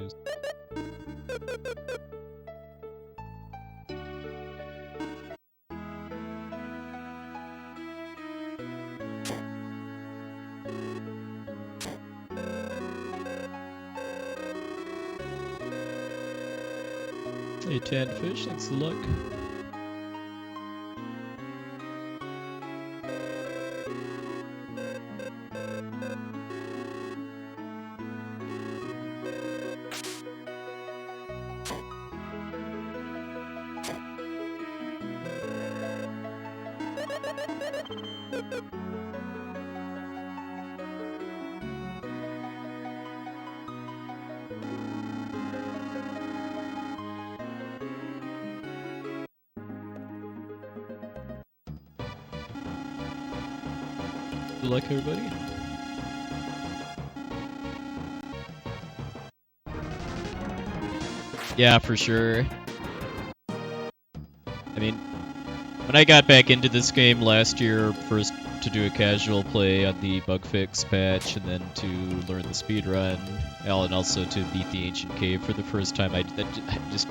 news. Hey, Tan Fish, thanks for the luck. Good luck, everybody. Yeah, for sure. I mean, when I got back into this game last year, first to do a casual play on the bug fix patch, and then to learn the speedrun, and also to beat the ancient cave for the first time, that just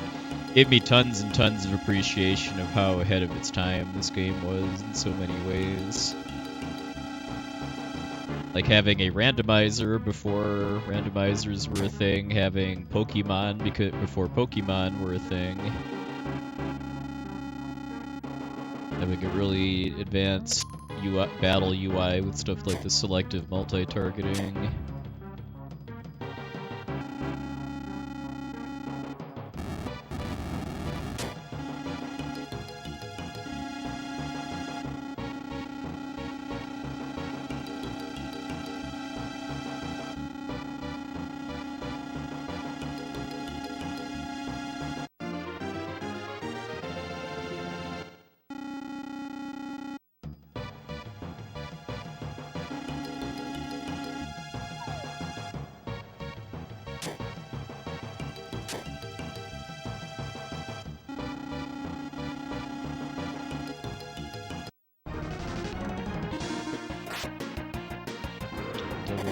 gave me tons and tons of appreciation of how ahead of its time this game was in so many ways. Like having a randomizer before randomizers were a thing, having Pokemon before Pokemon were a thing, having a really advanced battle UI with stuff like the selective multi-targeting.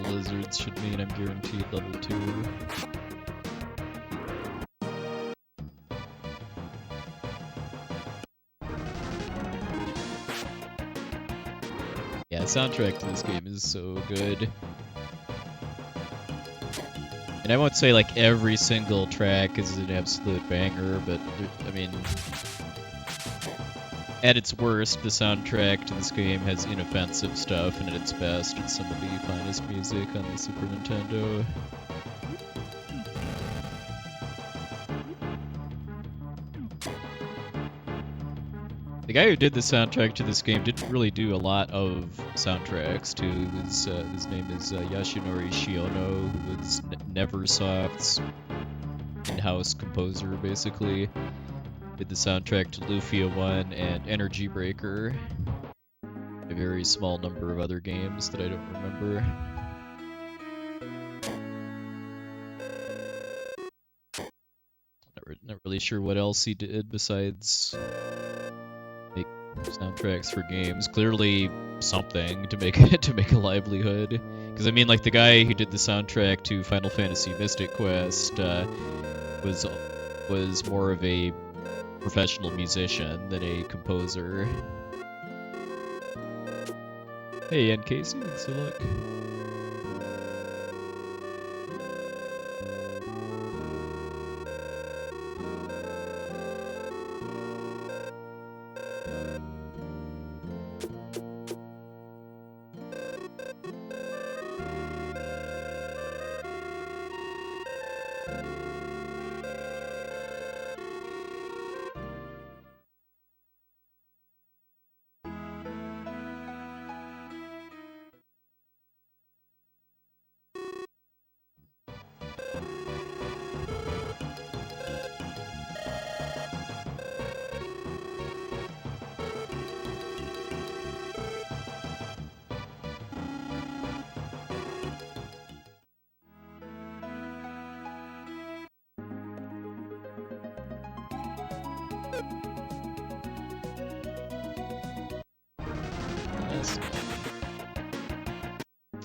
Lizards should mean I'm guaranteed level 2. Yeah, the soundtrack to this game is so good. And I won't say like every single track is an absolute banger, but I mean, at its worst, the soundtrack to this game has inoffensive stuff, and at its best, it's some of the finest music on the Super Nintendo. The guy who did the soundtrack to this game didn't really do a lot of soundtracks too. His name is Yoshinori Shiono, who was Neversoft's in-house composer, basically. Did the soundtrack to Lufia I and Energy Breaker. A very small number of other games that I don't remember. Not really sure what else he did besides make soundtracks for games. Clearly something to make a livelihood. Because I mean, like the guy who did the soundtrack to Final Fantasy Mystic Quest was more of a professional musician than a composer. Hey, N. Casey, thanks for luck.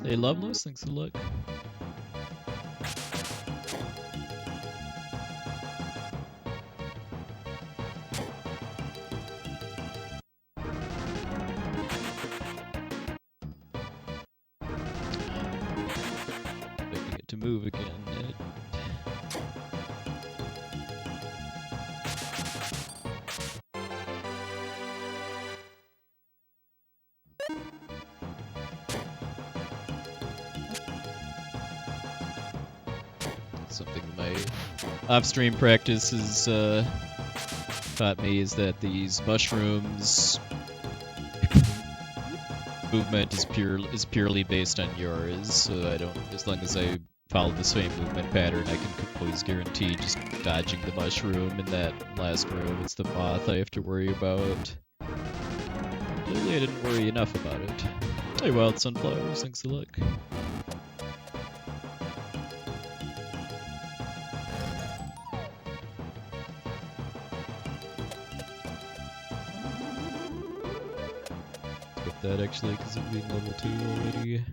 Hey, Loveless, thanks a lot. move again. Something my off-stream practice has taught me is that these mushrooms movement is purely based on yours, so I don't, as long as I follow the same movement pattern, I can always guarantee just dodging the mushroom in that last room. It's the moth I have to worry about. Clearly I didn't worry enough about it. Hey, wild sunflowers, thanks a lot. That actually, because of being level 2 already.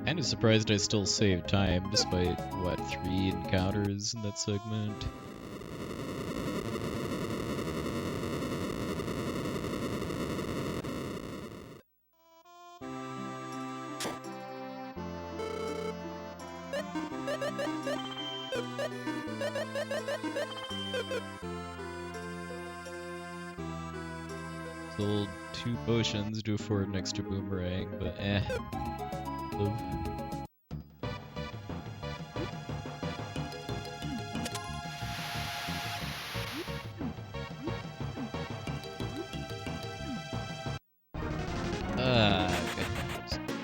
Kind of surprised I still saved time, despite, what, 3 encounters in that segment? Sold 2 potions to afford an extra boomerang, but eh.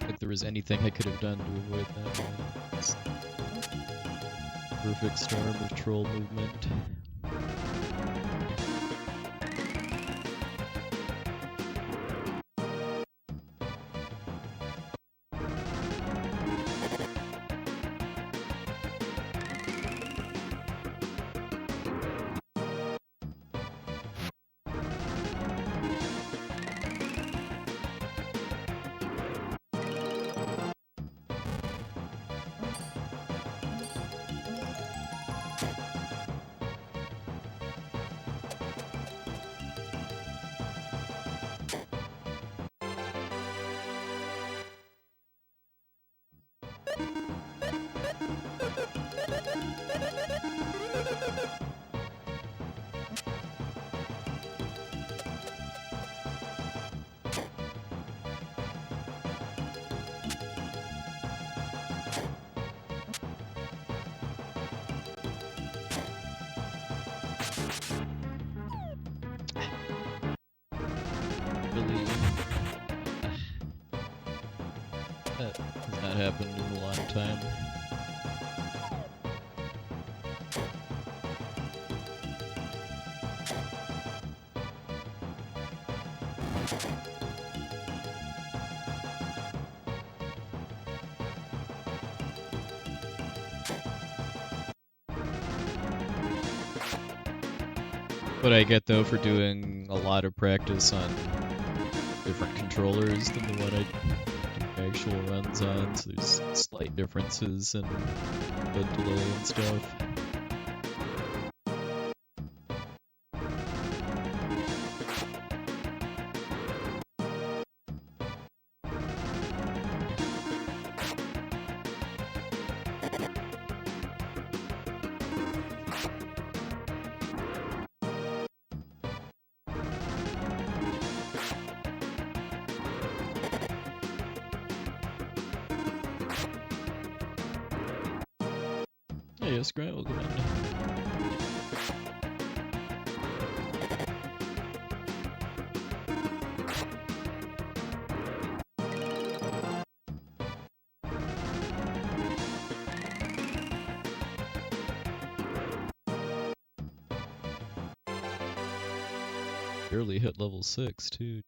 If there was anything I could have done to avoid that. It's perfect storm of troll movement. That has not happened in a long time. What I get though for doing a lot of practice on different controllers than the one I do actual runs on, so there's slight differences in the delay and stuff. Hey, yes, Grant, welcome in. Barely hit level 6, too.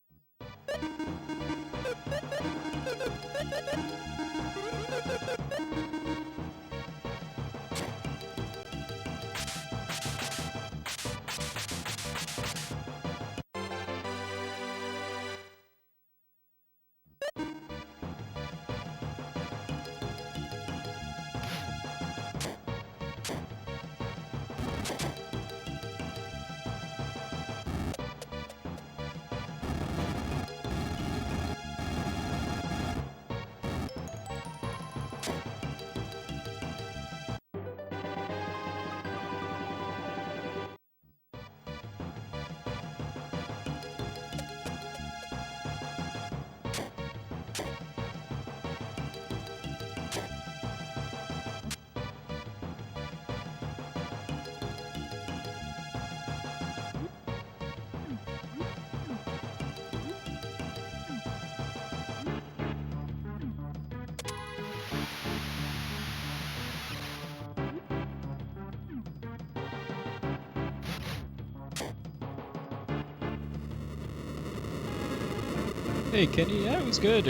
Hey, Kenny, yeah, it was good.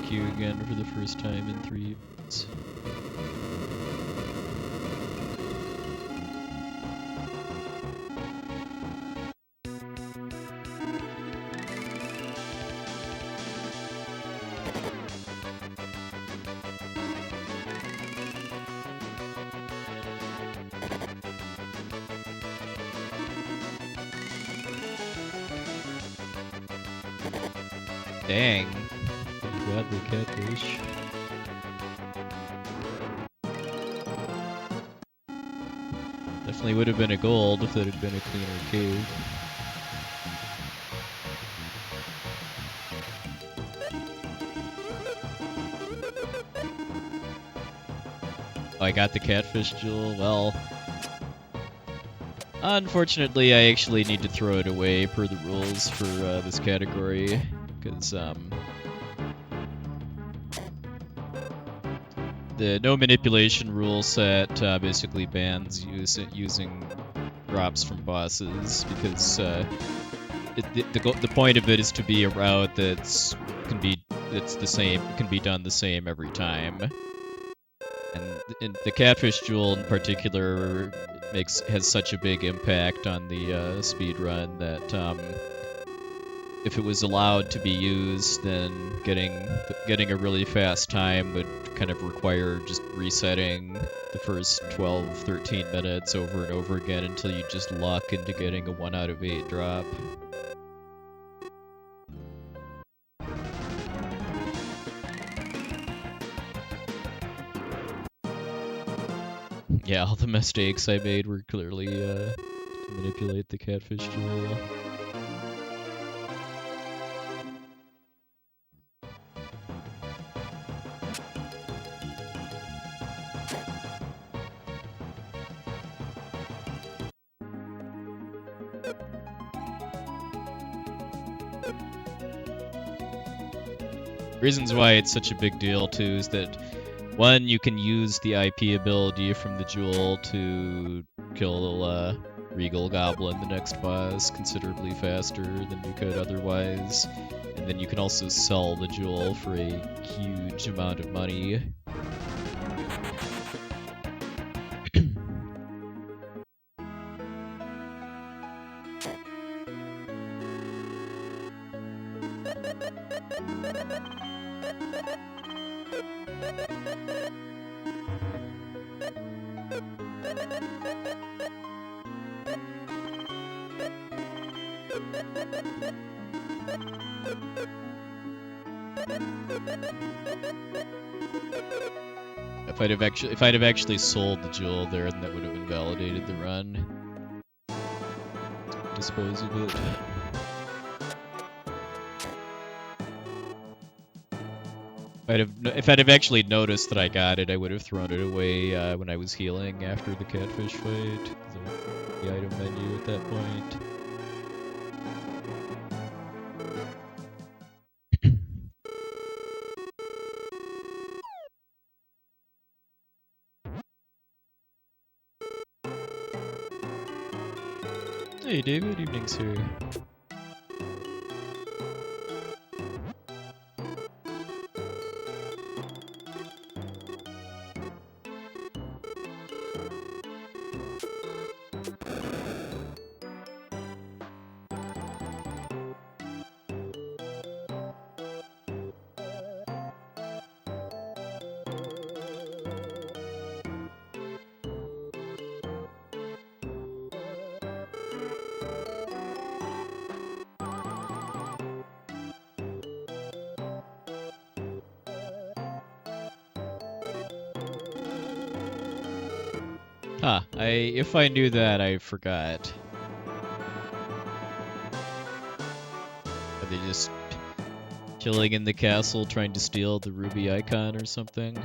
GQ again for the first time in 3 years. Dang. Pretty badly, Catfish. Definitely would have been a gold if it had been a cleaner cave. Oh, I got the Catfish Jewel. Well, unfortunately, I actually need to throw it away per the rules for this category, because the no manipulation rule set basically bans using drops from bosses, because the point of it is to be a route that's can be done the same every time. And the Catfish Jewel in particular has such a big impact on the speedrun that if it was allowed to be used, then getting a really fast time would kind of require just resetting the first 12, 13 minutes over and over again until you just luck into getting a 1 out of 8 drop. Yeah, all the mistakes I made were clearly to manipulate the Catfish Jewel. Reasons why it's such a big deal too is that, one, you can use the IP ability from the jewel to kill Regal Goblin, the next boss, considerably faster than you could otherwise. And then you can also sell the jewel for a huge amount of money. If I'd have actually sold the jewel there, then that would have invalidated the run. Dispose of it. If I'd have actually noticed that I got it, I would have thrown it away when I was healing after the catfish fight. 'Cause I was in the item menu at that point. Hey David, evening sir. Huh, if I knew that, I forgot. Are they just chilling in the castle trying to steal the ruby icon or something?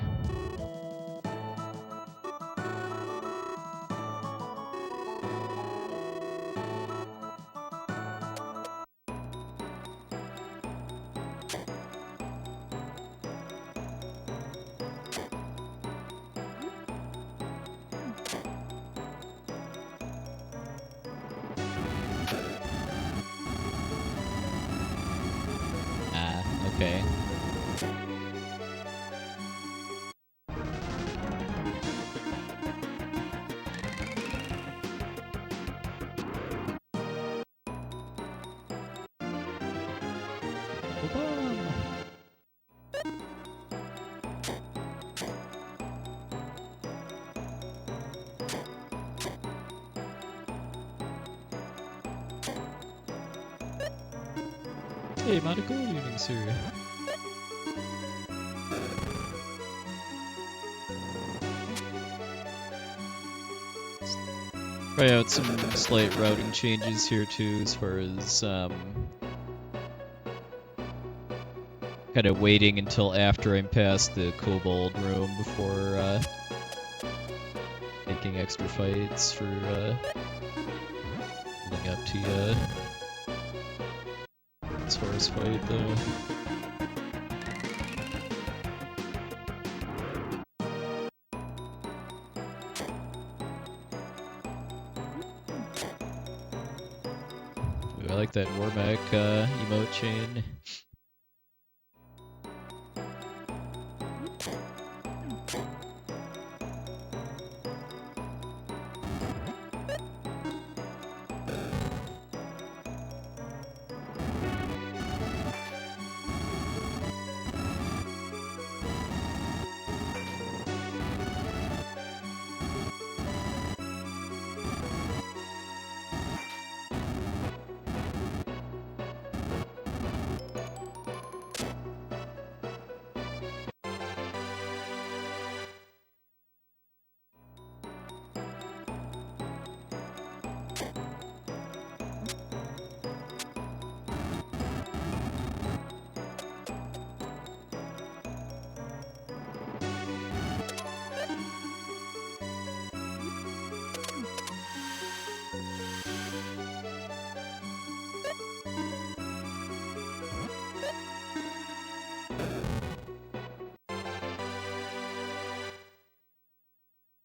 Okay. Hey, Monica, good evening, sir. Try out some slight routing changes here too, as far as kind of waiting until after I'm past the kobold room before making extra fights for building up to this horse fight though. Ooh, I like that Warmac emote chain.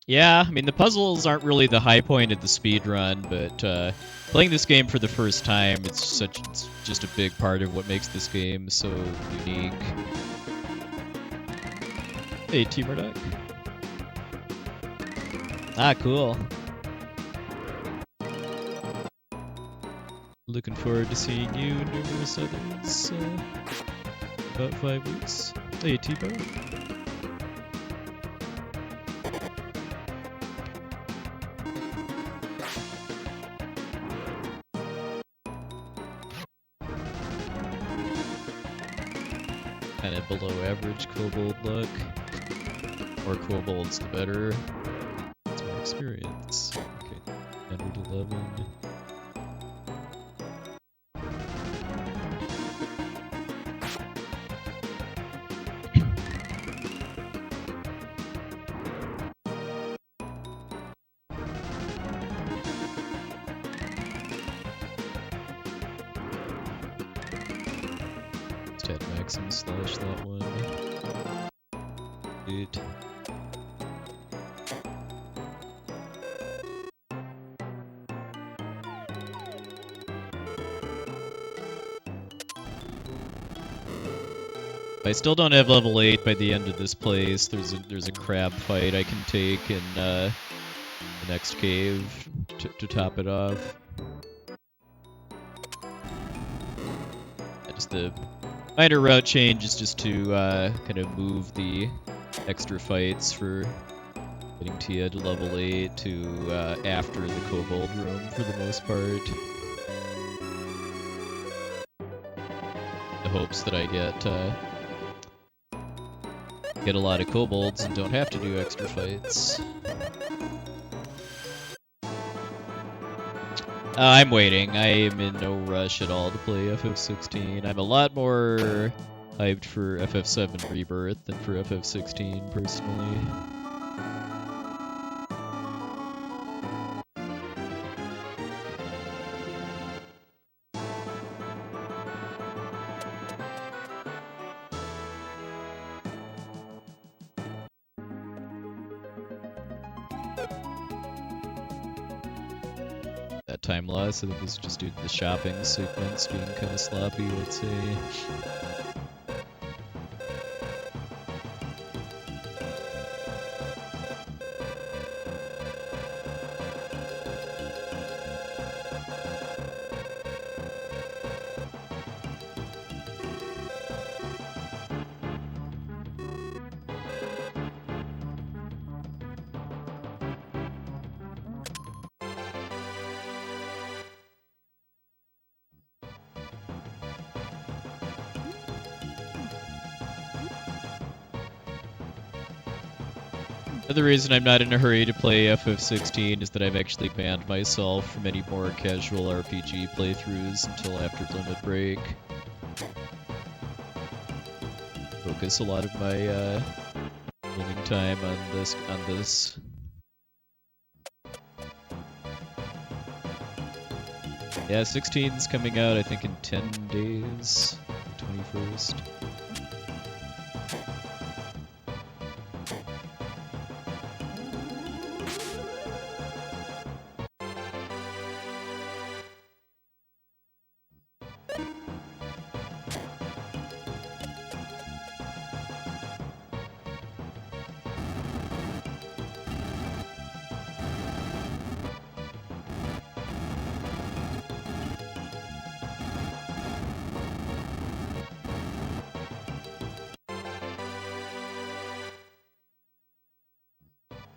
Yeah, I mean, the puzzles aren't really the high point of the speedrun, but playing this game for the first time, it's just a big part of what makes this game so unique. Hey, T Murdoch. Ah, cool. Looking forward to seeing you and numerous others about 5 weeks. Hey, T-Bo. below average kobold luck. More kobolds, the better. It's more experience. Okay, 111. Maxim slash that one. Good. I still don't have level 8 by the end of this place. There's a crab fight I can take in the next cave to top it off. Just the minor route change is just to kind of move the extra fights for getting Tia to level 8 to after the kobold room for the most part. The hopes that I get a lot of kobolds and don't have to do extra fights. I'm waiting. I am in no rush at all to play FF16. I'm a lot more hyped for FF7 Rebirth than for FF16, personally. Time loss. I think this is just due to the shopping sequence being kind of sloppy, I'd say. The reason I'm not in a hurry to play FF16 is that I've actually banned myself from any more casual RPG playthroughs until after Limit Break. Focus a lot of my gaming time on this. Yeah, 16's coming out I think in 10 days, the 21st.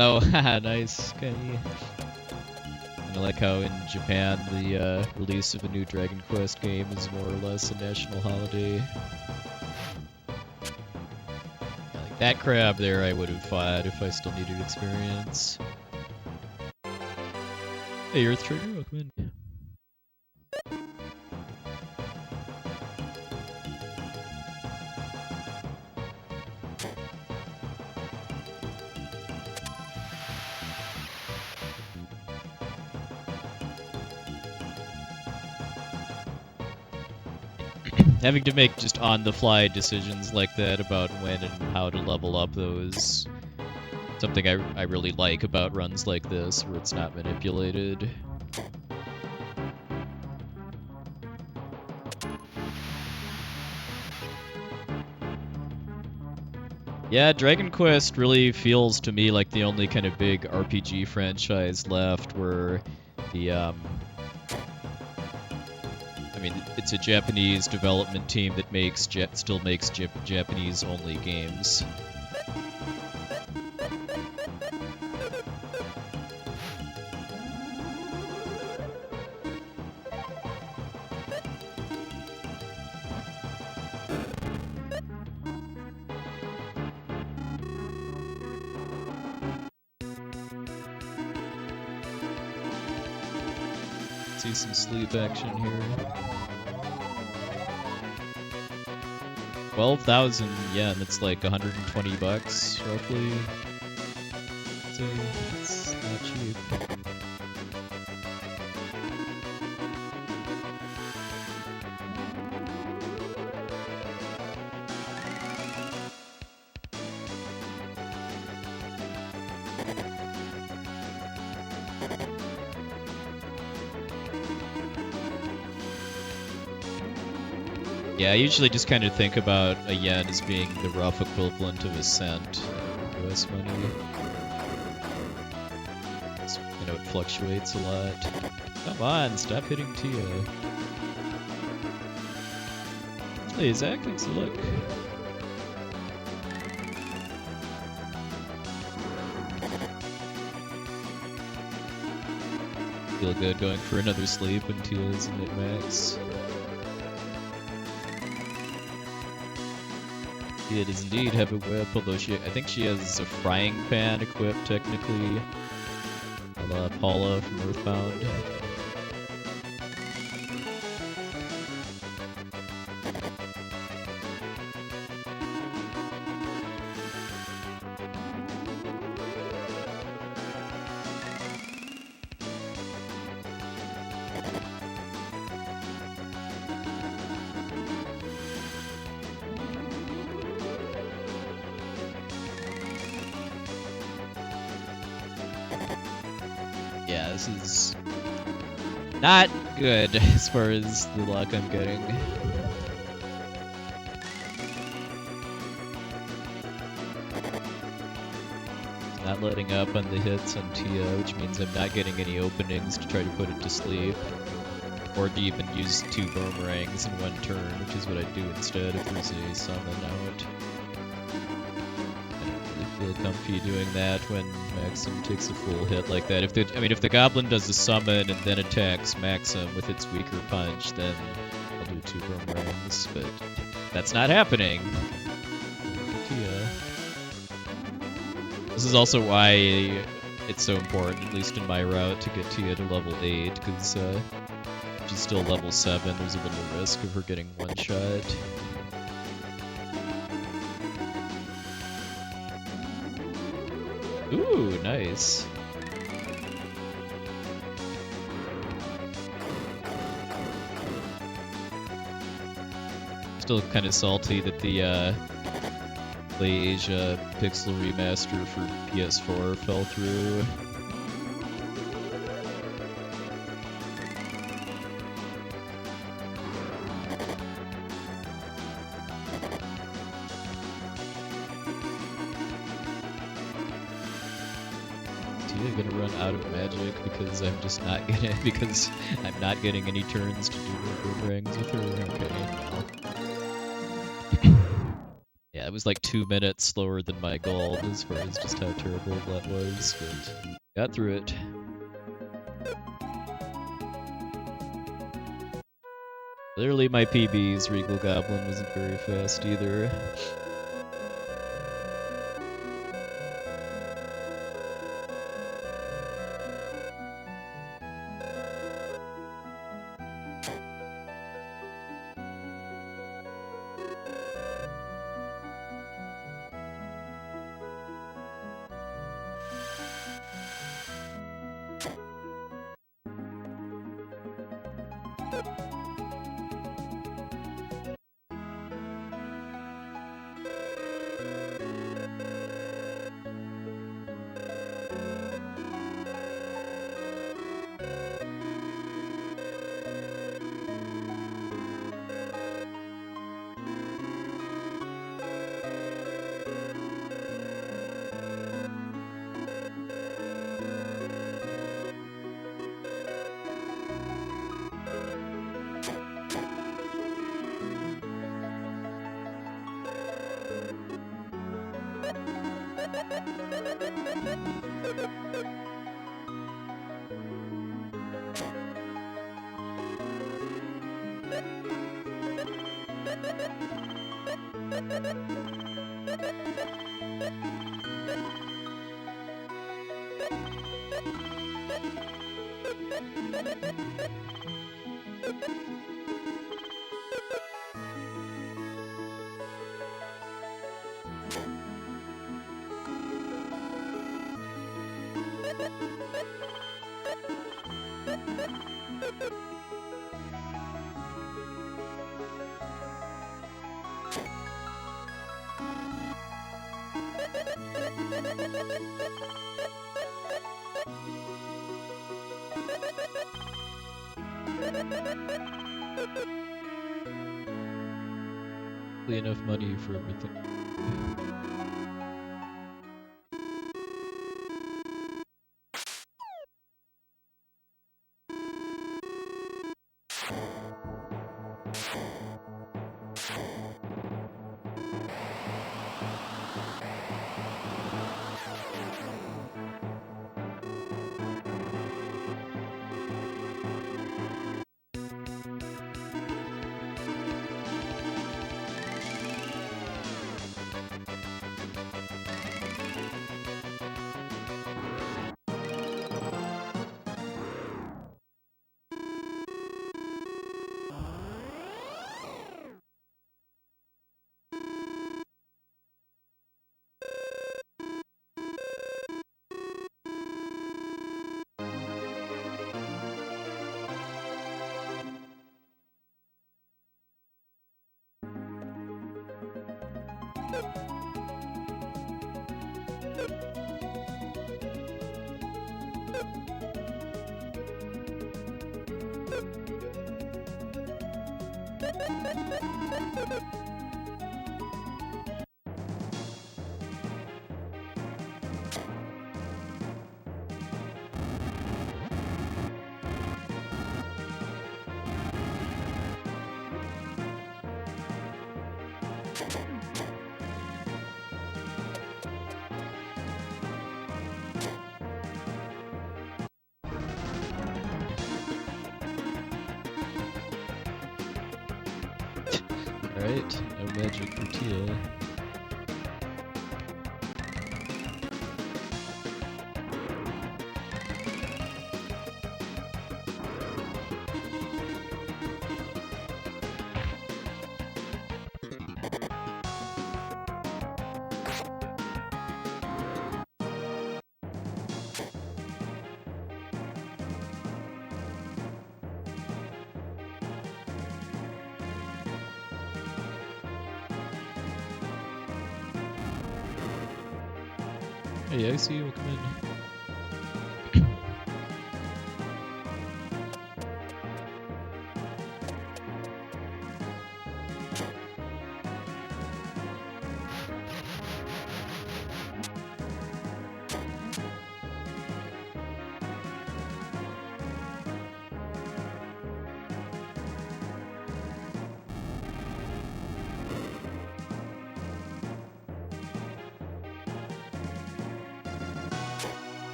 Oh, haha, nice. Okay. Kind of like how in Japan the release of a new Dragon Quest game is more or less a national holiday. Yeah, like that crab there I would have fought if I still needed experience. Hey, Earth Trader, welcome in. Having to make just on-the-fly decisions like that about when and how to level up those, something I really like about runs like this, where it's not manipulated. Yeah, Dragon Quest really feels to me like the only kind of big RPG franchise left where the, I mean, it's a Japanese development team that still makes Japanese-only games. See some sleep action here. 12,000 yen, it's like 120 bucks, roughly. So it's not cheap. Yeah, I usually just kind of think about a yen as being the rough equivalent of a cent in US money. You know, it fluctuates a lot. Come on, stop hitting Tia. Hey, Zach, thanks a look. Feel good going for another sleep when Tia's in at max. Tia does indeed have a whip, although I think she has a frying pan equipped technically. A la Paula from Earthbound. Yeah, this is not good as far as the luck I'm getting. Not letting up on the hits on Tia, which means I'm not getting any openings to try to put it to sleep. Or to even use 2 boomerangs in 1 turn, which is what I'd do instead if there's a summon out. I feel comfy doing that when Maxim takes a full hit like that. If the Goblin does a summon and then attacks Maxim with its weaker punch, then I'll do 2 boomerangs, but that's not happening. Tia. This is also why it's so important, at least in my route, to get Tia to level 8, because she's still level 7, there's a little risk of her getting one-shot. Ooh, nice. Still kind of salty that the Play Asia Pixel Remaster for PS4 fell through. Gonna run out of magic because I'm just not gonna I'm not getting any turns to do boomerangs with her. Okay. Yeah, it was like 2 minutes slower than my gold as far as just how terrible that was, but got through it. Clearly my PB's Regal Goblin wasn't very fast either. Enough money for everything. Alright, no magic tortilla. Hey, I see you. Welcome in.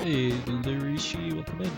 Hey, Lirishi, welcome in.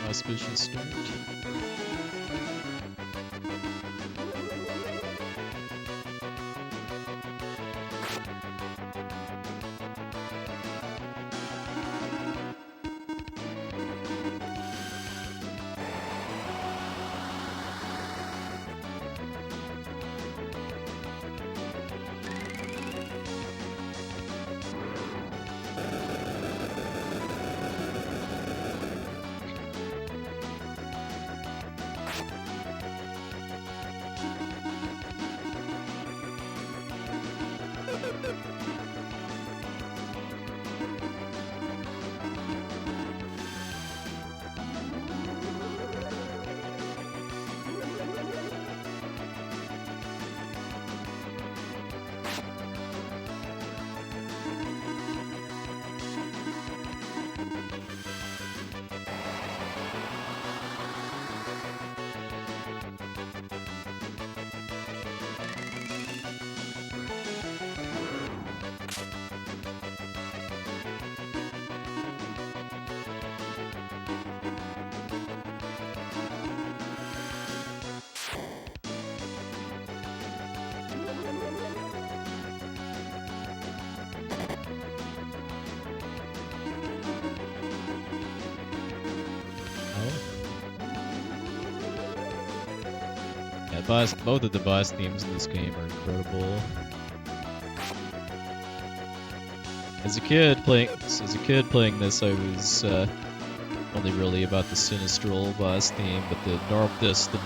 Auspicious start. Both of the boss themes in this game are incredible. As a kid playing this, I was only really about the Sinistral boss theme, but the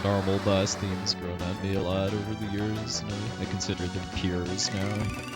normal boss theme has grown on me a lot over the years, and I consider them peers now.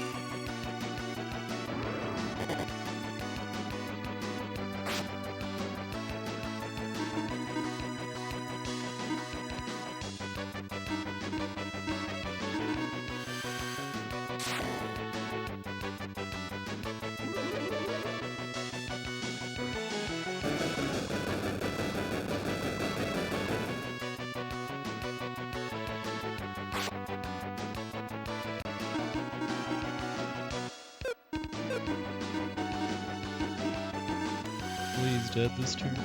He's dead this turn.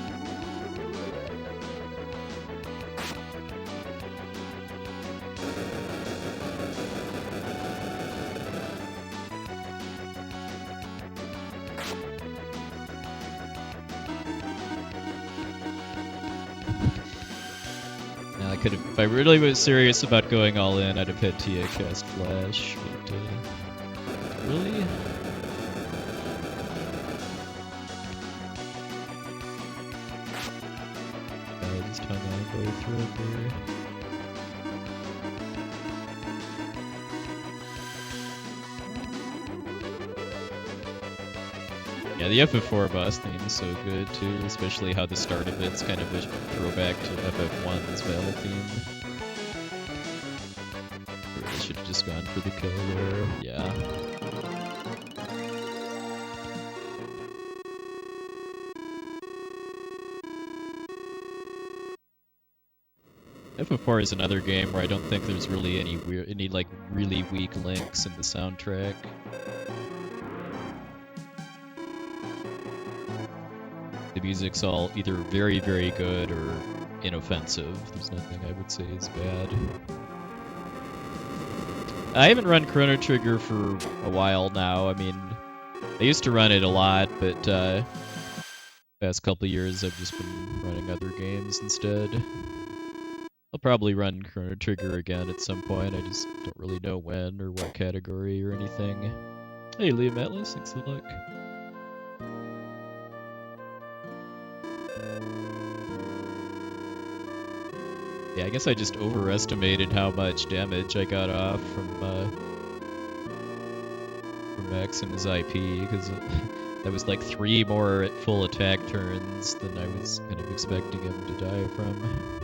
Now I could have, if I really was serious about going all in, I'd have had Tia cast Flash, but really? Yeah, the FF4 boss theme is so good too, especially how the start of it's kind of a throwback to FF1's battle theme. I really should have just gone for the kill there. Yeah. FF4 is another game where I don't think there's really any really weak links in the soundtrack. The music's all either very, very good or inoffensive. There's nothing I would say is bad. I haven't run Chrono Trigger for a while now. I mean, I used to run it a lot, but past couple of years I've just been running other games instead. I'll probably run Chrono Trigger again at some point. I just don't really know when or what category or anything. Hey, Liam Atlas, thanks for the luck. Yeah, I guess I just overestimated how much damage I got off from Maxim's IP, because that was like 3 more full attack turns than I was kind of expecting him to die from.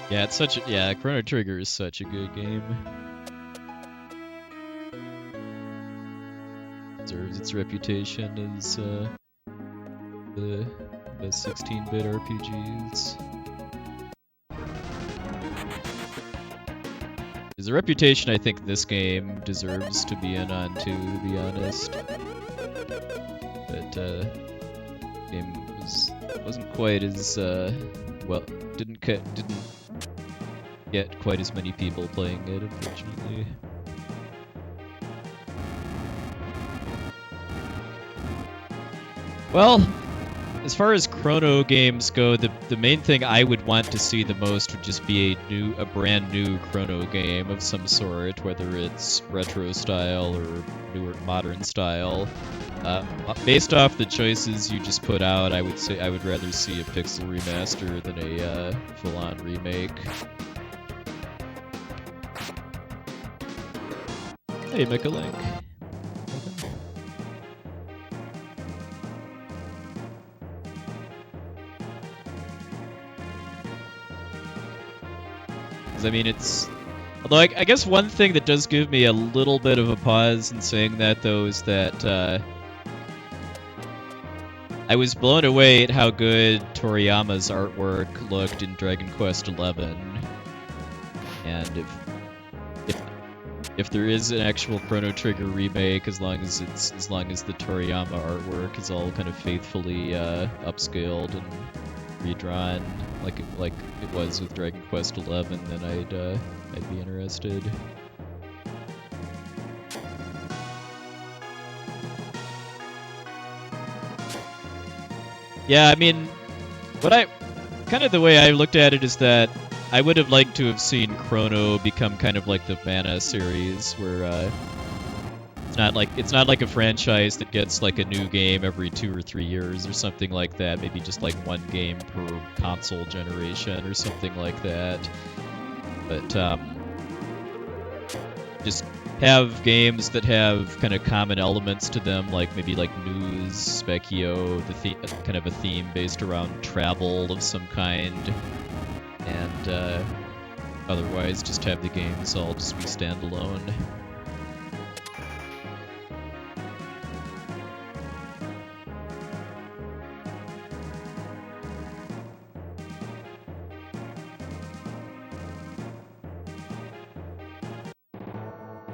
Yeah, it's such a, yeah, Chrono Trigger is such a good game. Deserves its reputation as the best 16-bit RPGs. There's a reputation I think this game deserves to be in on too, to be honest. But game wasn't quite as well, didn't get quite as many people playing it, unfortunately. Well, as far as Chrono games go, the main thing I would want to see the most would just be a brand new Chrono game of some sort, whether it's retro style or newer modern style. Based off the choices you just put out, I would say I would rather see a pixel remaster than a full-on remake. Hey, Michalink. I mean, it's... Although I guess one thing that does give me a little bit of a pause in saying that, though, is that I was blown away at how good Toriyama's artwork looked in Dragon Quest XI. And if there is an actual Chrono Trigger remake, as long as the Toriyama artwork is all kind of faithfully upscaled and redrawn, like it was with Dragon Quest XI, then I'd be interested. Yeah, I mean, the way I looked at it is that I would have liked to have seen Chrono become kind of like the Mana series, where it's not like a franchise that gets like a new game every 2 or 3 years or something like that. Maybe just like one game per console generation or something like that. But just have games that have kind of common elements to them, like maybe like news, Specchio, kind of a theme based around travel of some kind, and otherwise just have the games all just be standalone.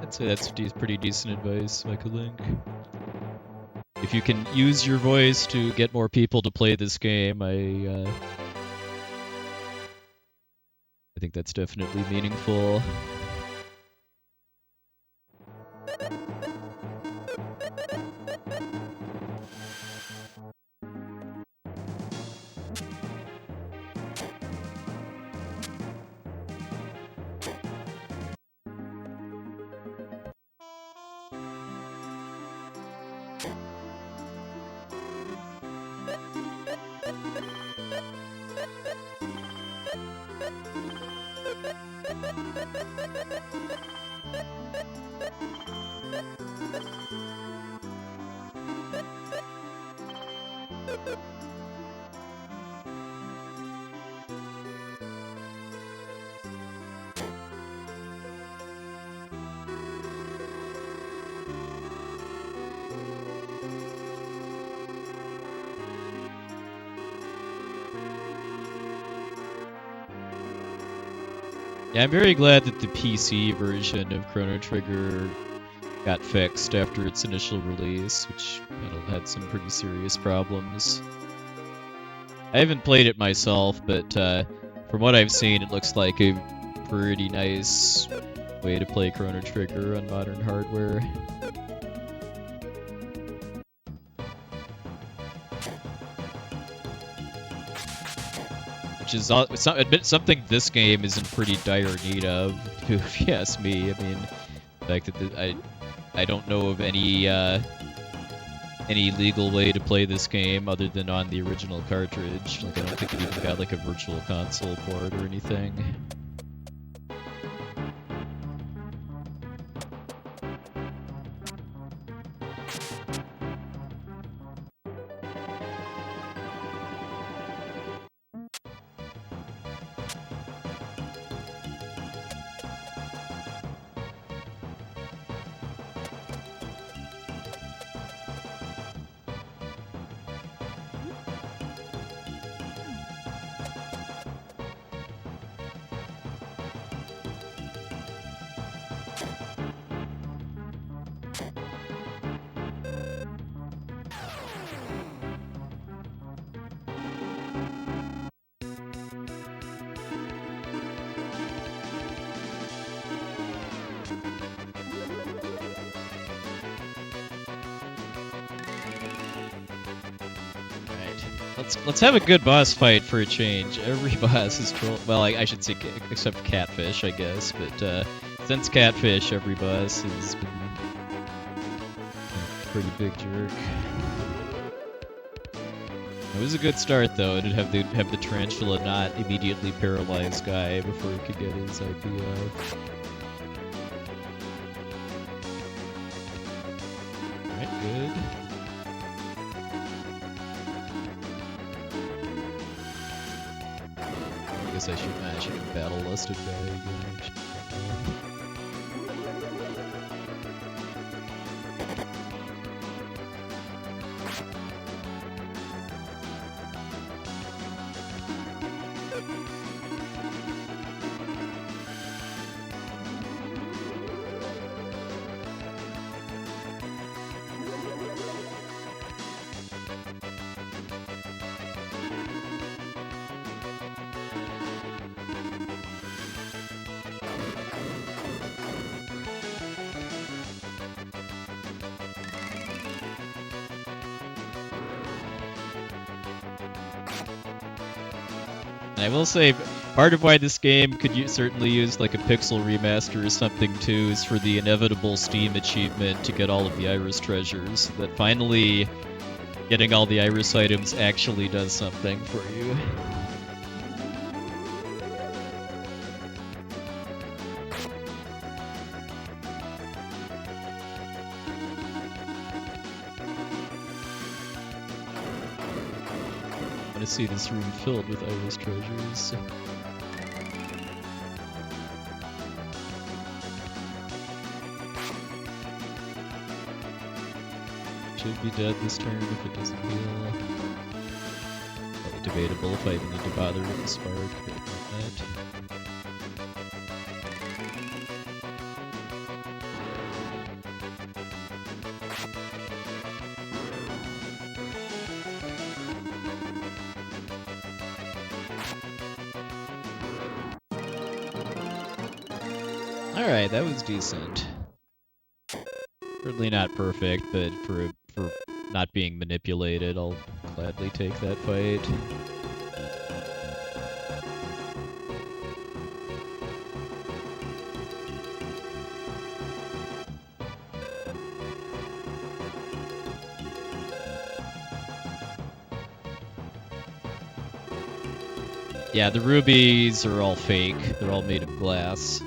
I'd say that's pretty decent advice, Michalink. If you can use your voice to get more people to play this game, I think that's definitely meaningful. Yeah, I'm very glad that the PC version of Chrono Trigger got fixed after its initial release, which had some pretty serious problems. I haven't played it myself, but from what I've seen, it looks like a pretty nice way to play Chrono Trigger on modern hardware. Which is something this game is in pretty dire need of, if you ask me. I mean, the fact that I don't know of any legal way to play this game other than on the original cartridge. Like, I don't think it even got like a virtual console port or anything. Let's have a good boss fight for a change. Every boss is well, I should say except Catfish, I guess. But since Catfish, every boss has been a pretty big jerk. It was a good start though. It did have the tarantula not immediately paralyzed guy before he could get his IP off. Alright, good. I should have battle listed guy again. I will say, part of why this game could certainly use like a pixel remaster or something too is for the inevitable Steam achievement to get all of the Iris treasures. That finally getting all the Iris items actually does something for you. To see this room filled with Iris treasures. Should be dead this turn if it doesn't heal. Probably debatable if I even need to bother with the spark, but not that. Alright, that was decent. Certainly not perfect, but for not being manipulated, I'll gladly take that fight. Yeah, the rubies are all fake. They're all made of glass.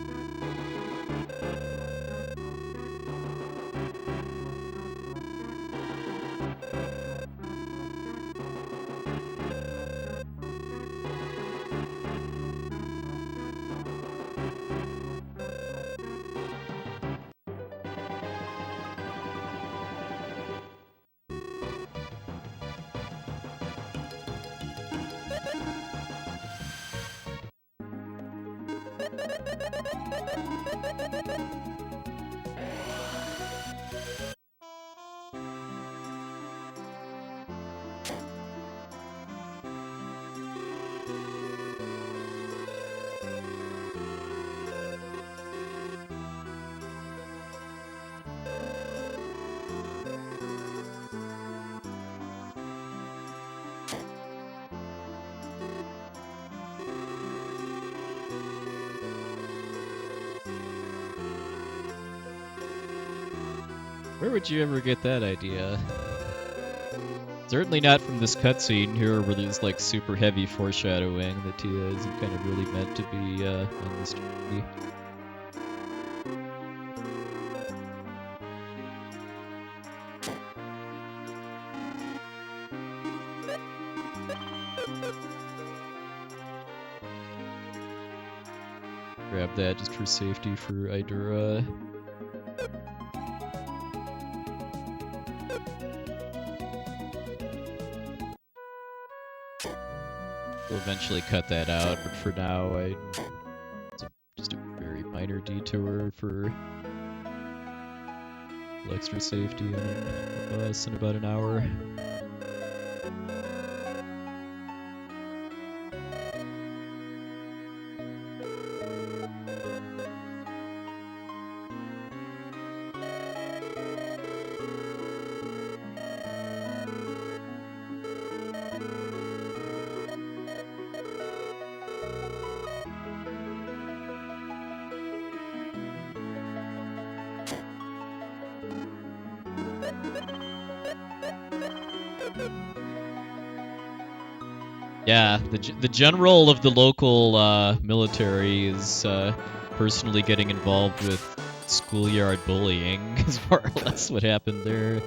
Where would you ever get that idea? Certainly not from this cutscene here, where there's like super heavy foreshadowing that isn't kind of really meant to be on this tree. Grab that just for safety for Idura. We'll eventually cut that out, but for now, it's just a very minor detour for extra safety on us in about an hour. Yeah, the general of the local military is personally getting involved with schoolyard bullying, is more or less what happened there.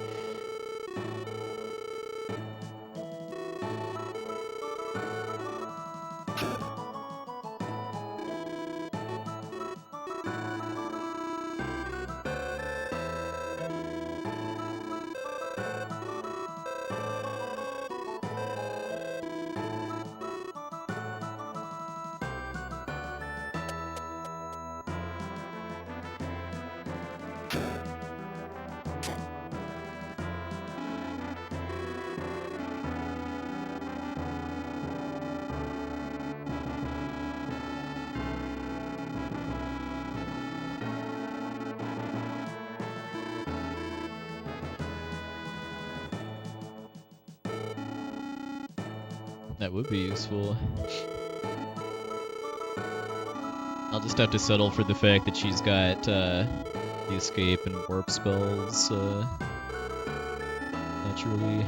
That would be useful. I'll just have to settle for the fact that she's got the escape and warp spells naturally.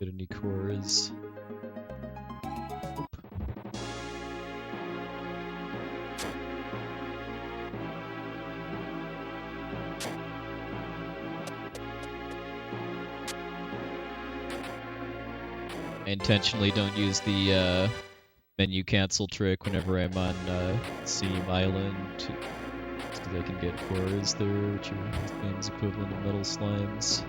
Get any cores. I intentionally don't use the menu cancel trick whenever I'm on Seam Island, because I can get cores there, which are this game's equivalent of metal slimes.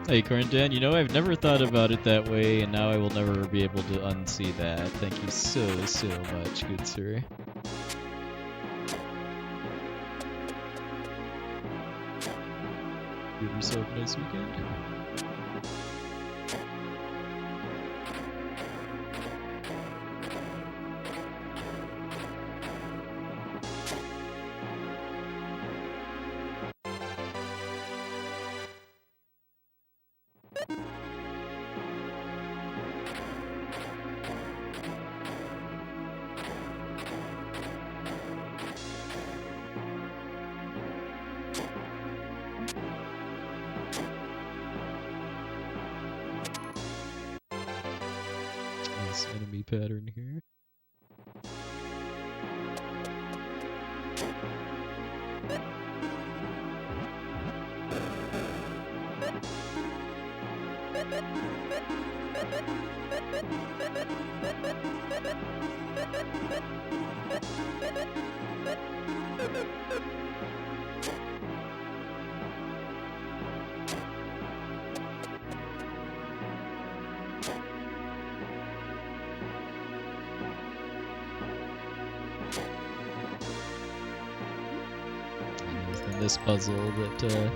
Hey Corndan, you know, I've never thought about it that way, and now I will never be able to unsee that. Thank you so much, good sir. Give yourself a nice weekend. key pattern here. This puzzle that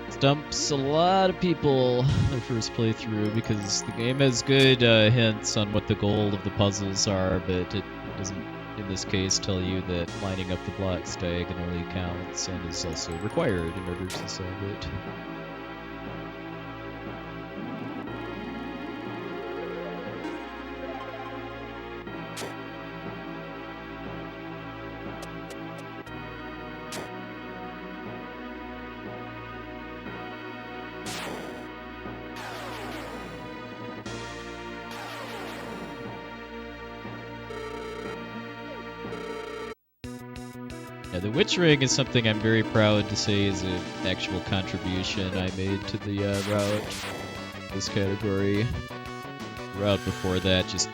stumps a lot of people their first playthrough because the game has good hints on what the goal of the puzzles are, but it doesn't, in this case, tell you that lining up the blocks diagonally counts and is also required in order to solve it. Yeah, the Witch Ring is something I'm very proud to say is an actual contribution I made to the route, this category. The route before that just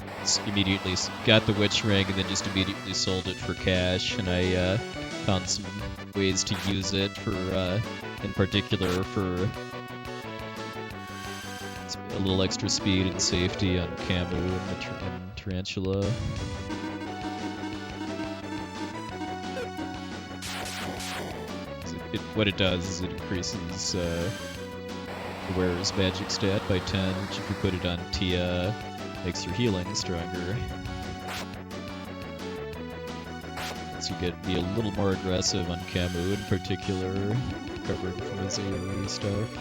immediately got the Witch Ring and then just immediately sold it for cash, and I found some ways to use it for, in particular, for a little extra speed and safety on Camu and Tarantula. What it does is it increases the wearer's magic stat by 10, which if you put it on Tia, makes her healing stronger. So you get be a little more aggressive on Camu in particular, recovering from his AoE stuff.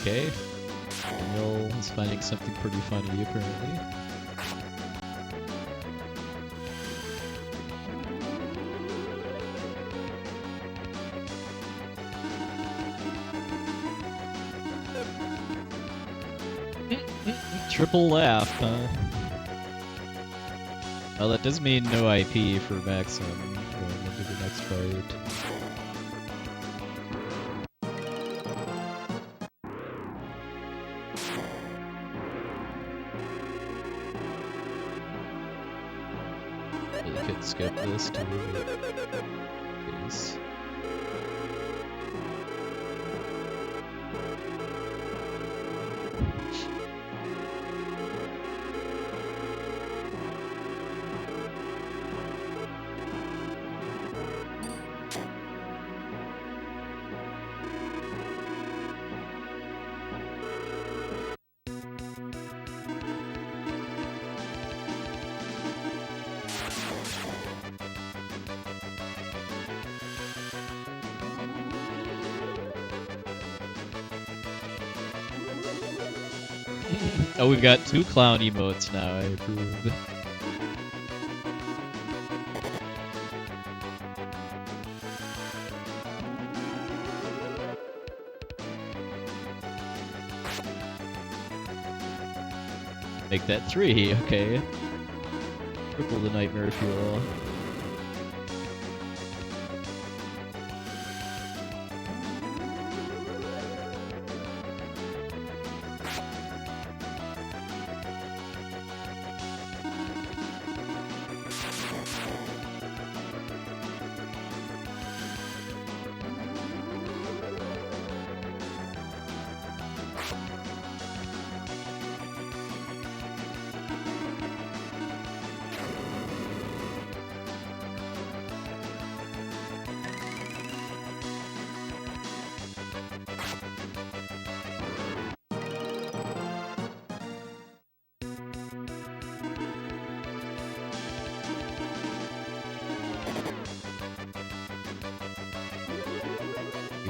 Okay. Daniel is finding something pretty funny, apparently. Triple laugh, huh? Well, that does mean no IP for Maxim going into the next fight. Really could skip this too, but please. Oh, we've got 2 clown emotes now, I approve. Make that 3, okay. Triple the nightmare fuel.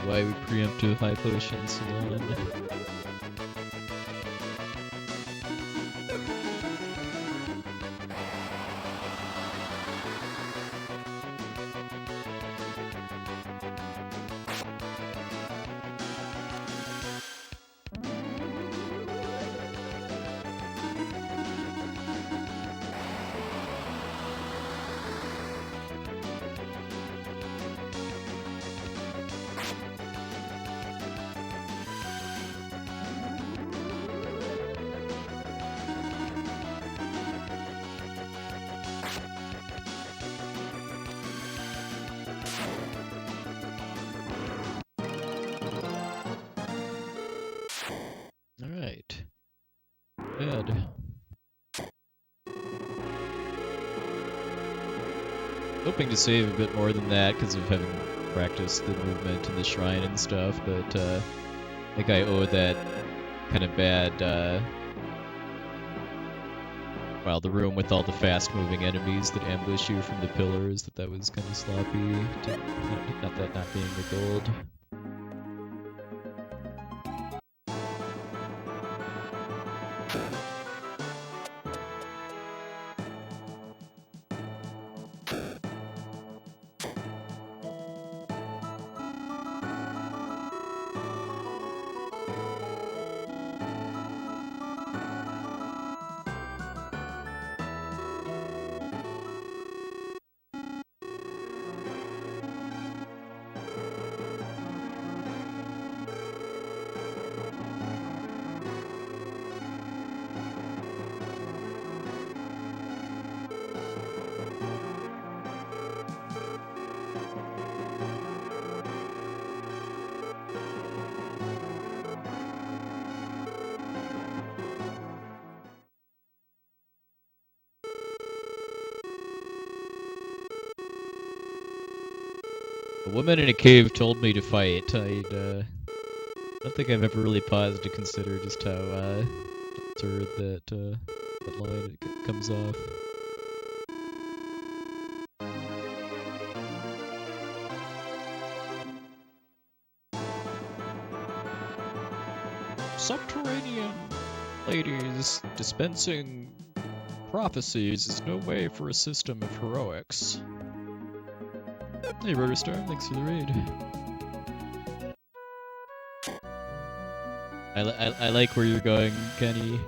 Why we preemptive high potion salon. Alright. Good. Hoping to save a bit more than that because of having practiced the movement in the shrine and stuff, but I think I owe that kind of bad, well, the room with all the fast-moving enemies that ambush you from the pillars, that was kind of sloppy. Not that not being the gold. A woman in a cave told me to fight. I don't think I've ever really paused to consider just how absurd that line comes off. Subterranean ladies dispensing prophecies is no way for a system of heroics. Hey, Rotorstorm, thanks for the raid. I like where you're going, Kenny.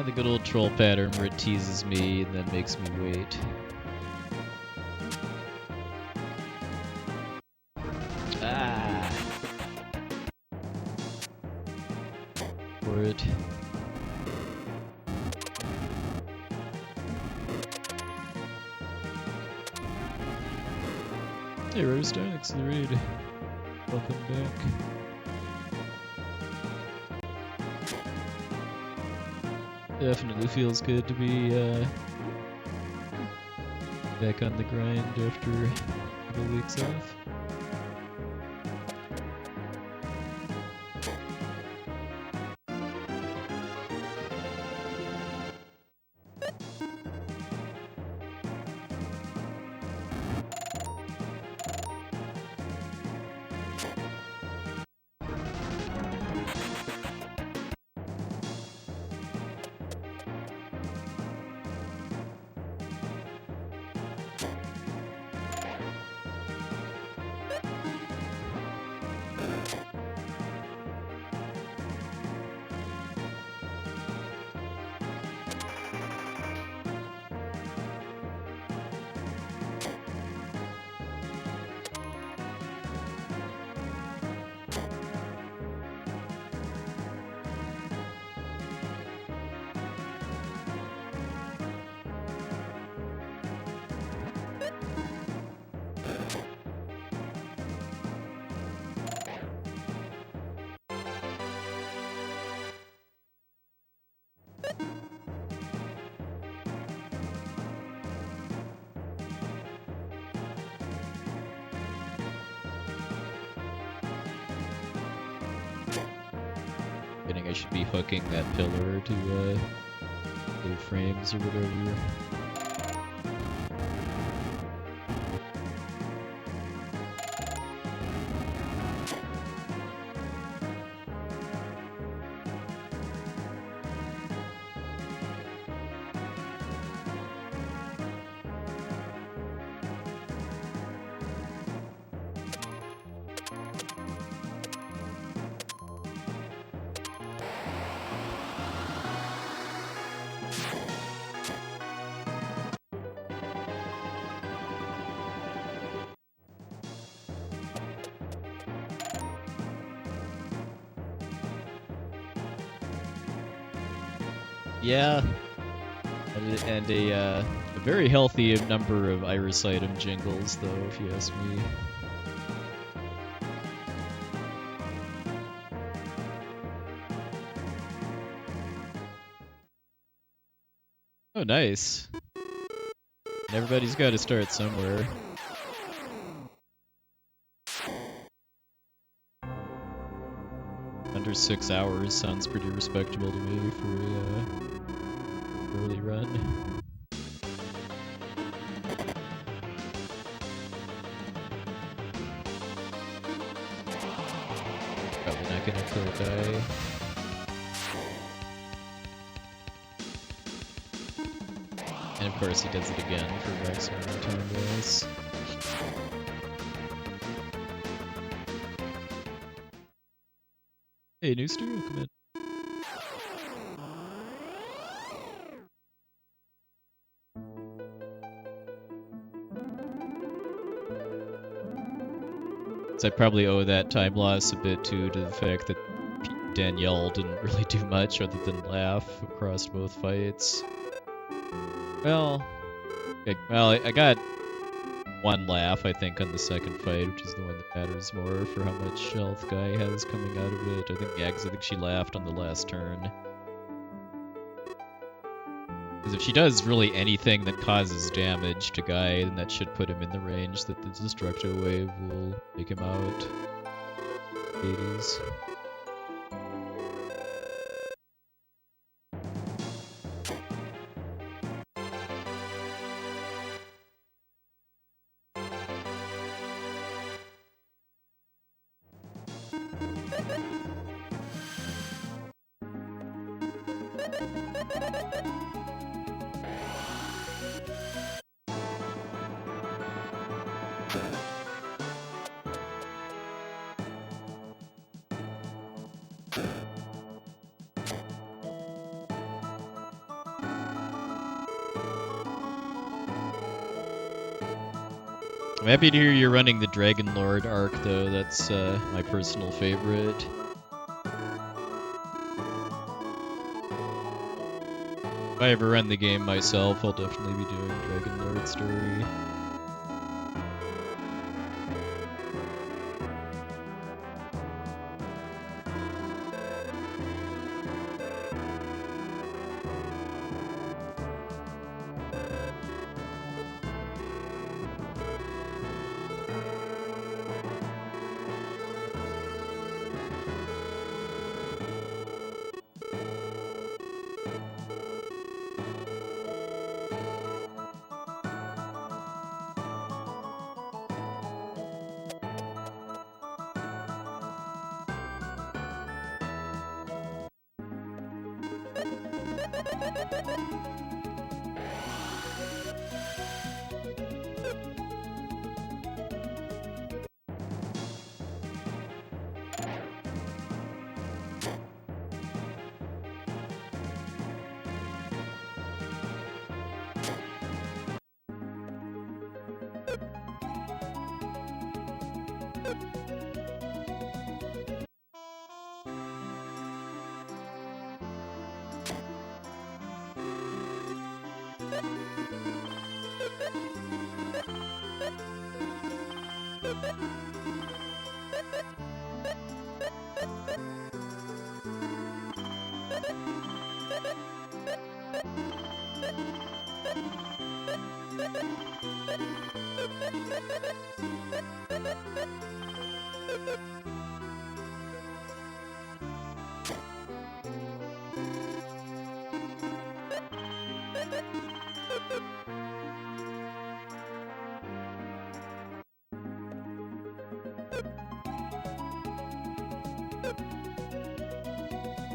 The good old troll pattern where it teases me and then makes me wait. Ah! For it. Hey, Roadstar, thanks for the raid. Welcome back. Definitely feels good to be back on the grind after a couple weeks off. I should be hooking that pillar to the frames or whatever. Yeah, and a very healthy number of Iris item jingles, though, if you ask me. Oh, nice. And everybody's got to start somewhere. Under 6 hours sounds pretty respectable to me for a early run. Probably not gonna kill a guy. And of course he does it again for Maxim return race. Hey, new studio, come in. So I probably owe that time loss a bit too to the fact that Danielle didn't really do much other than laugh across both fights. Well, I got one laugh, I think, on the second fight, which is the one that matters more for how much health Guy has coming out of it. I think she laughed on the last turn. Because if she does really anything that causes damage to Guy, then that should put him in the range that the Destructo Wave will take him out. 80s. I'm happy to hear you're running the Dragon Lord arc, though. That's my personal favorite. If I ever run the game myself, I'll definitely be doing Dragon Lord story.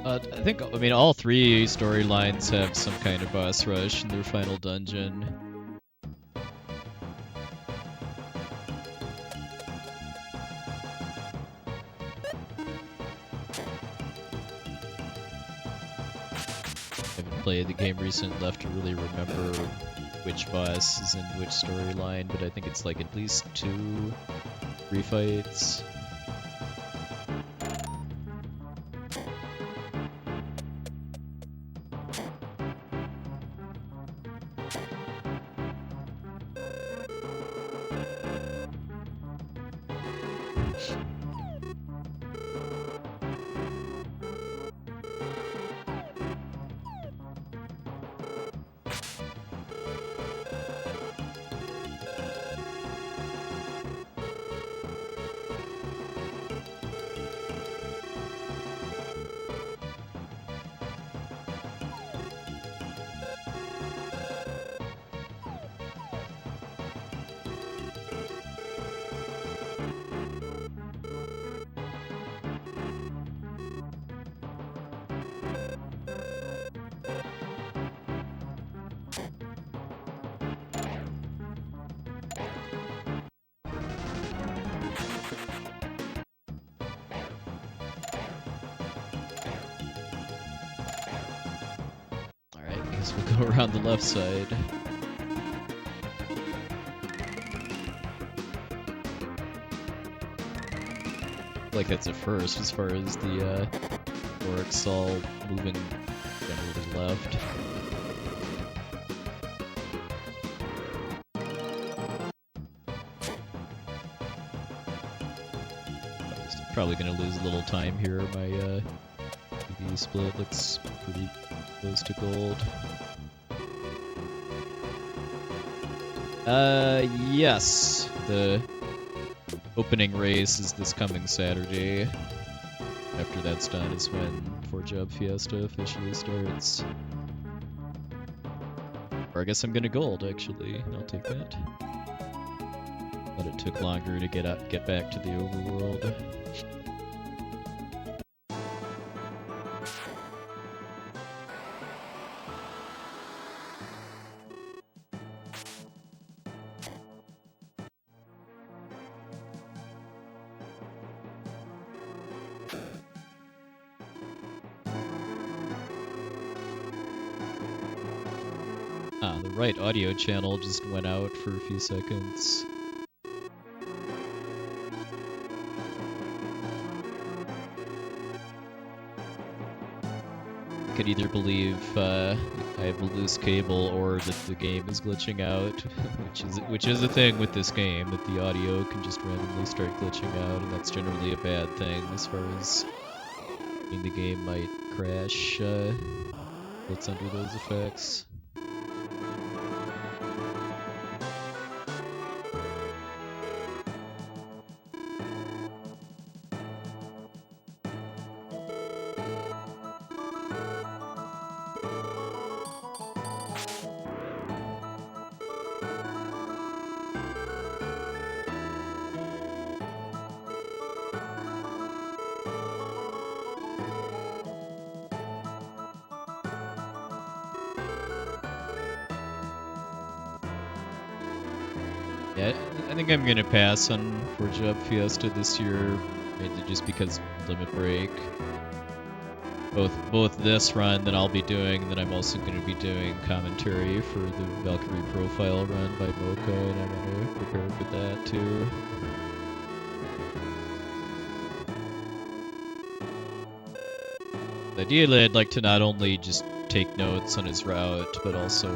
I think, I mean, all three storylines have some kind of boss rush in their final dungeon. I haven't played the game recently enough to really remember which boss is in which storyline, but I think it's like at least 2 refights. We'll go around the left side. Like that's a first as far as the orcs all moving generally left. Probably gonna lose a little time here. My TV split looks pretty close to gold. Yes. The opening race is this coming Saturday. After that's done is when 4-Job Fiesta officially starts. Or I guess I'm gonna gold, actually. I'll take that. But it took longer to get back to the overworld. The right audio channel just went out for a few seconds. I could either believe I have a loose cable or that the game is glitching out, which is a thing with this game, that the audio can just randomly start glitching out, and that's generally a bad thing as far as I mean the game might crash what's under those effects. Yeah, I think I'm gonna pass on 4-Job Fiesta this year, mainly just because Limit Break. Both this run that I'll be doing, and then I'm also going to be doing commentary for the Valkyrie Profile run by Mocha, and I want to prepare for that too. Ideally, I'd like to not only just take notes on his route, but also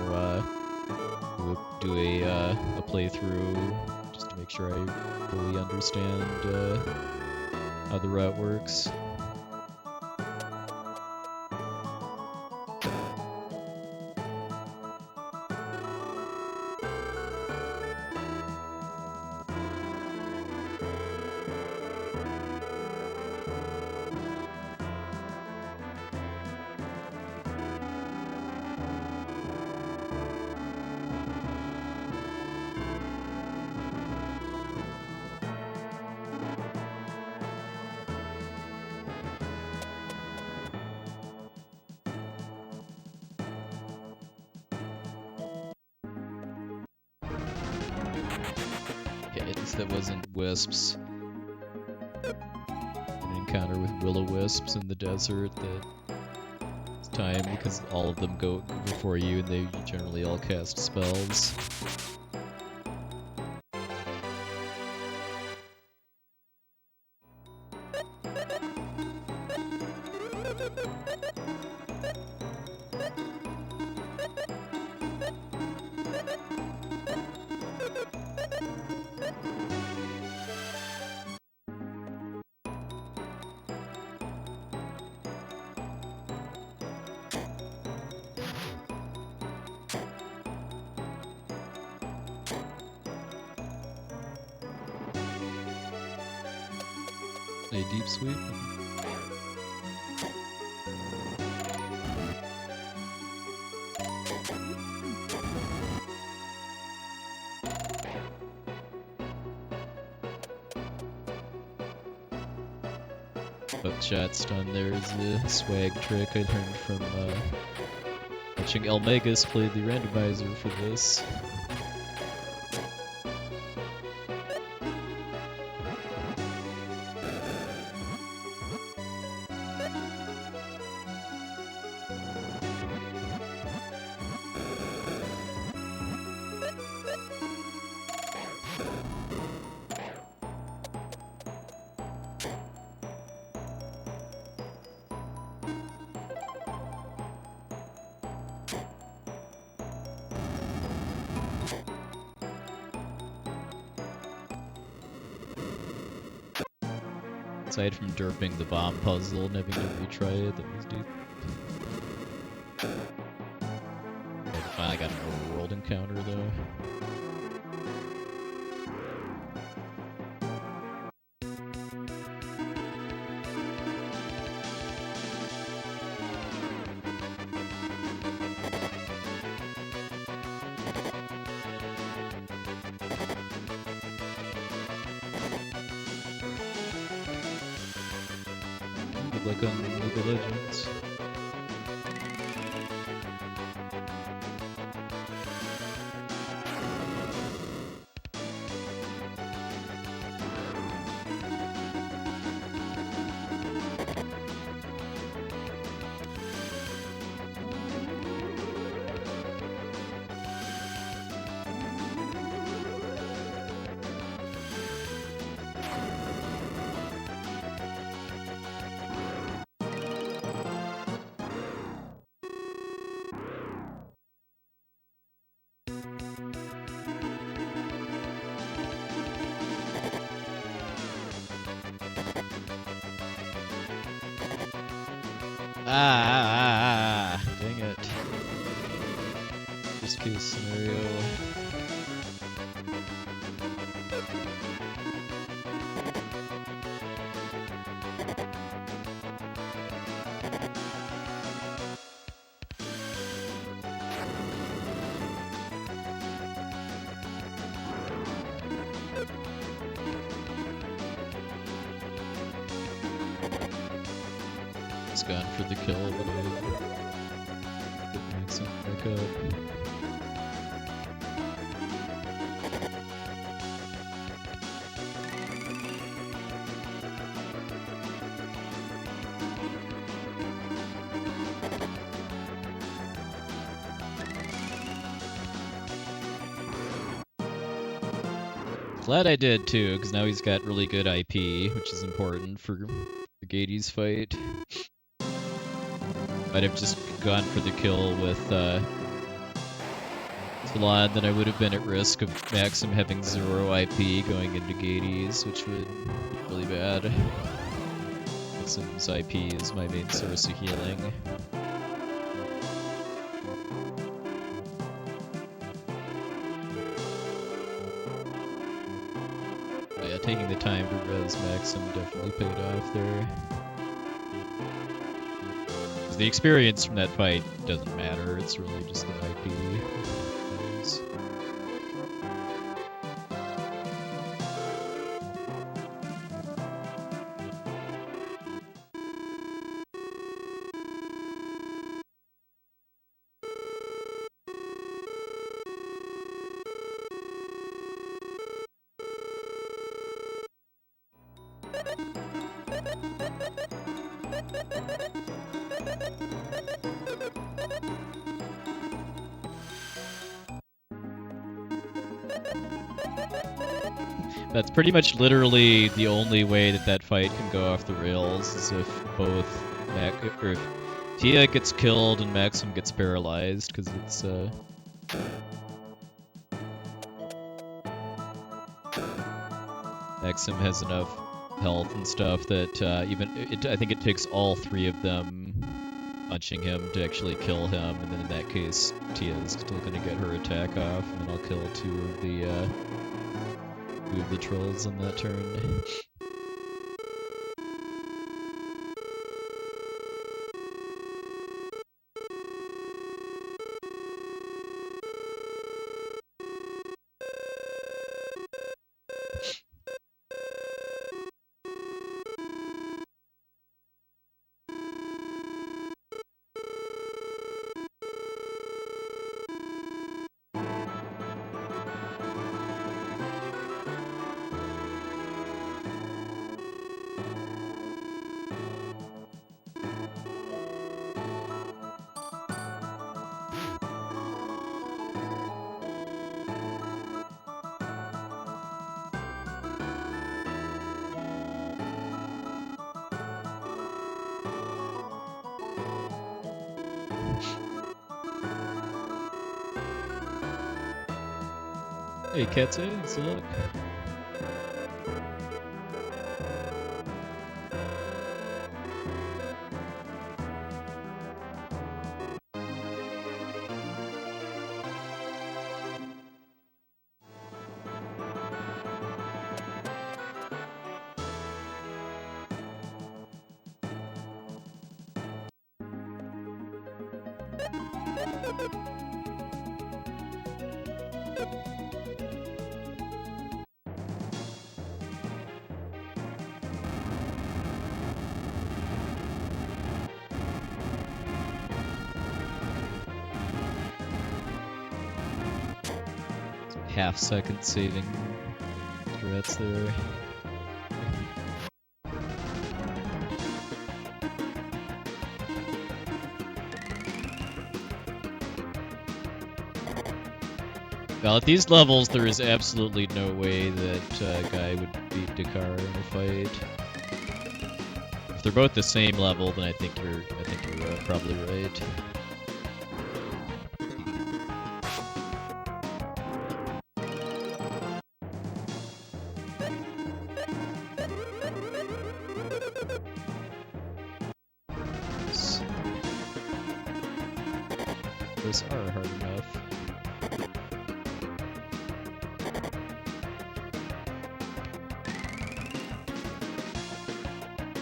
do a playthrough just to make sure I fully understand how the route works. Okay, at least that wasn't wisps. An encounter with will-o-wisps in the desert that time because all of them go before you and they generally all cast spells. A deep sweep? Buckshot stun there is a swag trick I learned from watching Elmegas play the randomizer for this. Aside from derping the bomb puzzle and having to retry it, that was deep. I finally got an overworld encounter though. Like on League of Legends. Dang it. Worst case scenario. Gone for the kill, but I get Maxim back up. Glad I did too, because now he's got really good IP, which is important for the Gades fight. Might have just gone for the kill with Talon, then I would have been at risk of Maxim having 0 IP going into Gades, which would be really bad. Maxim's IP is my main source of healing. But yeah, taking the time to res Maxim definitely paid off there. The experience from that fight doesn't matter, it's really just the IP. That's pretty much literally the only way that that fight can go off the rails, is if both or if Tia gets killed and Maxim gets paralyzed, because it's Maxim has enough health and stuff that I think it takes all three of them punching him to actually kill him, and then in that case Tia is still going to get her attack off, and then I'll kill two of the trolls on that turn. Hey, Katsu, it's a look. Half-second saving threats there. Well, at these levels, there is absolutely no way that Guy would beat Dakar in a fight. If they're both the same level, then I think you're probably right. Those are hard enough.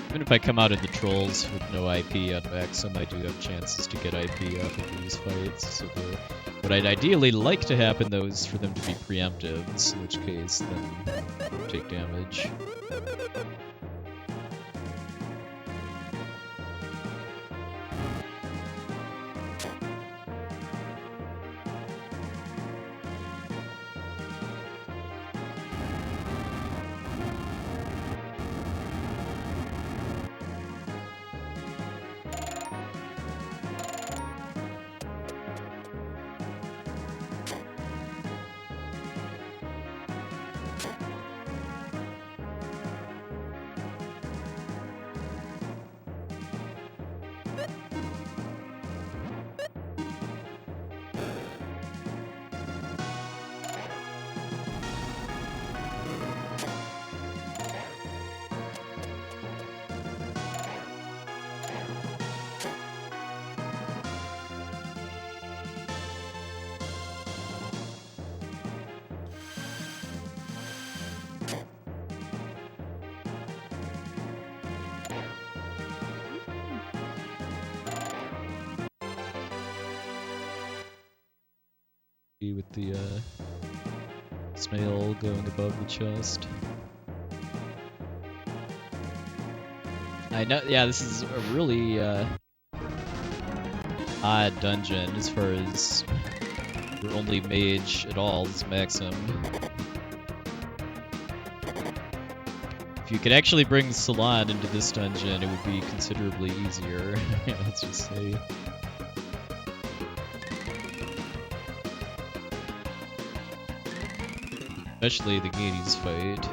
Even if I come out of the trolls with no IP on Maxim, I do have chances to get IP off of these fights. So what I'd ideally like to happen, though, is for them to be preemptives, in which case then take damage. With the snail going above the chest. I know, yeah, this is a really odd dungeon as far as your only mage at all is Maxim. If you could actually bring Salon into this dungeon, it would be considerably easier. Let's just say. Especially the Gades fight.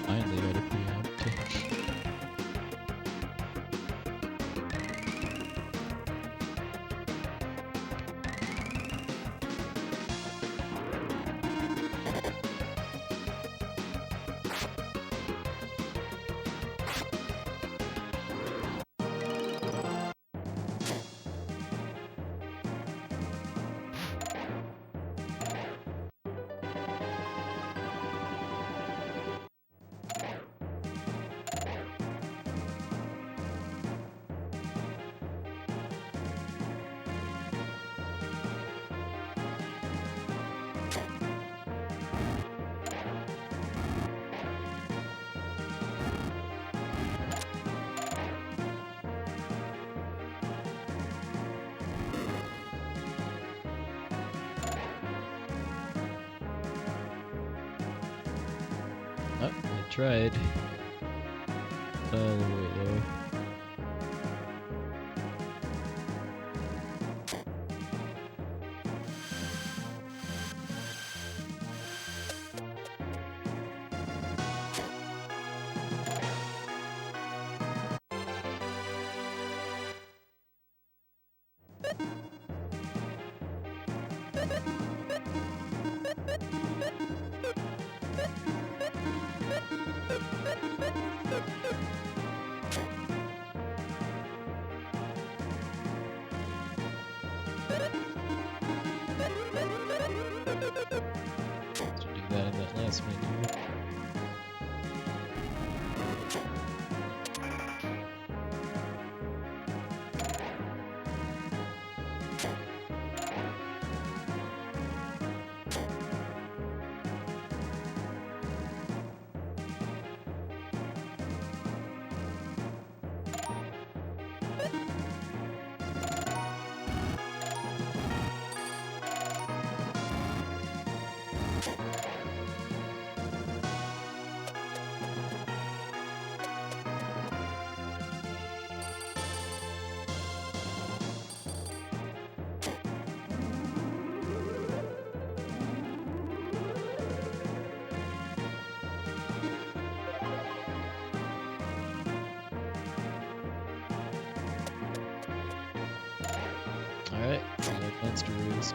Finally got a preempt. Oh, I tried. Fell away though. Last menu. Alright, so that monster race.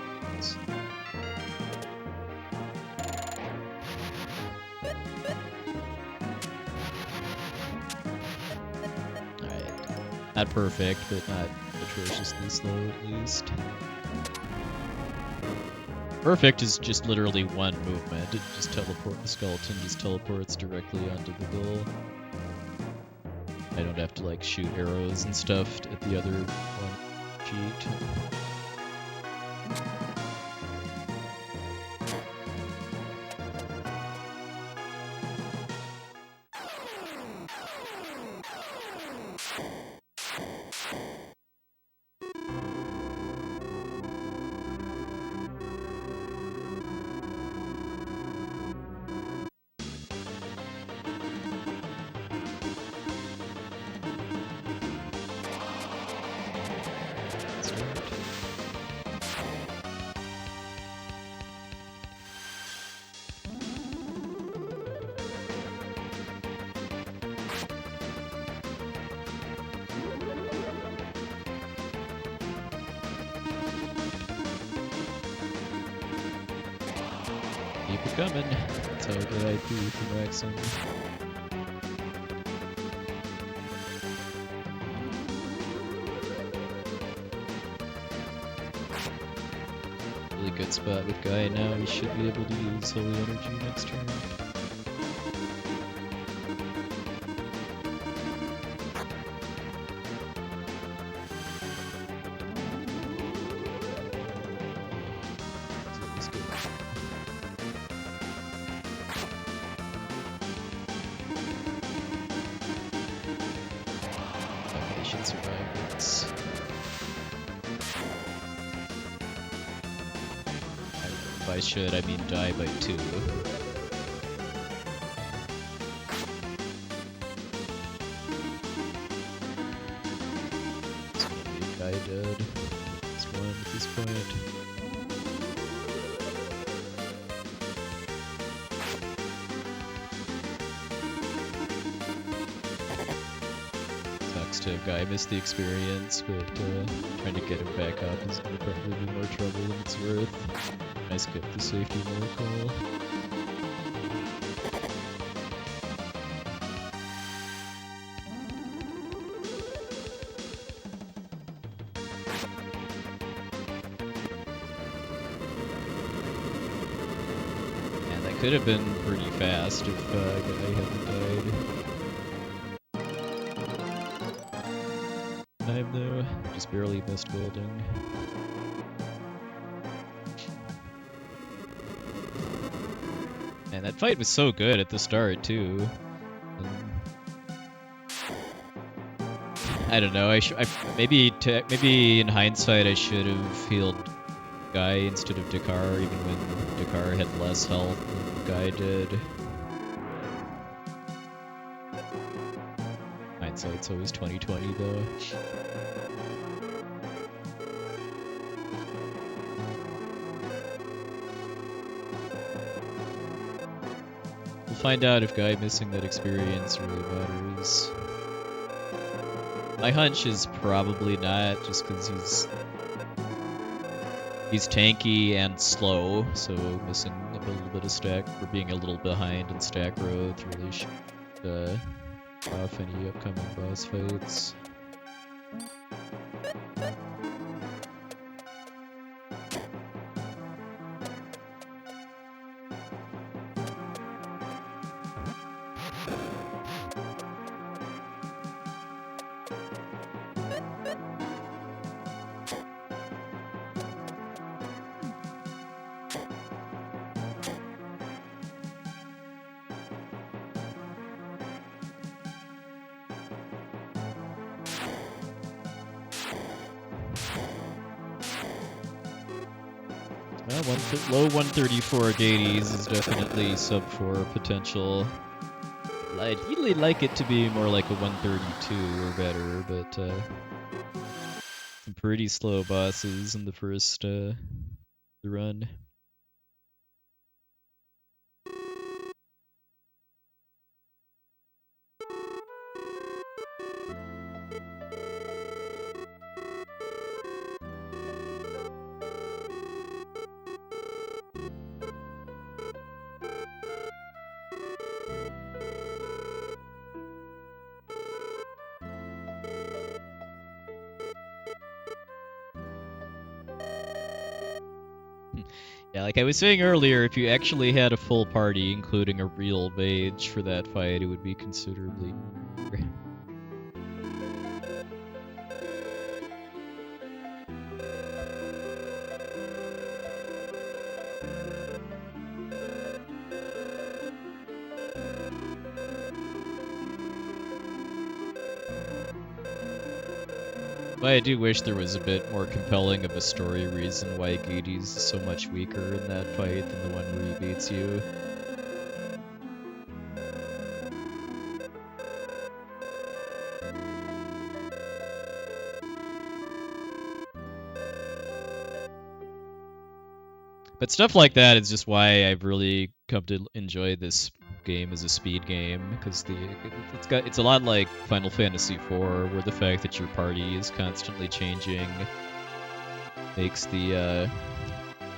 Alright. Not perfect, but not atrociously slow at least. Perfect is just literally one movement. It just teleport the skeleton just teleports directly onto the goal. I don't have to like shoot arrows and stuff at the other one. Cheat. Keep it coming. That's how I get IP from Maxim. Really good spot with Guy now. He should be able to use Holy Energy next turn. Survive it. by should, I mean die by 2. It's gonna be a guy dead. Next one at this point. To guy missed the experience, but trying to get him back up is going to probably be more trouble than it's worth. I skipped the safety miracle. And that could have been pretty fast if guy hadn't died. Time though, just barely missed building. And that fight was so good at the start too. I don't know. Maybe in hindsight I should have healed Guy instead of Dakar, even when Dakar had less health than Guy did. Hindsight's always 20/20 though. We'll find out if Guy missing that experience really matters. My hunch is probably not, just because he's tanky and slow, so missing a little bit of stack, or being a little behind in stack growth really should off any upcoming boss fights. Low 134 Gades is definitely sub 4 potential. I'd really like it to be more like a 132 or better, but some pretty slow bosses in the first run. Yeah, like I was saying earlier, if you actually had a full party, including a real mage for that fight, it would be considerably better. But I do wish there was a bit more compelling of a story reason why Gades is so much weaker in that fight than the one where he beats you. But stuff like that is just why I've really come to enjoy this game as a speed game, because it's a lot like Final Fantasy IV, where the fact that your party is constantly changing makes the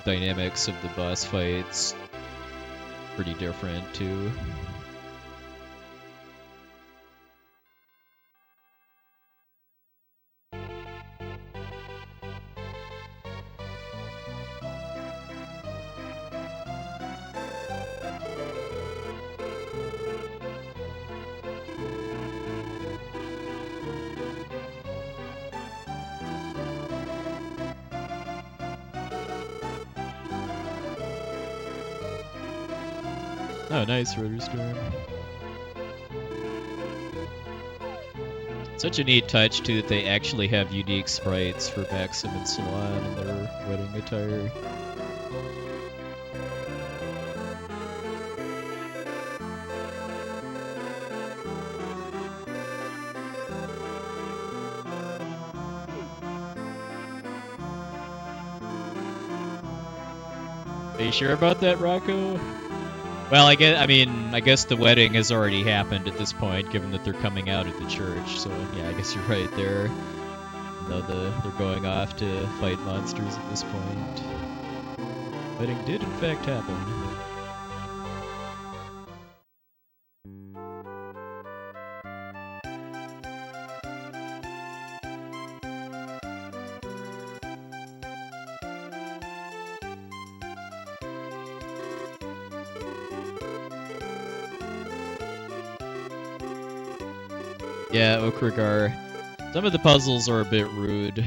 dynamics of the boss fights pretty different too. Oh, nice, Rotor Storm. Such a neat touch, too, that they actually have unique sprites for Maxim and Salon in their wedding attire. Are you sure about that, Rocco? Well, I guess the wedding has already happened at this point, given that they're coming out at the church. So yeah, I guess you're right there. Though they're going off to fight monsters at this point. Wedding did in fact happen. Yeah, Okrigar. Some of the puzzles are a bit rude.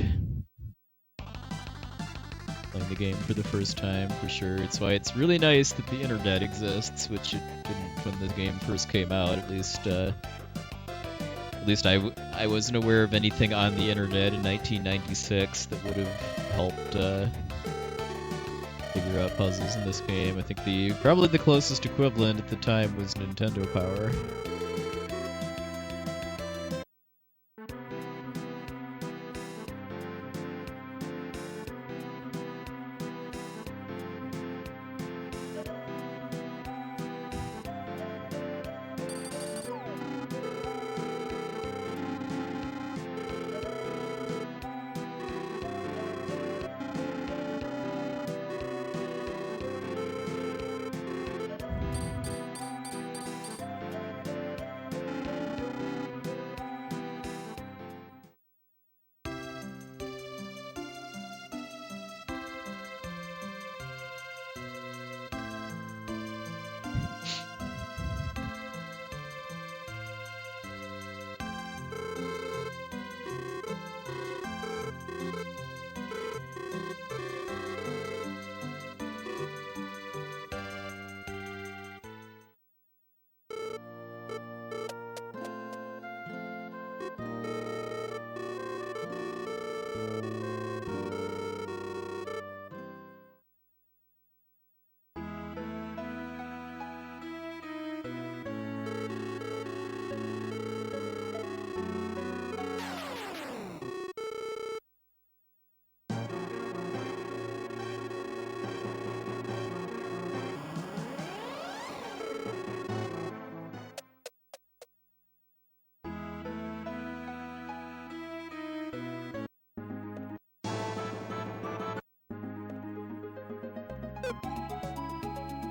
Playing the game for the first time, for sure. It's why it's really nice that the internet exists, which it didn't when the game first came out. At least I wasn't aware of anything on the internet in 1996 that would have helped figure out puzzles in this game. I think probably the closest equivalent at the time was Nintendo Power.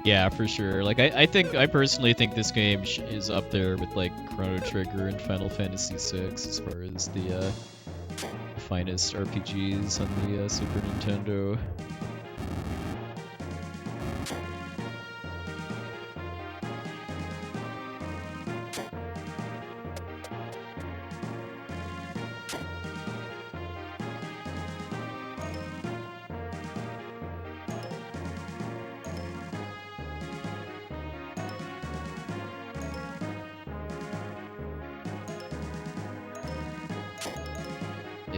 Yeah, for sure. Like, I personally think this game is up there with, like, Chrono Trigger and Final Fantasy VI as far as the finest RPGs on the Super Nintendo.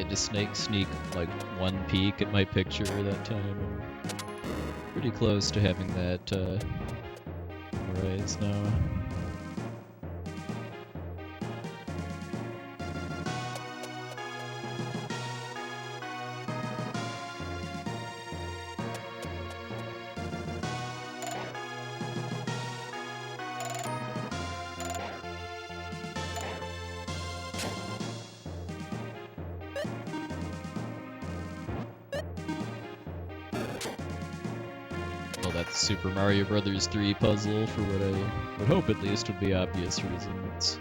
To sneak like one peek at my picture that time. I'm pretty close to having that memorized now. Super Mario Brothers 3 puzzle for what I would hope at least would be obvious reasons.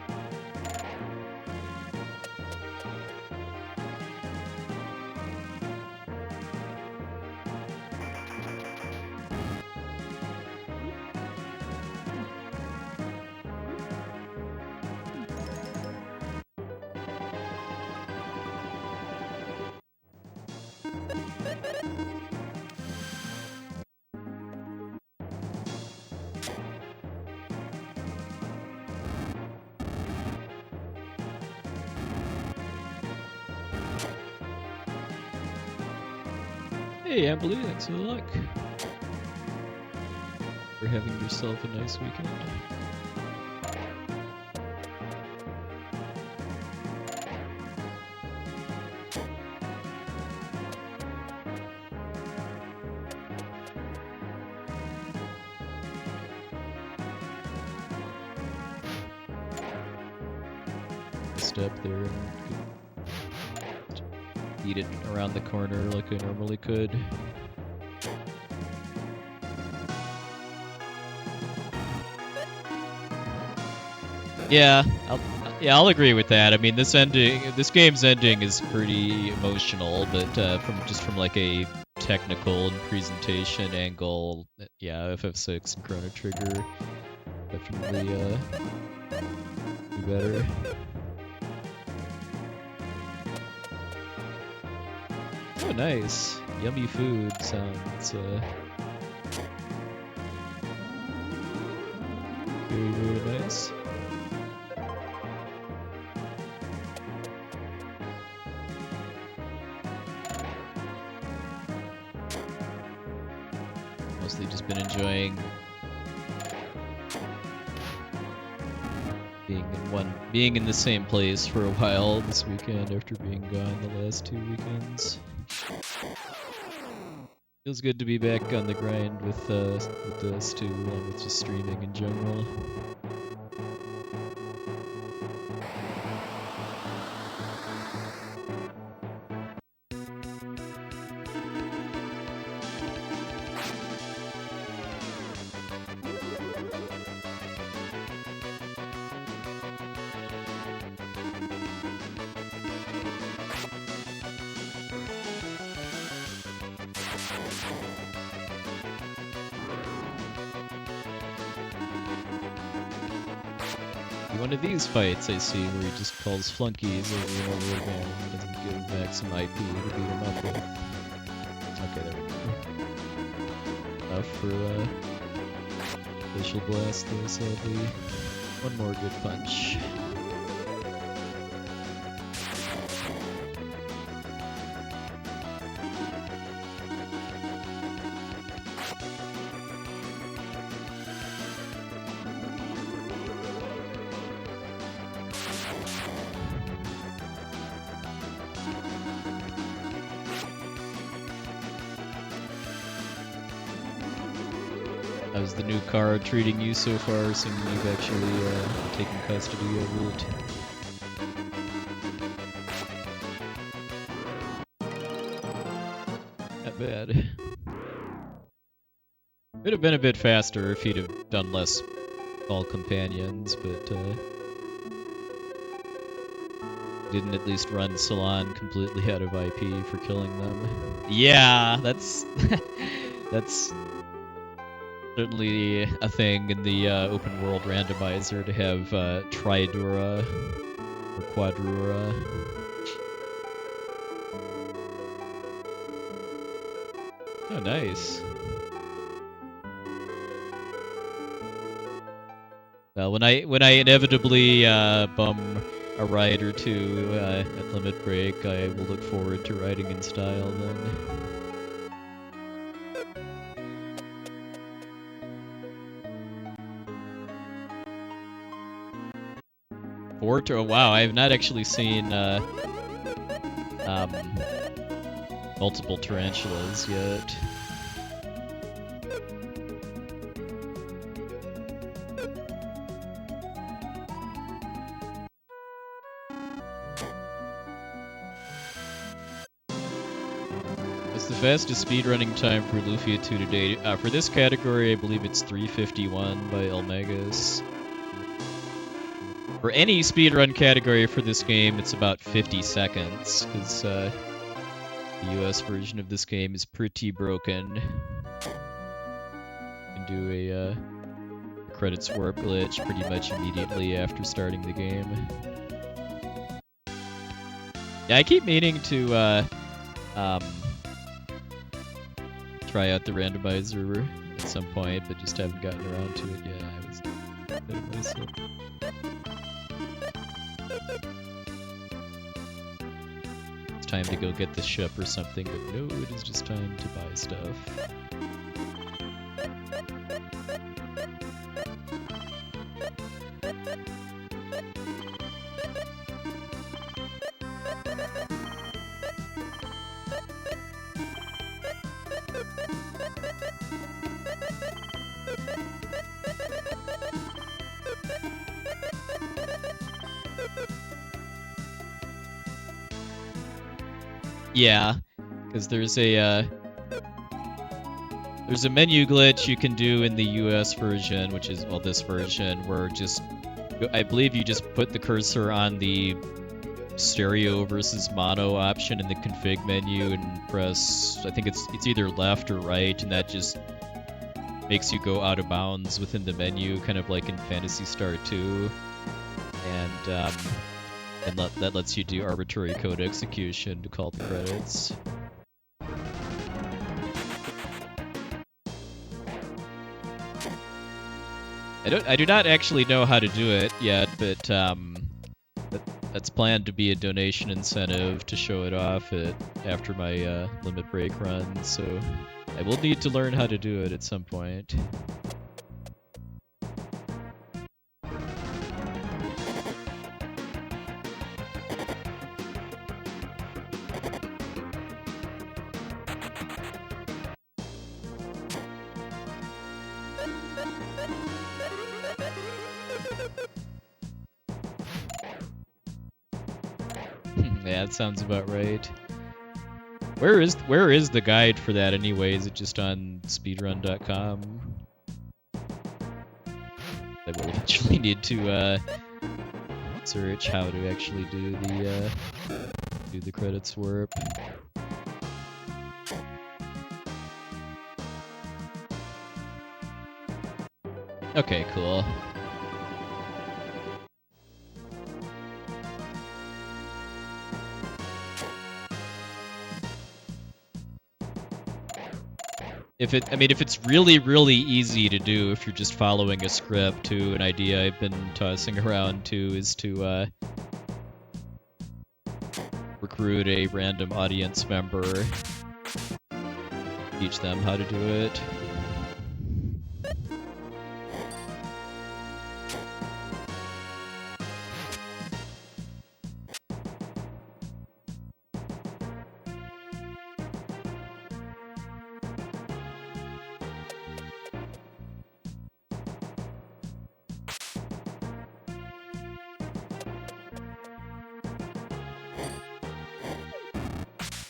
Hey, Emily, thanks for the luck. For having yourself a nice weekend. a step there and could beat it around the corner like I normally could. Yeah, I'll agree with that. I mean, this game's ending is pretty emotional, but from like a technical and presentation angle, yeah, FF6 and Chrono Trigger definitely do better. Oh, nice. Yummy food sounds very, very nice. Mostly just been enjoying being in the same place for a while this weekend after being gone the last 2 weekends. Feels good to be back on the grind with this too, along with just streaming in general. One of these fights I see where he just calls flunkies over and over again and doesn't give Maxim IP to beat him up with. Okay, there we go. Enough for Facial Blast though, sadly. One more good punch. How's the new car treating you so far, seeing you've actually taken custody of it? Not bad. Could have been a bit faster if he'd have done less all companions, but didn't at least run Salon completely out of IP for killing them. Yeah, that's that's certainly a thing in the open world randomizer to have Tridura or Quadrura. Oh, nice. Well, when I inevitably bum a ride or two at Limit Break, I will look forward to riding in style then. Oh wow, I have not actually seen multiple tarantulas yet. What's the fastest speedrunning time for Lufia II to date? For this category, I believe it's 3:51 by Elmegas. For any speedrun category for this game, it's about 50 seconds, because the US version of this game is pretty broken. You can do a credits warp glitch pretty much immediately after starting the game. Yeah, I keep meaning to try out the randomizer at some point, but just haven't gotten around to it yet. I was getting myself. It's time to go get the ship or something, but no, it is just time to buy stuff. Yeah, because there's a menu glitch you can do in the US version, which is, well, this version, where just, I believe you just put the cursor on the stereo versus mono option in the config menu and press, I think it's either left or right, and that just makes you go out of bounds within the menu, kind of like in Phantasy Star 2. And that lets you do arbitrary code execution to call the credits. I do not actually know how to do it yet, but that's planned to be a donation incentive to show it off after my limit break run, so I will need to learn how to do it at some point. Yeah, that sounds about right. Where is the guide for that anyway? Is it just on speedrun.com? I will eventually need to search how to actually do the credits warp. Okay, cool. If it's really, really easy to do, if you're just following a script, too, an idea I've been tossing around, too, is to recruit a random audience member, teach them how to do it.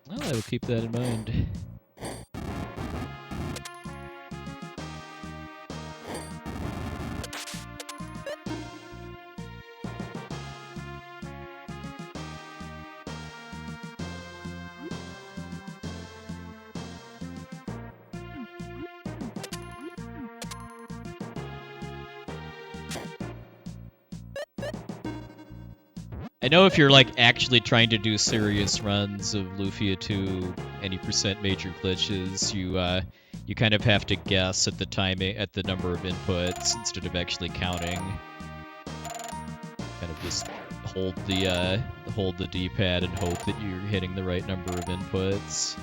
Well, I will keep that in mind. I know if you're like actually trying to do serious runs of Lufia II, any % major glitches, you kind of have to guess at the timing, at the number of inputs instead of actually counting. Kind of just hold the D-pad and hope that you're hitting the right number of inputs.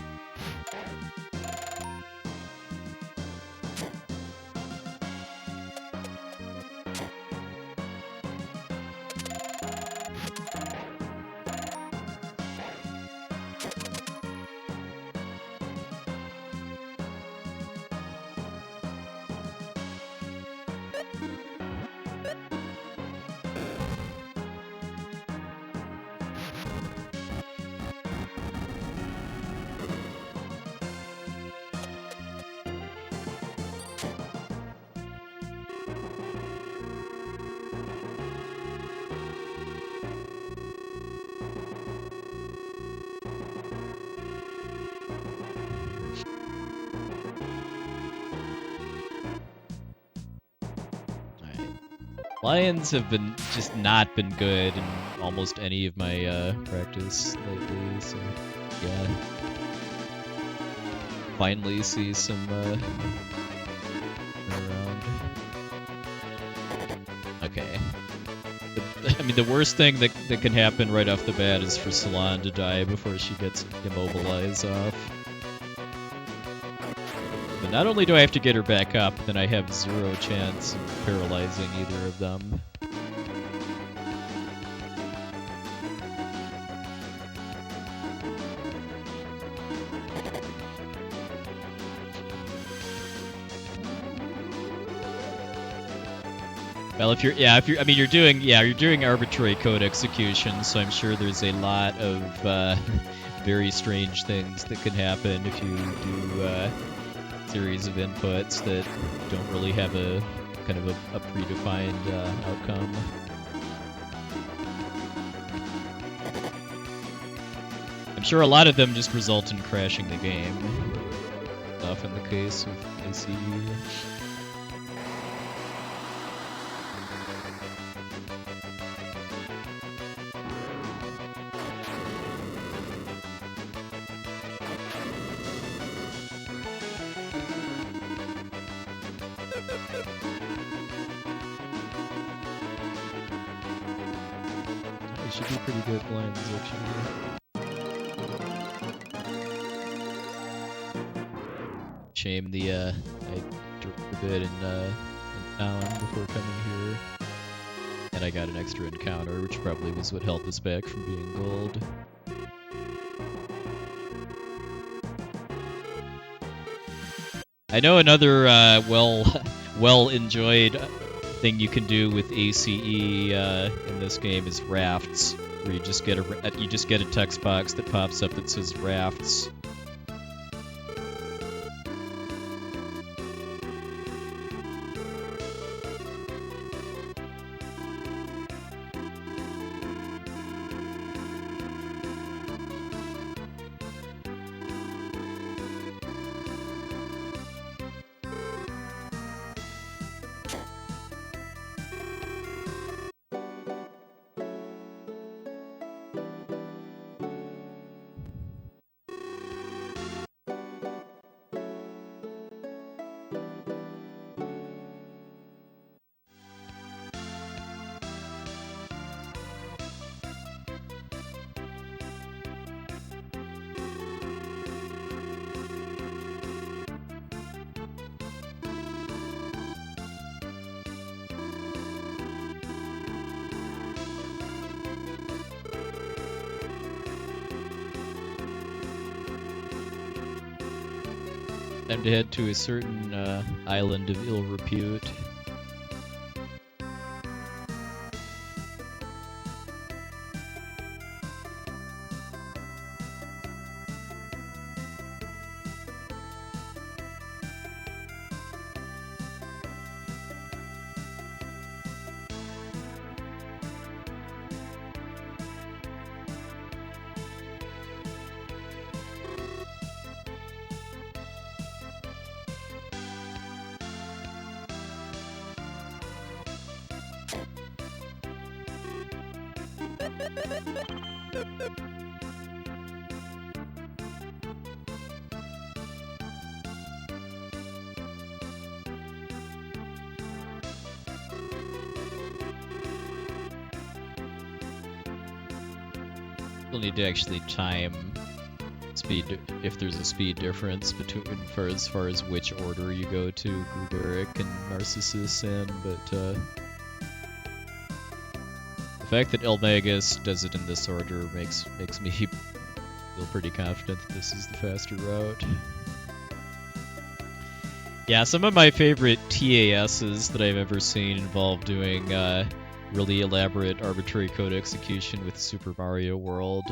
Lions have just not been good in almost any of my practice lately, so yeah. Finally see some around. Okay. I mean, the worst thing that can happen right off the bat is for Salon to die before she gets immobilized off. But not only do I have to get her back up, then I have 0 chance of paralyzing either of them. Well, you're doing arbitrary code execution, so I'm sure there's a lot of very strange things that can happen if you do a series of inputs that don't really have a kind of a predefined outcome. I'm sure a lot of them just result in crashing the game. Often the case with ACE. They should be pretty good blends, actually. Shame the I dropped a bit in town before coming here, and I got an extra encounter, which probably was what held us back from being gold. I know another well enjoyed thing you can do with ACE in this game is rafts, where you just get a text box that pops up that says rafts. Time to head to a certain island of ill repute. You'll need to actually time speed if there's a speed difference between as far as which order you go to Gruberic and Narcissus in, but the fact that Elmagus does it in this order makes me feel pretty confident that this is the faster route. Yeah, some of my favorite TASs that I've ever seen involve doing really elaborate arbitrary code execution with Super Mario World.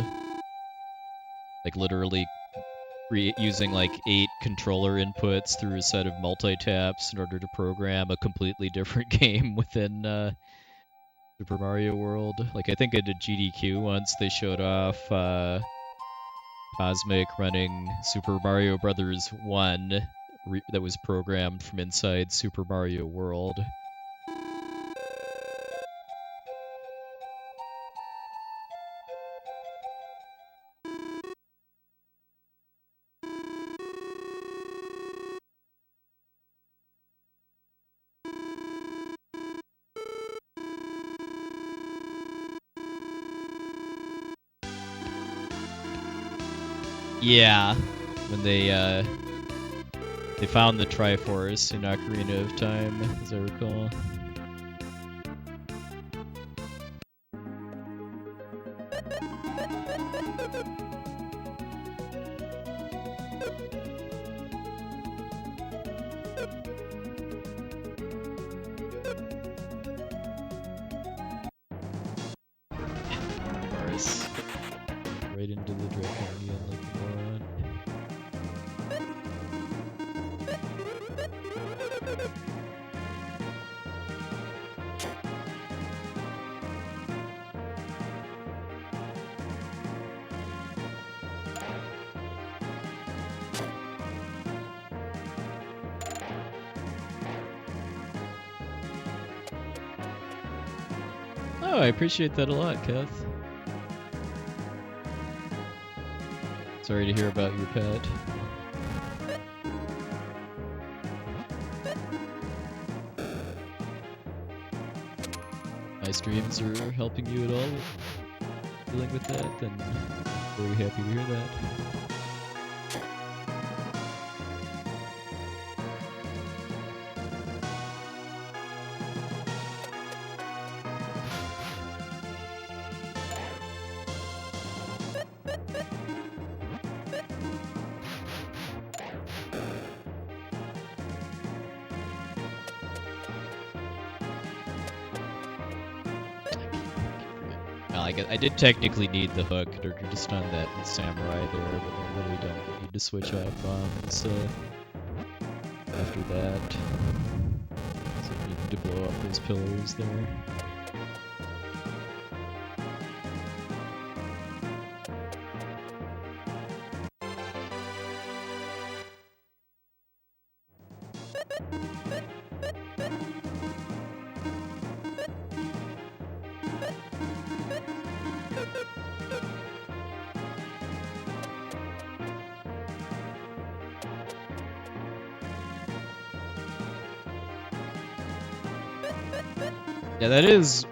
Like literally using like 8 controller inputs through a set of multi-taps in order to program a completely different game within Super Mario World. Like I think I did GDQ once, they showed off Cosmic running Super Mario Brothers 1 that was programmed from inside Super Mario World. Yeah, when they found the Triforce in Ocarina of Time, as I recall. right into the Draconian like a moron. Oh, I appreciate that a lot, Kath. Sorry to hear about your pet. My streams are helping you at all with dealing with that, then very happy to hear that. I did technically need the hook in order to stun that samurai there, but I really don't need to switch off bombs after that. So I need to blow up those pillars there. Yeah, that is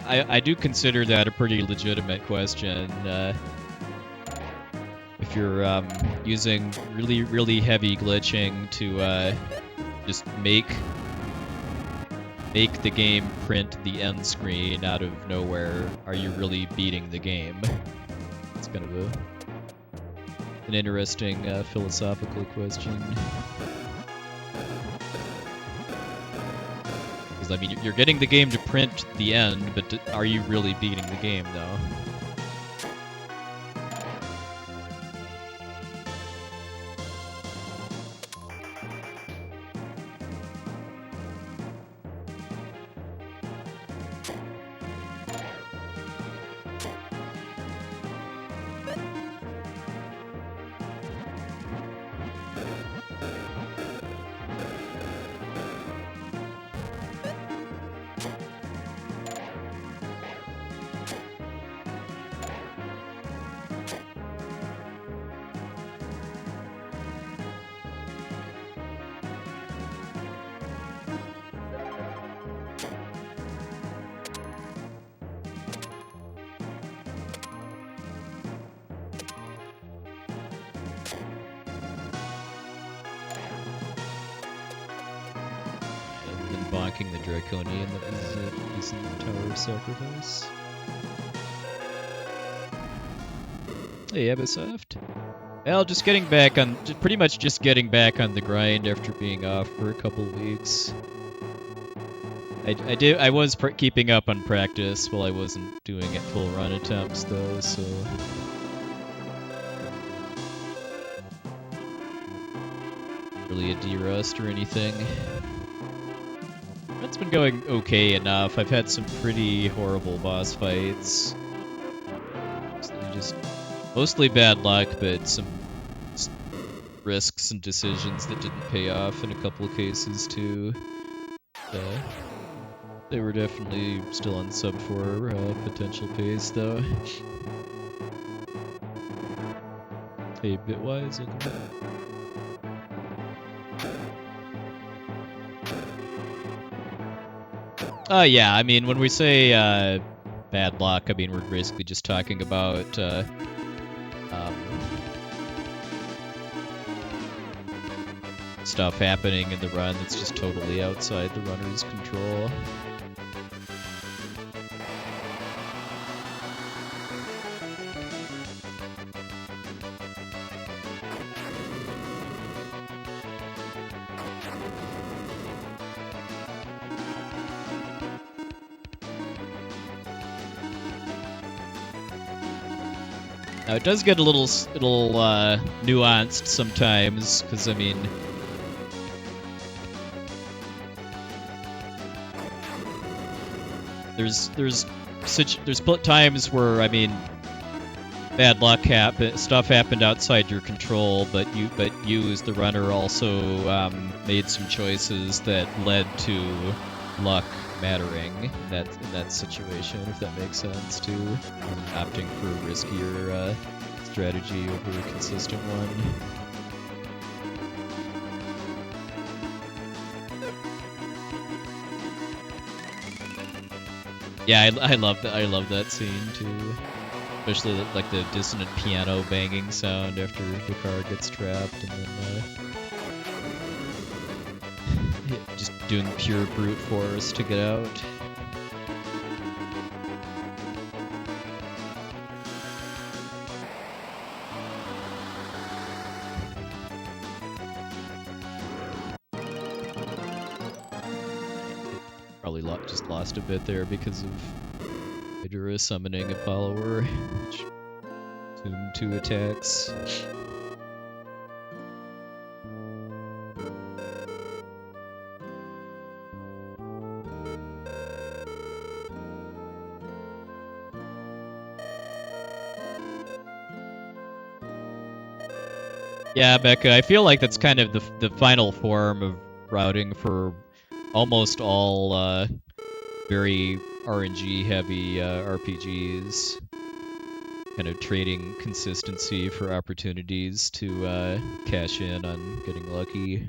I do consider that a pretty legitimate question. If you're using really heavy glitching to just make the game print the end screen out of nowhere, are you really beating the game? It's kind of an interesting philosophical question. I mean, you're getting the game to print the end, but are you really beating the game, though? Bonking the Draconian, that was a decent tower sacrifice. Hey, Abisoft. Well, pretty much just getting back on the grind after being off for a couple weeks. I was keeping up on practice while I wasn't doing it full run attempts though, so. Really a D-rust or anything. It's been going okay enough. I've had some pretty horrible boss fights. Just mostly bad luck, but some risks and decisions that didn't pay off in a couple of cases too. They were definitely still on sub 4 potential pace though. Hey, Bitwise, welcome back. Yeah, I mean, when we say bad luck, I mean, we're basically just talking about stuff happening in the run that's just totally outside the runner's control. Now it does get a little nuanced sometimes, because I mean, there's times where I mean, bad luck stuff happened outside your control, but you as the runner also made some choices that led to luck mattering in that situation, if that makes sense too. Opting for a riskier strategy over a consistent one. Yeah, I love that scene too. Especially like the dissonant piano banging sound after the car gets trapped, and then just doing pure brute force to get out. Probably just lost a bit there because of Hydra summoning a follower, which assumed 2 attacks. Yeah, Becca, I feel like that's kind of the final form of routing for almost all very RNG heavy RPGs. Kind of trading consistency for opportunities to cash in on getting lucky.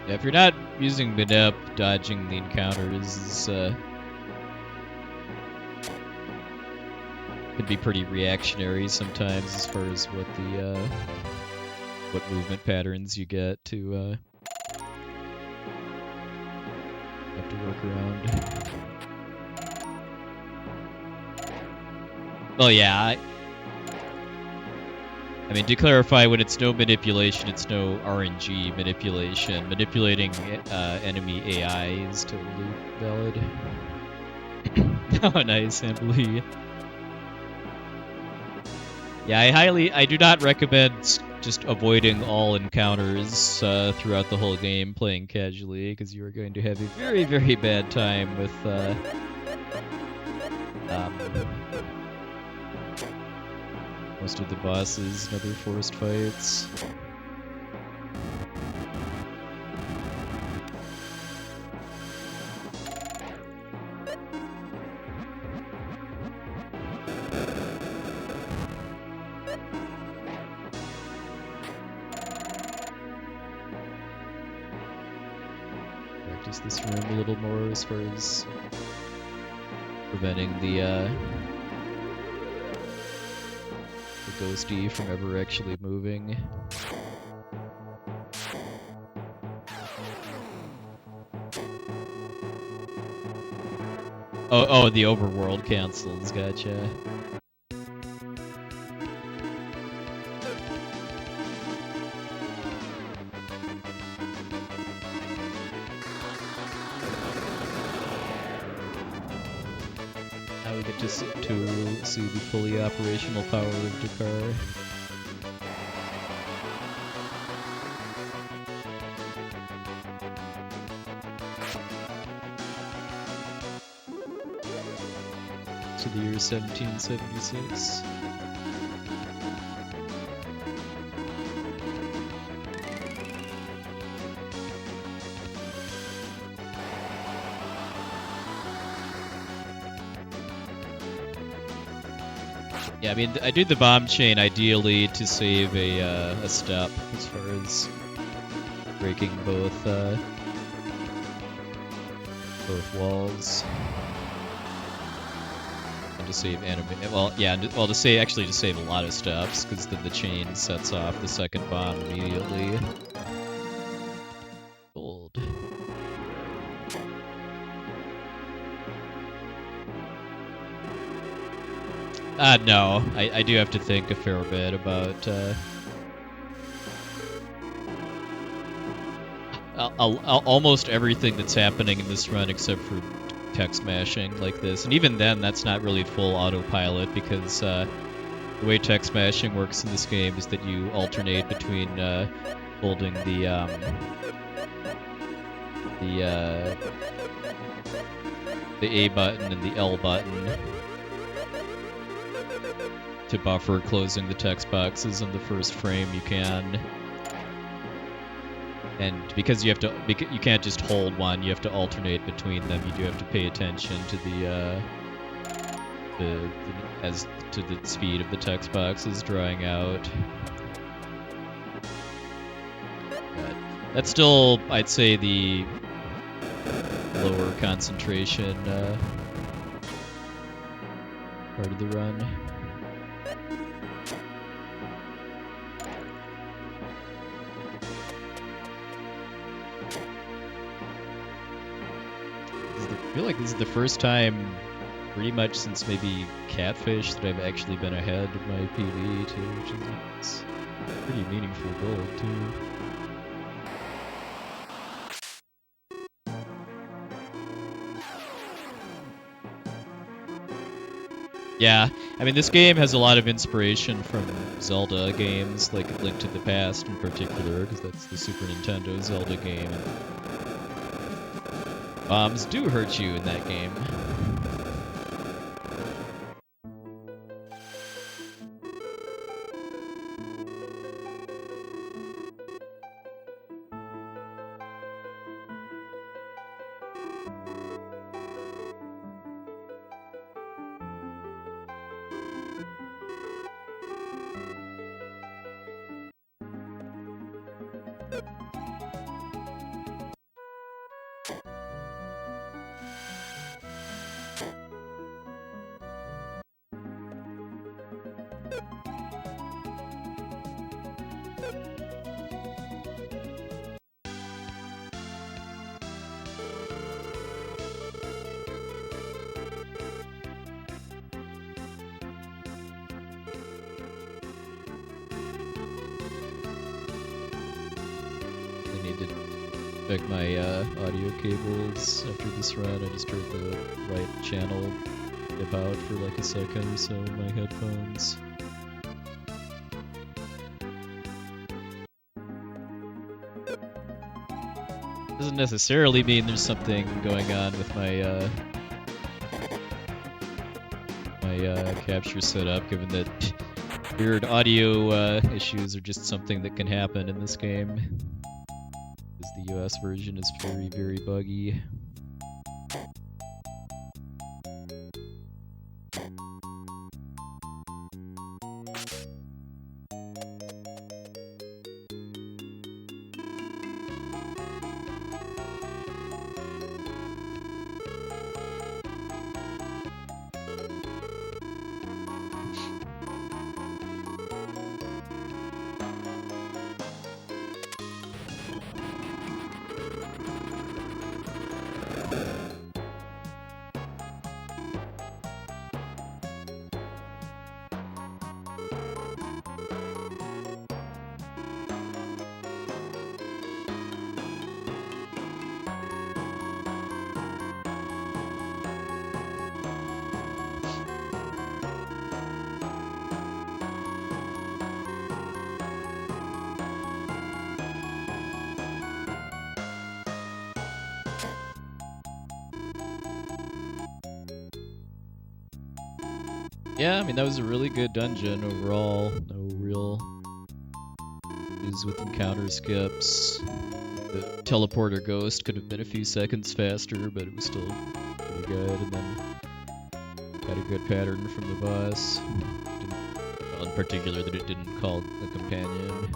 Yeah, if you're not using Minep, dodging the encounters is can be pretty reactionary sometimes as far as what the what movement patterns you get to have to work around. Well, yeah. I mean, to clarify, when it's no manipulation, it's no RNG manipulation. Manipulating enemy AI is totally valid. Oh, nice, Ambly. Yeah, I do not recommend just avoiding all encounters throughout the whole game playing casually, because you are going to have a very, very bad time with most of the bosses and other forced fights. Practice this room a little more as far as preventing the ghosty from ever actually moving. Oh, the overworld cancels, gotcha. Now we get to see the fully operational power of Dakar. To the year 1776. Yeah, I mean, I do the bomb chain ideally to save a step as far as breaking both walls. And to save well, yeah, well, to save a lot of steps, because then the chain sets off the second bomb immediately. Gold. No, I do have to think a fair bit about almost everything that's happening in this run except for text mashing like this. And even then, that's not really full autopilot, because the way text mashing works in this game is that you alternate between holding the A button and the L button to buffer closing the text boxes in the first frame you can. And because you can't just hold one, you have to alternate between them. You do have to pay attention to the speed of the text boxes drawing out. But that's still, I'd say, the lower concentration part of the run. I feel like this is the first time, pretty much since maybe Catfish, that I've actually been ahead of my PB too, which is pretty meaningful goal too. Yeah, I mean, this game has a lot of inspiration from Zelda games, like Link to the Past in particular, because that's the Super Nintendo Zelda game. Bombs do hurt you in that game. Check my audio cables after this run. I just heard the right channel dip out for like a second or so in my headphones. Doesn't necessarily mean there's something going on with my capture setup, given that weird audio issues are just something that can happen in this game. The US version is very, very buggy. Yeah, I mean, that was a really good dungeon overall. No real issues with encounter skips. The teleporter ghost could have been a few seconds faster, but it was still pretty good. And then Got a good pattern from the boss. Well, in particular, that it didn't call a companion.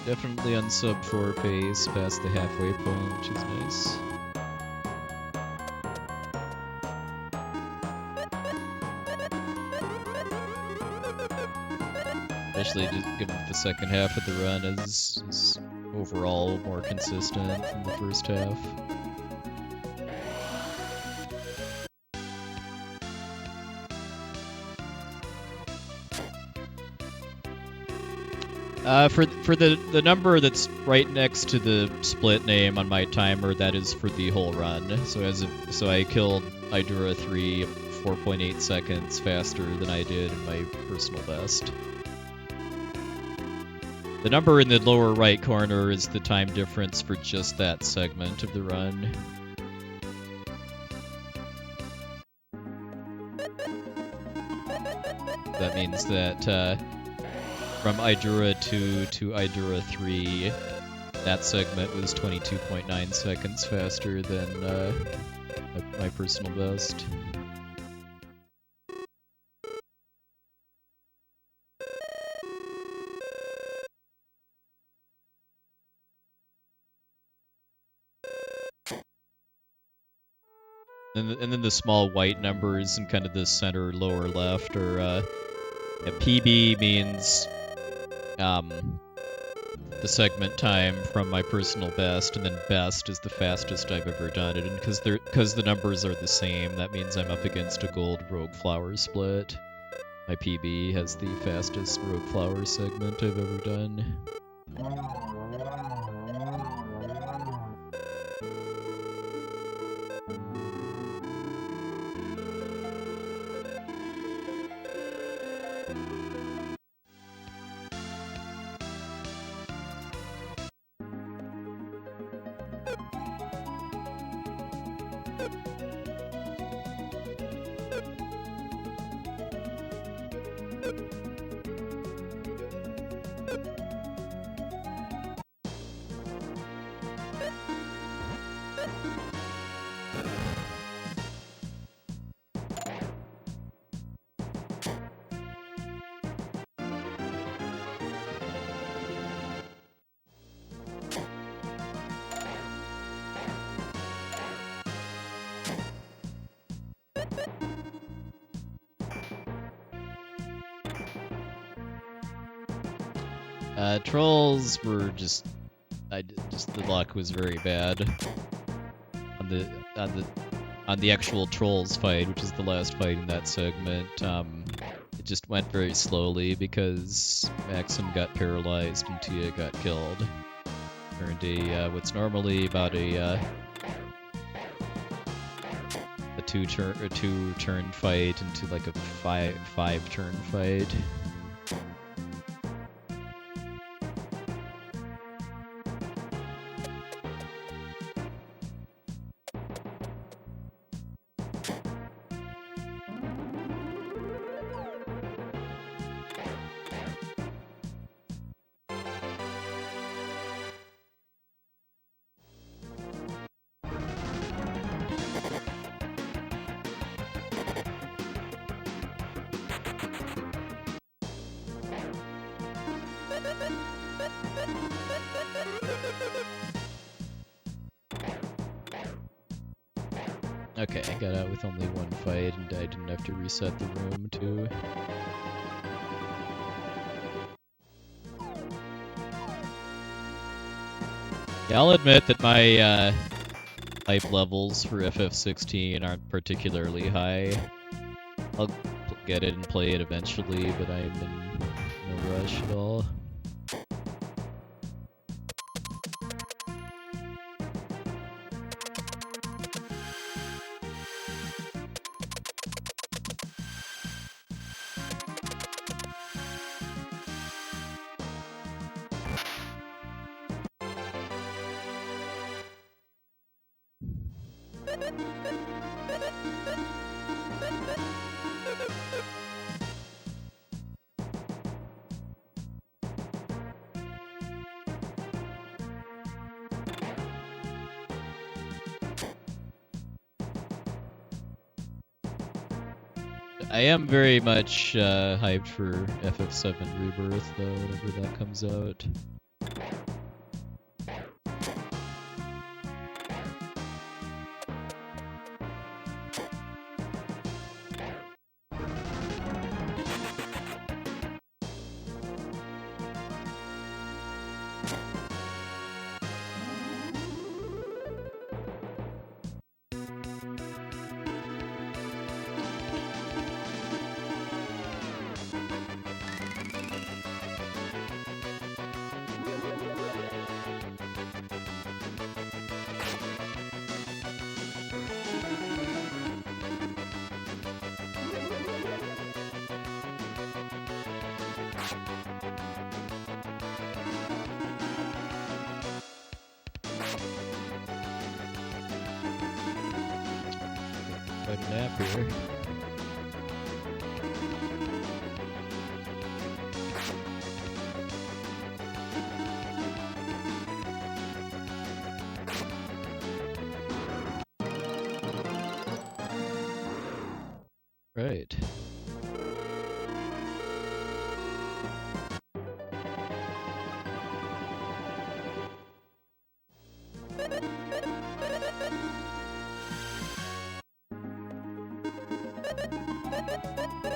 Definitely on sub 4 pace, past the halfway point, which is nice. Especially given that the second half of the run is overall more consistent than the first half. For the number that's right next to the split name on my timer, that is for the whole run. So I killed Idura 3 4.8 seconds faster than I did in my personal best. The number in the lower right corner is the time difference for just that segment of the run. That means that from Idura 2 to Idura 3, that segment was 22.9 seconds faster than my personal best. And then the small white numbers in kind of the center lower left are PB means the segment time from my personal best, and then best is the fastest I've ever done it. And because the numbers are the same, that means I'm up against a gold rogue flower split. My PB has the fastest rogue flower segment I've ever done. Trolls were just the luck was very bad on the actual trolls fight, which is the last fight in that segment. It just went very slowly because Maxim got paralyzed and Tia got killed. Turned what's normally about a two-turn fight into like a five-turn fight. Okay, I got out with only one fight, and I didn't have to reset the room, too. Yeah, I'll admit that my hype levels for FF16 aren't particularly high. I'll get it and play it eventually, but I'm in no rush at all. I am very much hyped for FF7 Rebirth, though, whenever that comes out. Quite a nap here. Right.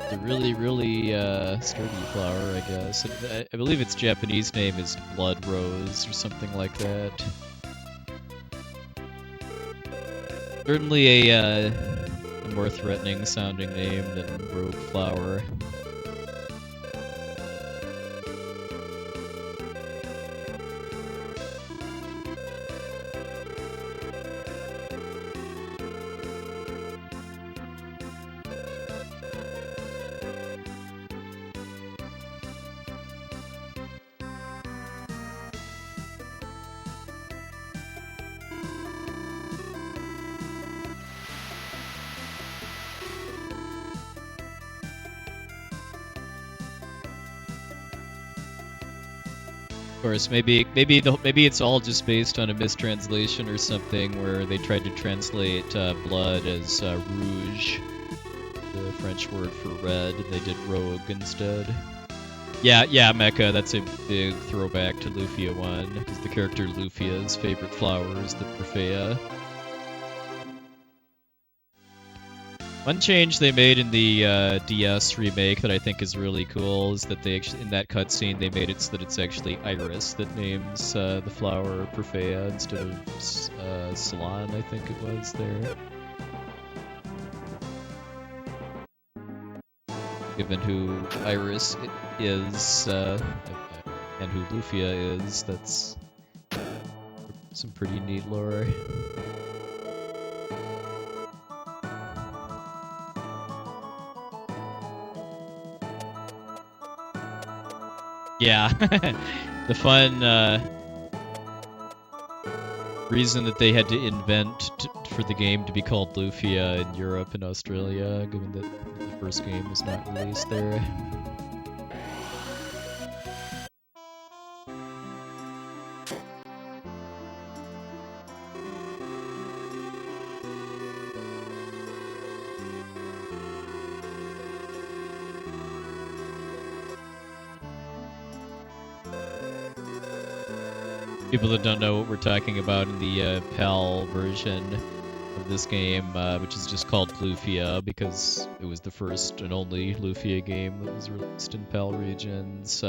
It's a really, really sturdy flower, I guess. I believe its Japanese name is Blood Rose or something like that. Certainly a more threatening sounding name than Rogue Flower. Of course, maybe it's all just based on a mistranslation or something, where they tried to translate blood as rouge, the French word for red, and they did rogue instead. Yeah, Mecha. That's a big throwback to Lufia 1, because the character Lufia's favorite flower is the Perfea. One change they made in the DS remake that I think is really cool is that they actually, in that cutscene, they made it so that it's actually Iris that names the flower Perfea instead of Salon, I think it was there. Given who Iris is and who Lufia is, that's some pretty neat lore. Yeah, the fun reason that they had to invent for the game to be called Lufia in Europe and Australia, given that the first game was not released there. People that don't know what we're talking about in the PAL version of this game, which is just called Lufia because it was the first and only Lufia game that was released in PAL regions.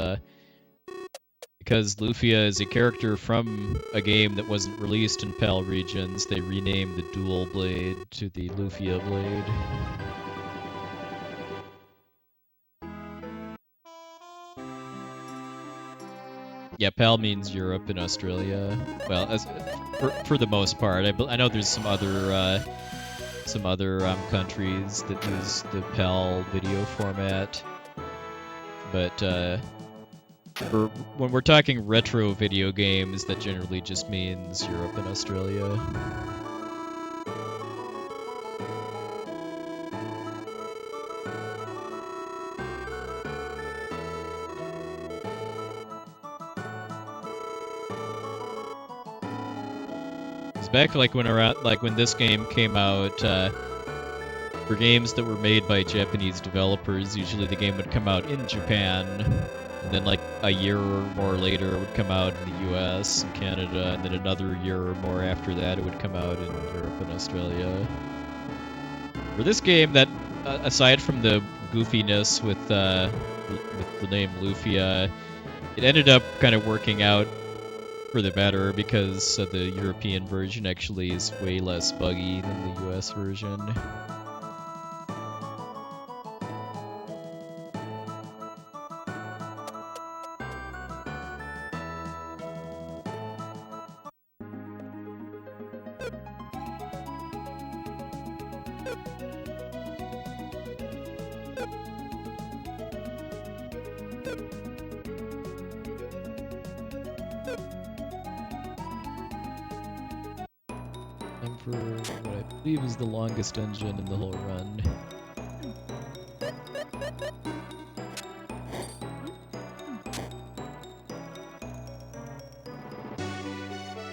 Because Lufia is a character from a game that wasn't released in PAL regions, they renamed the dual blade to the Lufia blade. Yeah, PAL means Europe and Australia. Well, as for the most part, I know there's some other countries that use the PAL video format, but when we're talking retro video games, that generally just means Europe and Australia. back like when this game came out, for games that were made by Japanese developers, usually the game would come out in Japan, and then like a year or more later it would come out in the US and Canada, and then another year or more after that it would come out in Europe and Australia. For this game, that aside from the goofiness with the name Lufia, it ended up kind of working out for the better because the European version actually is way less buggy than the US version. For what I believe is the longest dungeon in the whole run.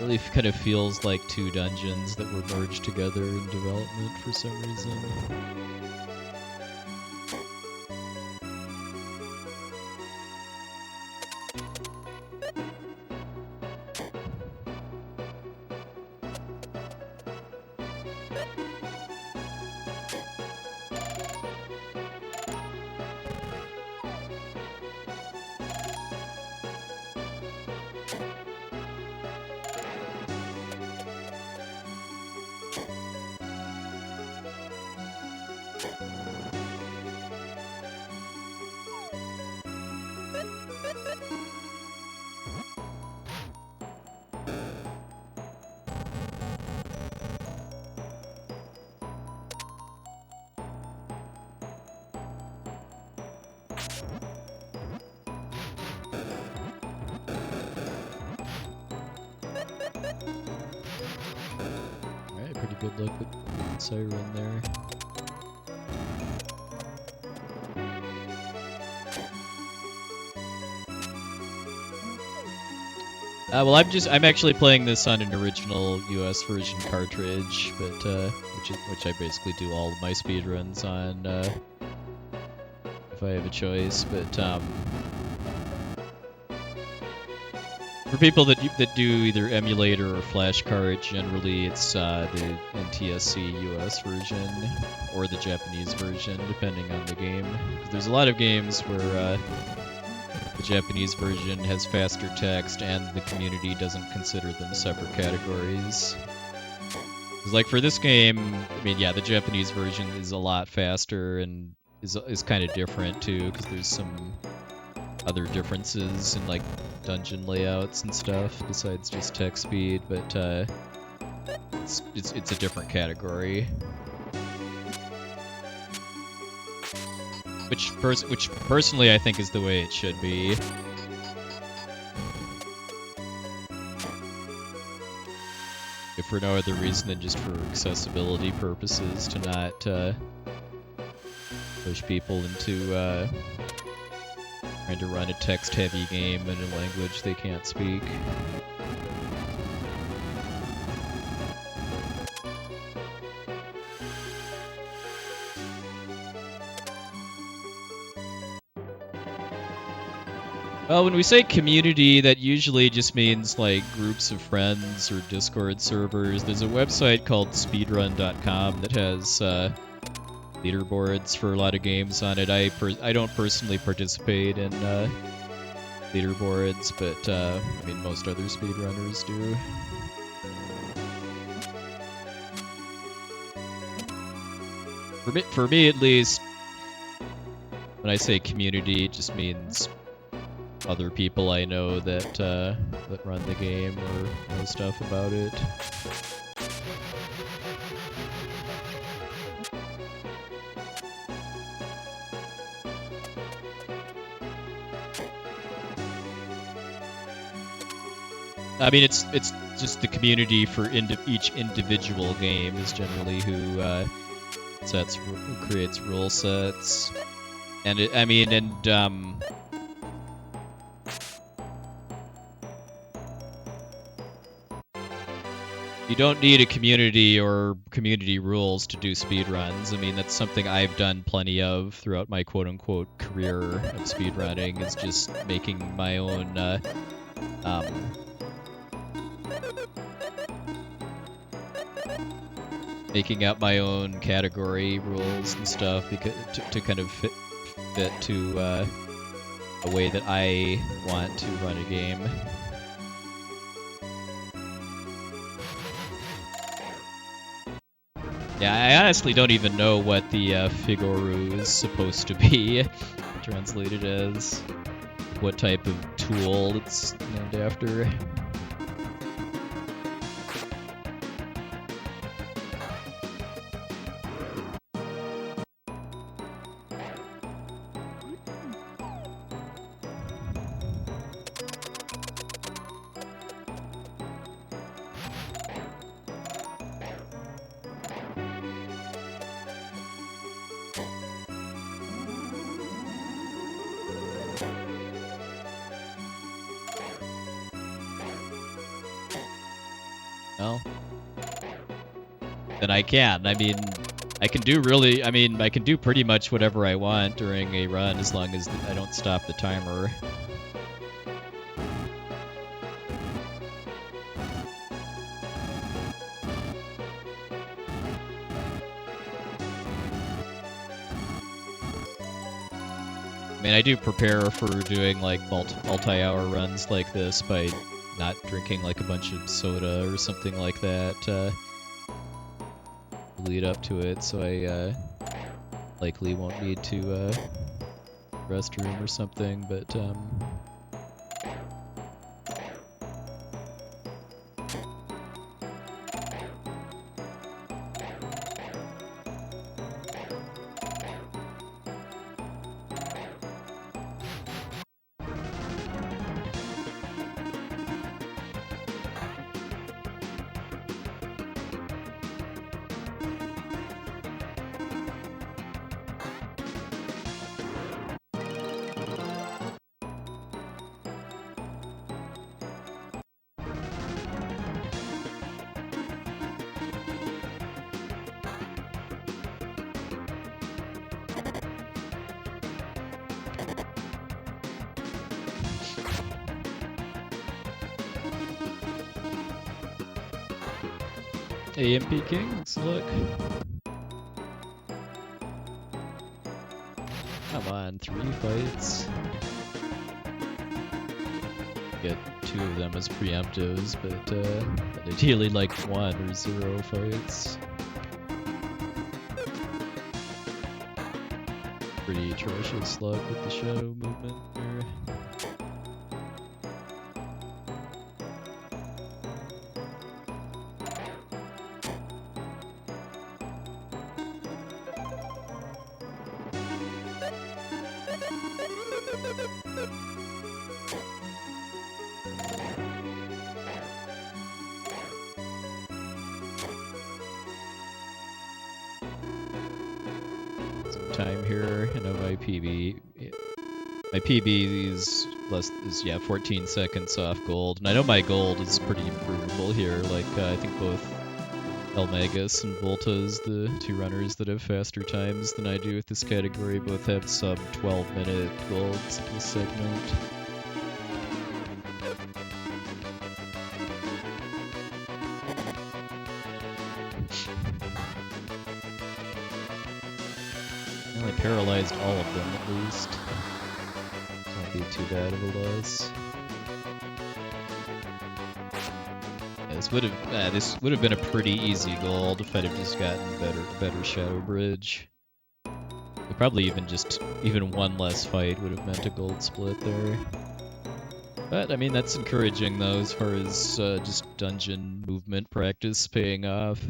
Really kind of feels like two dungeons that were merged together in development for some reason. Alright, pretty good luck with Siren there. Well, I'm actually playing this on an original US version cartridge, but which I basically do all of my speedruns on if I have a choice. But for people that do either emulator or flashcard, generally it's the NTSC US version or the Japanese version, depending on the game. 'Cause there's a lot of games where the Japanese version has faster text and the community doesn't consider them separate categories. 'Cause like for this game, I mean, yeah, the Japanese version is a lot faster and is kind of different too, because there's some other differences in like dungeon layouts and stuff besides just text speed, but it's a different category. Which personally I think is the way it should be. If for no other reason than just for accessibility purposes, to not push people into trying to run a text-heavy game in a language they can't speak. Well, when we say community, that usually just means like groups of friends or Discord servers. There's a website called speedrun.com that has leaderboards for a lot of games on it. I don't personally participate in leaderboards, but I mean most other speedrunners do. For me at least, when I say community, it just means other people I know that run the game or know stuff about it. I mean, it's just the community for each individual game is generally who creates rule sets, and you don't need a community or community rules to do speedruns. I mean, that's something I've done plenty of throughout my quote-unquote career of speedrunning, is just making my own, making up my own category rules and stuff because to kind of fit to a way that I want to run a game. Yeah, I honestly don't even know what the Figuru is supposed to be translated as. What type of tool it's named after. Well, then I can. I mean, I can do pretty much whatever I want during a run as long as I don't stop the timer. I mean, I do prepare for doing like multi-hour runs like this by not drinking like a bunch of soda or something like that lead up to it, so I likely won't need to restroom or something, but AMP King, let's look. Come on, 3 fights. Get 2 of them as preemptives, but ideally like 1 or 0 fights. Pretty atrocious luck with the shadow movement here. Time here. I know my PB. My PB is 14 seconds off gold, and I know my gold is pretty improvable here. Like I think both Elmagus and Voltas, the 2 runners that have faster times than I do with this category, both have sub 12-minute golds per segment. Paralyzed all of them at least. Won't be too bad of a loss. Yeah, this would have been a pretty easy gold if I'd have just gotten better Shadow Bridge. Probably even one less fight would have meant a gold split there. But I mean, that's encouraging though, as far as just dungeon movement practice paying off.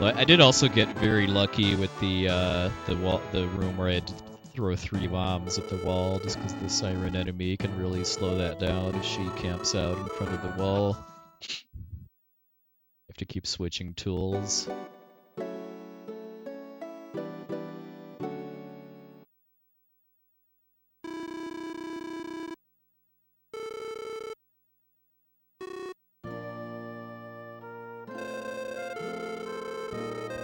I did also get very lucky with the room where I had to throw 3 bombs at the wall, just because the siren enemy can really slow that down if she camps out in front of the wall. Have to keep switching tools.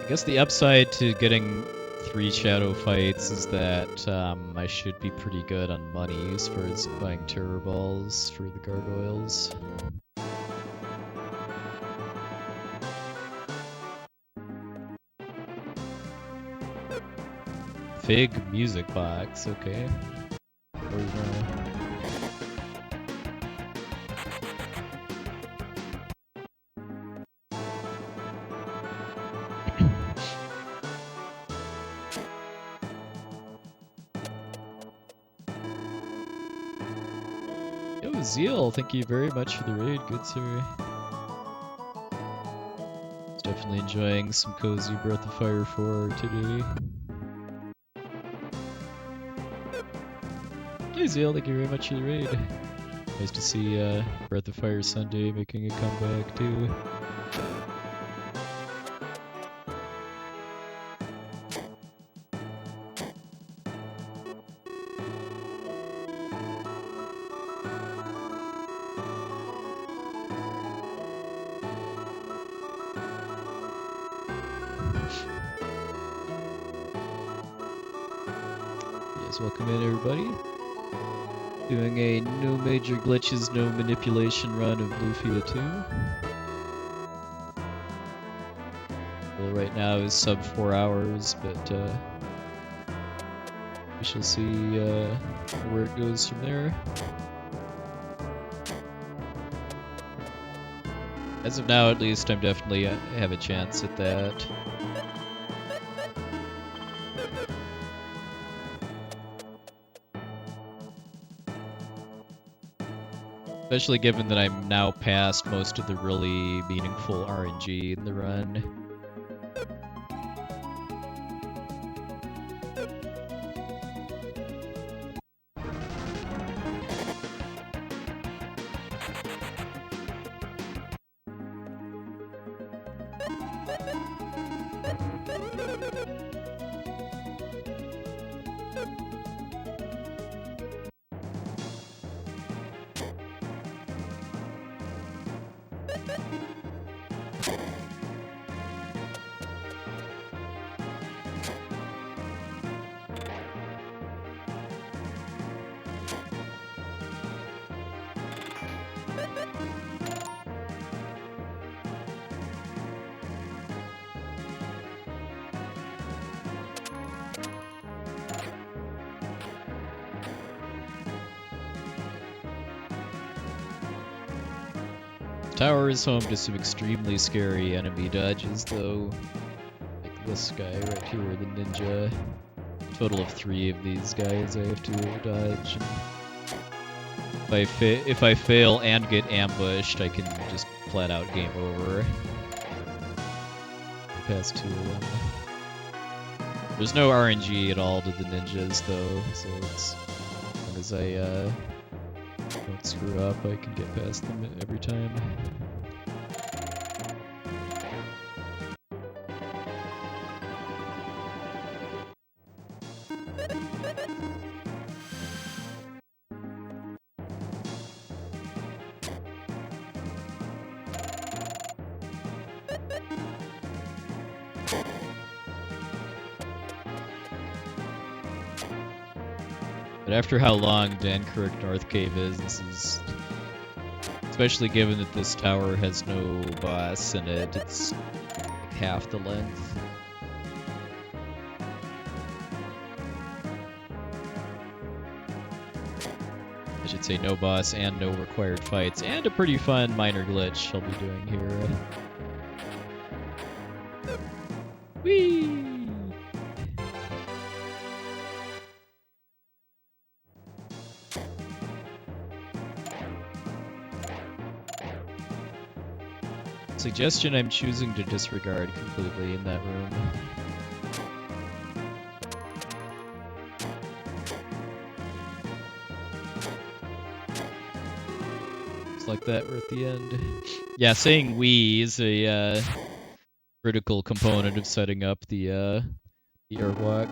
I guess the upside to getting 3 shadow fights is that I should be pretty good on money as far as buying terror balls for the gargoyles. Fig music box, okay. Or no. Yo, Zeal, thank you very much for the raid, good sir. Definitely enjoying some cozy Breath of Fire 4 today. Hey Zeal, thank you very much for the raid. Nice to see Breath of Fire Sunday making a comeback too. Yes, welcome in everybody. Doing a no major glitches, no manipulation run of Lufia II. Well, right now is sub 4 hours, but we shall see where it goes from there. As of now, at least, I'm definitely have a chance at that. Especially given that I'm now past most of the really meaningful RNG in the run. Tower is home to some extremely scary enemy dodges, though. Like this guy right here, the ninja. Total of 3 of these guys I have to dodge. If I fail and get ambushed, I can just flat out game over. I passed 2 of them. There's no RNG at all to the ninjas, though, so as long as I don't screw up, I can get past them every time. But after how long Dankirk North Cave is, this is... Especially given that this tower has no boss in it, it's like half the length. I should say no boss and no required fights, and a pretty fun minor glitch I'll be doing here. Whee! Suggestion I'm choosing to disregard completely in that room. It's like that, we're at the end. Yeah, saying we is a critical component of setting up the airwalk.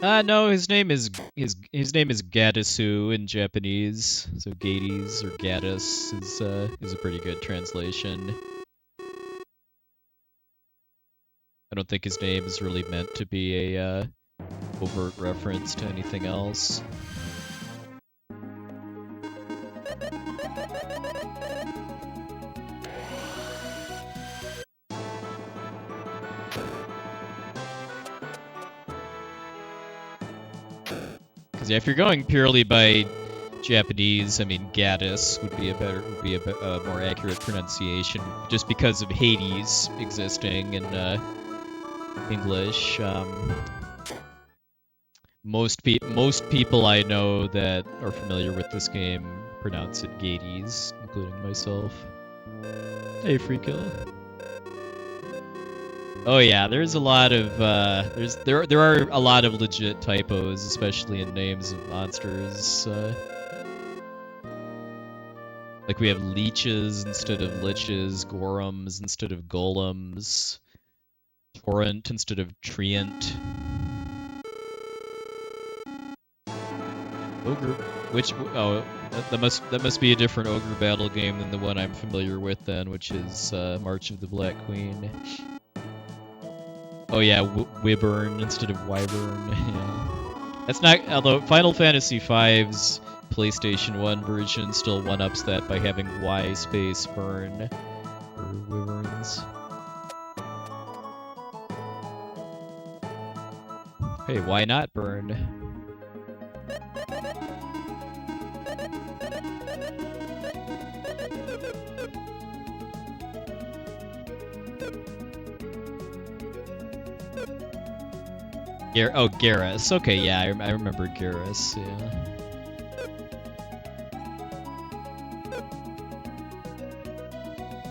No, his name is Gadisu in Japanese. So Gades or Gaddis is a pretty good translation. I don't think his name is really meant to be a overt reference to anything else. Because yeah, if you're going purely by Japanese, I mean Gaddis would be a more accurate pronunciation, just because of Hades existing in English. Most people I know that are familiar with this game pronounce it Gades, including myself. Hey, free kill. Oh yeah, there's a lot of there are a lot of legit typos, especially in names of monsters. Like we have leeches instead of liches, gorums instead of golems, torrent instead of treant. Ogre, that must be a different ogre battle game than the one I'm familiar with then, which is March of the Black Queen. Oh yeah, Wyvern instead of Wyvern. Yeah. That's not. Although Final Fantasy V's PlayStation 1 version still one-ups that by having Y space burn for Wyverns. Hey, why not burn? Garrus. Okay, yeah, I remember Garrus, yeah.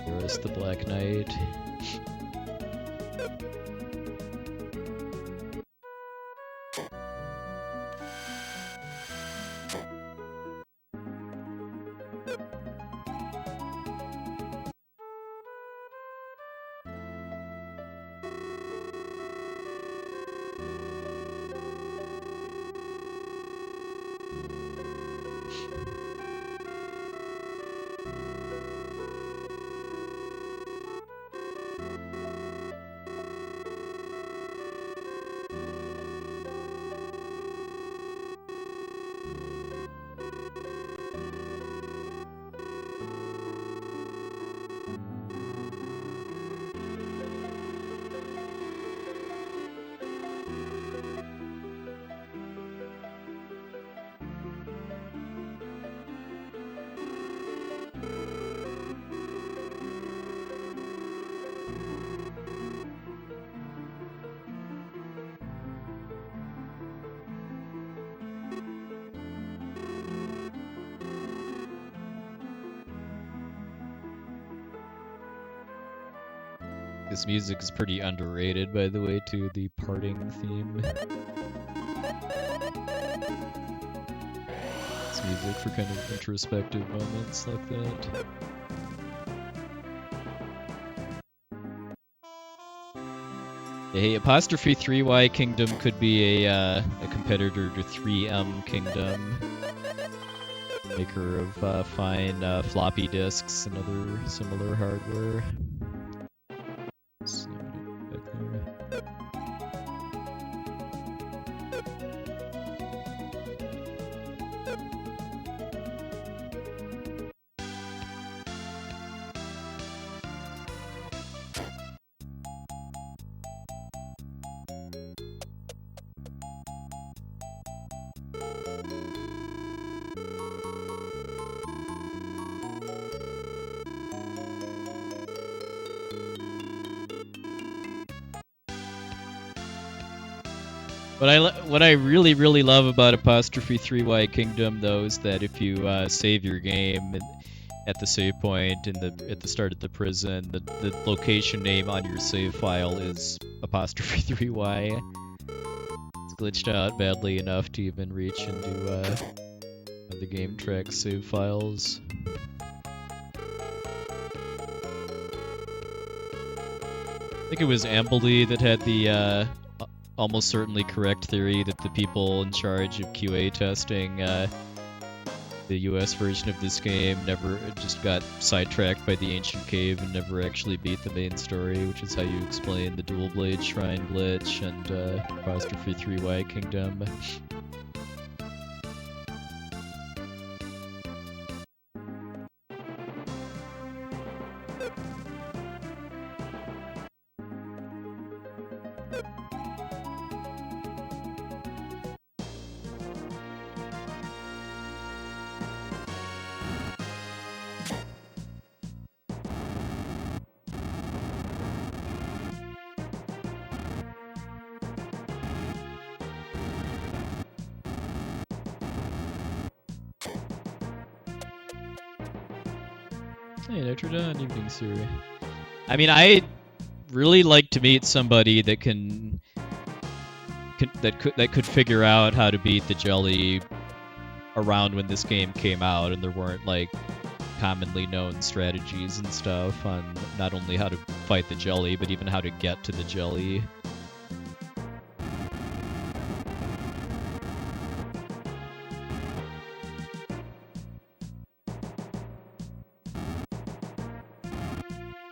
Garrus the Black Knight. This music is pretty underrated, by the way, too, the parting theme. It's music for kind of introspective moments like that. Hey, apostrophe 3Y Kingdom could be a competitor to 3M Kingdom. Maker of fine floppy disks and other similar hardware. What I really love about apostrophe 3Y Kingdom though is that if you save your game at the save point at the start of the prison, the location name on your save file is apostrophe 3Y. It's glitched out badly enough to even reach into the game track save files. I think it was Ambly that had the almost certainly correct theory that the people in charge of QA testing the US version of this game never just got sidetracked by the ancient cave and never actually beat the main story, which is how you explain the dual blade shrine glitch and apostrophe 3Y kingdom. Hey, Notre Dame, evening, Siri. I mean, I really like to meet somebody that that could figure out how to beat the jelly around when this game came out, and there weren't like commonly known strategies and stuff on not only how to fight the jelly, but even how to get to the jelly.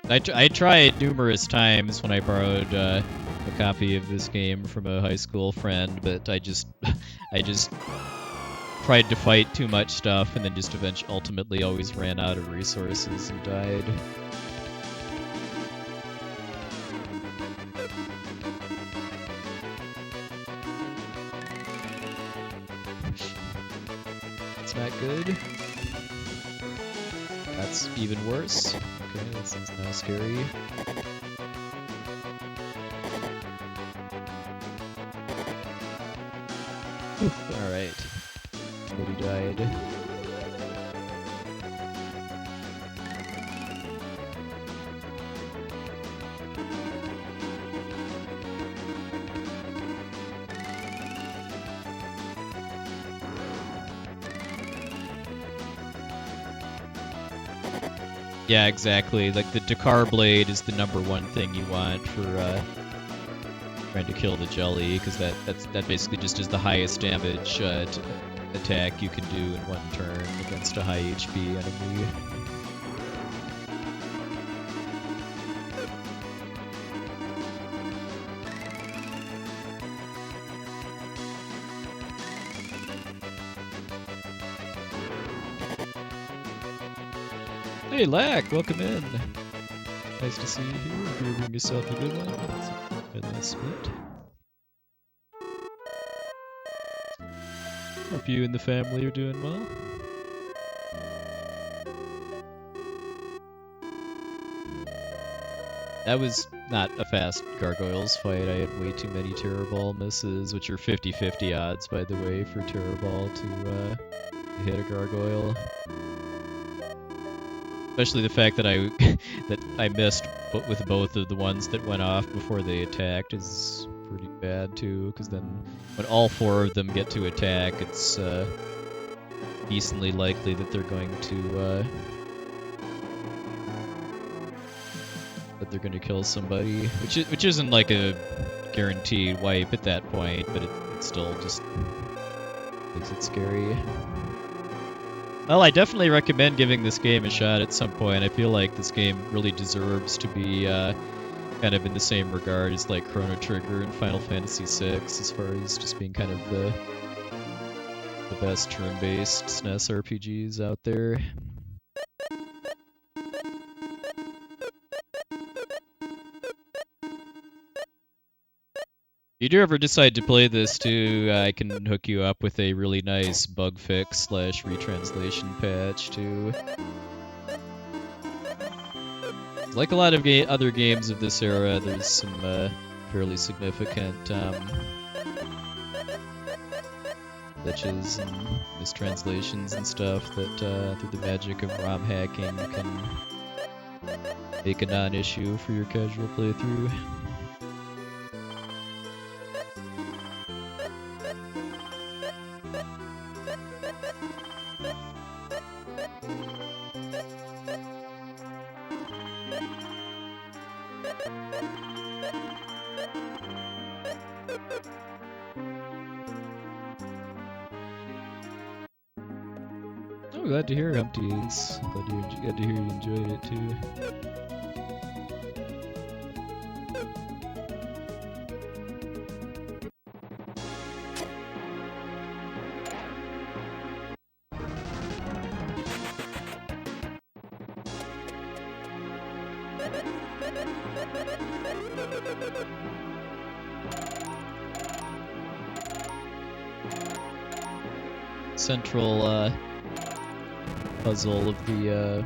I tried numerous times when I borrowed a copy of this game from a high school friend, but I just tried to fight too much stuff and then just ultimately always ran out of resources and died. It's not good. That's even worse. Okay, this is now scary. Alright. Nobody died. Yeah, exactly. Like, the Dakar blade is the #1 thing you want for trying to kill the jelly, because that basically just is the highest damage attack you can do in one turn against a high HP enemy. Hey, Lack, welcome in. Nice to see you here. If you're doing yourself a good one, that's a nice split. Hope you and the family are doing well. That was not a fast Gargoyles fight. I had way too many Terror Ball misses, which are 50-50 odds, by the way, for Terror Ball to hit a Gargoyle. Especially the fact that I missed with both of the ones that went off before they attacked is pretty bad too, because then when all 4 of them get to attack, it's decently likely that they're going to kill somebody, which isn't like a guaranteed wipe at that point, but it still just makes it scary. Well, I definitely recommend giving this game a shot at some point. I feel like this game really deserves to be kind of in the same regard as like Chrono Trigger and Final Fantasy VI, as far as just being kind of the best turn-based SNES RPGs out there. If you do ever decide to play this too, I can hook you up with a really nice bug fix / retranslation patch too. Like a lot of other games of this era, there's some fairly significant glitches and mistranslations and stuff that through the magic of ROM hacking you can make a non-issue for your casual playthrough. I'm glad to hear, Humpties. Glad to hear you enjoyed it too. Central puzzle of the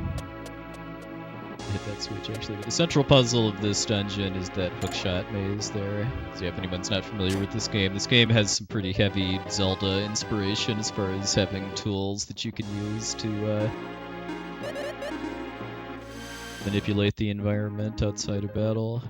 hit that switch actually, but the central puzzle of this dungeon is that hookshot maze there. So if anyone's not familiar with this game has some pretty heavy Zelda inspiration as far as having tools that you can use to manipulate the environment outside of battle.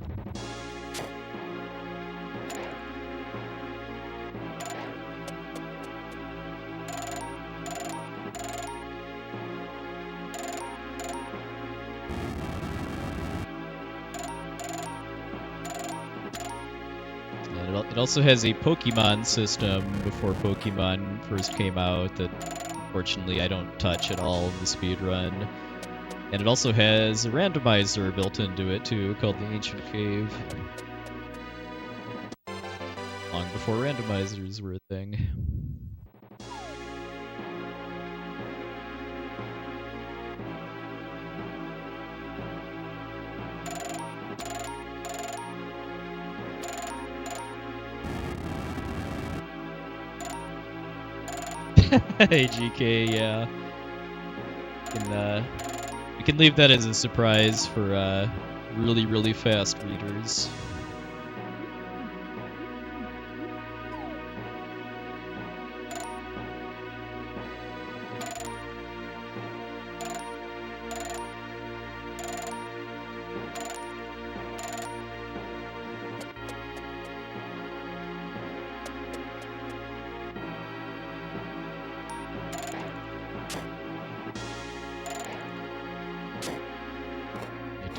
It also has a Pokemon system before Pokemon first came out that unfortunately I don't touch at all in the speedrun. And it also has a randomizer built into it too, called the Ancient Cave. Long before randomizers were a thing. AGK, yeah. We can leave that as a surprise for really, really fast readers.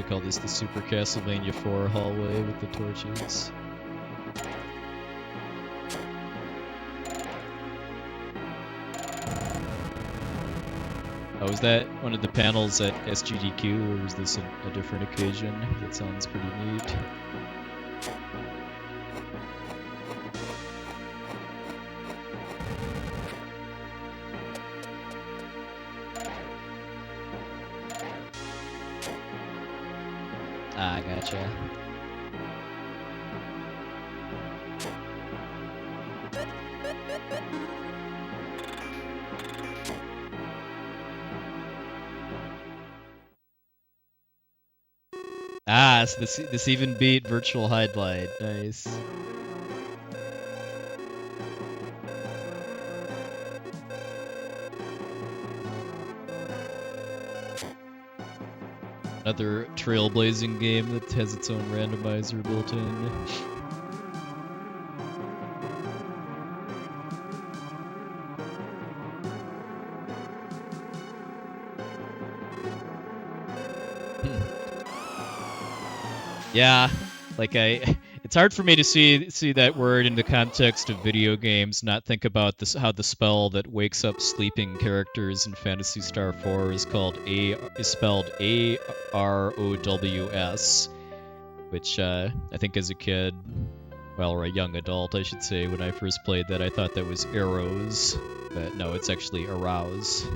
Call this the Super Castlevania 4 hallway with the torches. Oh, was that one of the panels at SGDQ, or was this a different occasion? That sounds pretty neat. Ah, gotcha. Ah, so this even beat Virtual Highlight. Nice. Another trailblazing game that has its own randomizer built in. Yeah, like it's hard for me to see that word in the context of video games, not think about this, how the spell that wakes up sleeping characters in Phantasy Star 4 is spelled AROWS, which I think as a kid, well, or a young adult, I should say, when I first played that, I thought that was arrows, but no, it's actually arouse.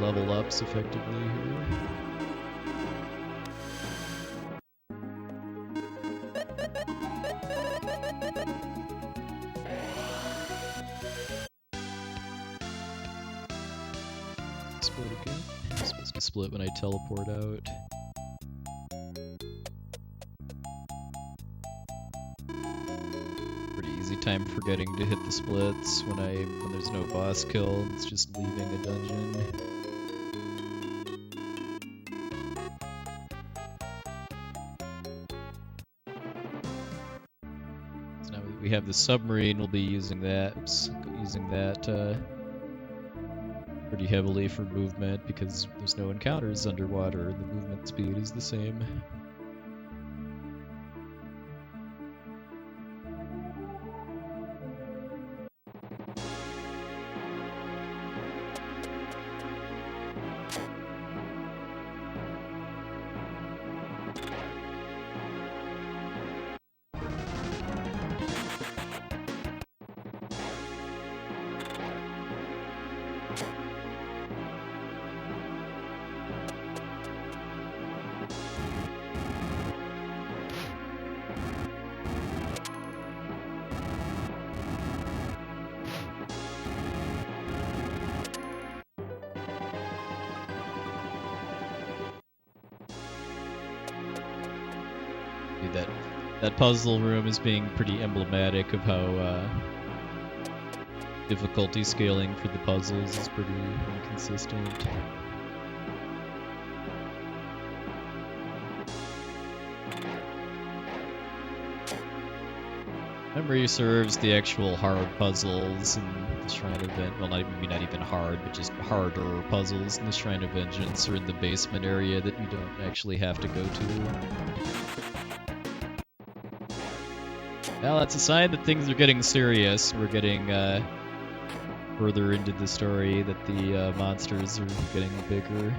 Level ups effectively here. Split again. I'm supposed to split when I teleport out. Pretty easy time forgetting to hit the splits when there's no boss kill. It's just leaving a dungeon. We have the submarine, we'll be using that pretty heavily for movement because there's no encounters underwater and the movement speed is the same. maybe that puzzle room is being pretty emblematic of how difficulty scaling for the puzzles is pretty inconsistent. Memory serves, the actual hard puzzles and the Shrine of Vengeance, well, maybe not even hard, but just harder puzzles in the Shrine of Vengeance are in the basement area that you don't actually have to go to. Well, that's a sign that things are getting serious. We're getting further into the story, that the monsters are getting bigger.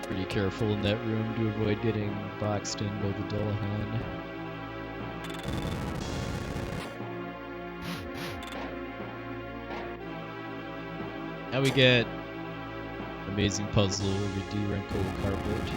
Pretty careful in that room to avoid getting boxed in by the Dullahan. Now we get amazing puzzle where we de-wrinkle the carpet.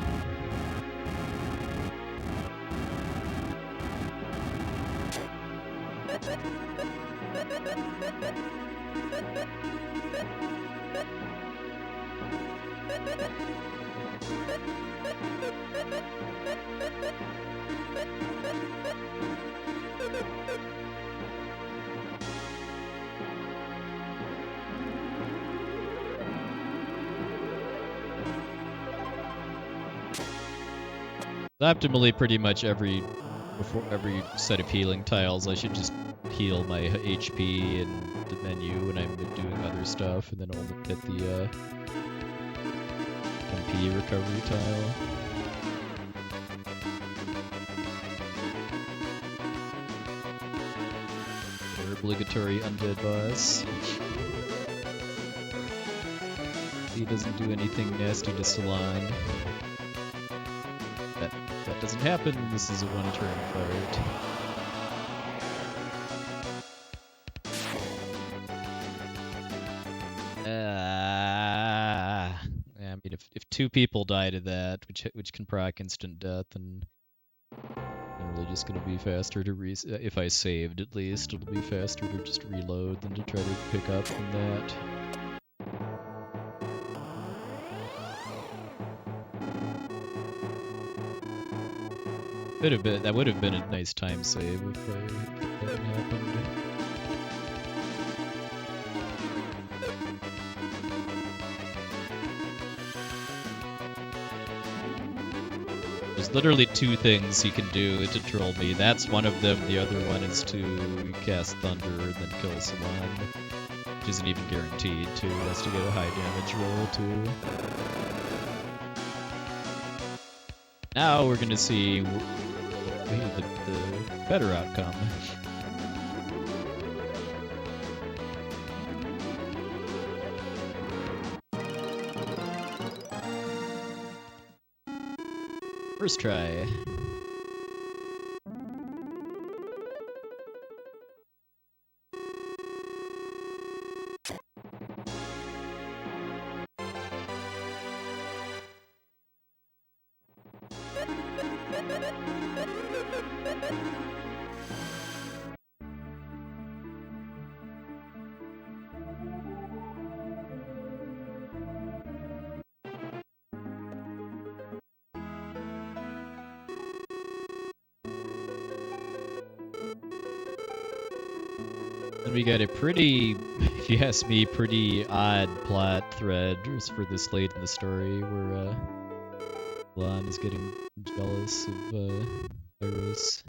Optimally, pretty much before every set of healing tiles, I should just heal my HP in the menu when I'm doing other stuff, and then only get the MP recovery tile. Our obligatory undead boss. He doesn't do anything nasty to Salon. That doesn't happen. This is a one-turn fight. I mean, if two people die to that, which can proc instant death, then I'm really just gonna be faster to if I saved at least, it'll be faster to just reload than to try to pick up from that. That would have been a nice time save if that hadn't happened. There's literally two things he can do to troll me. That's one of them. The other one is to cast Thunder and then kill someone, which isn't even guaranteed to. He has to get a high damage roll too. Now we're gonna see the better outcome. First try. And we got a pretty, if you ask me, pretty odd plot thread for this late in the story where Lon is getting jealous of Iris.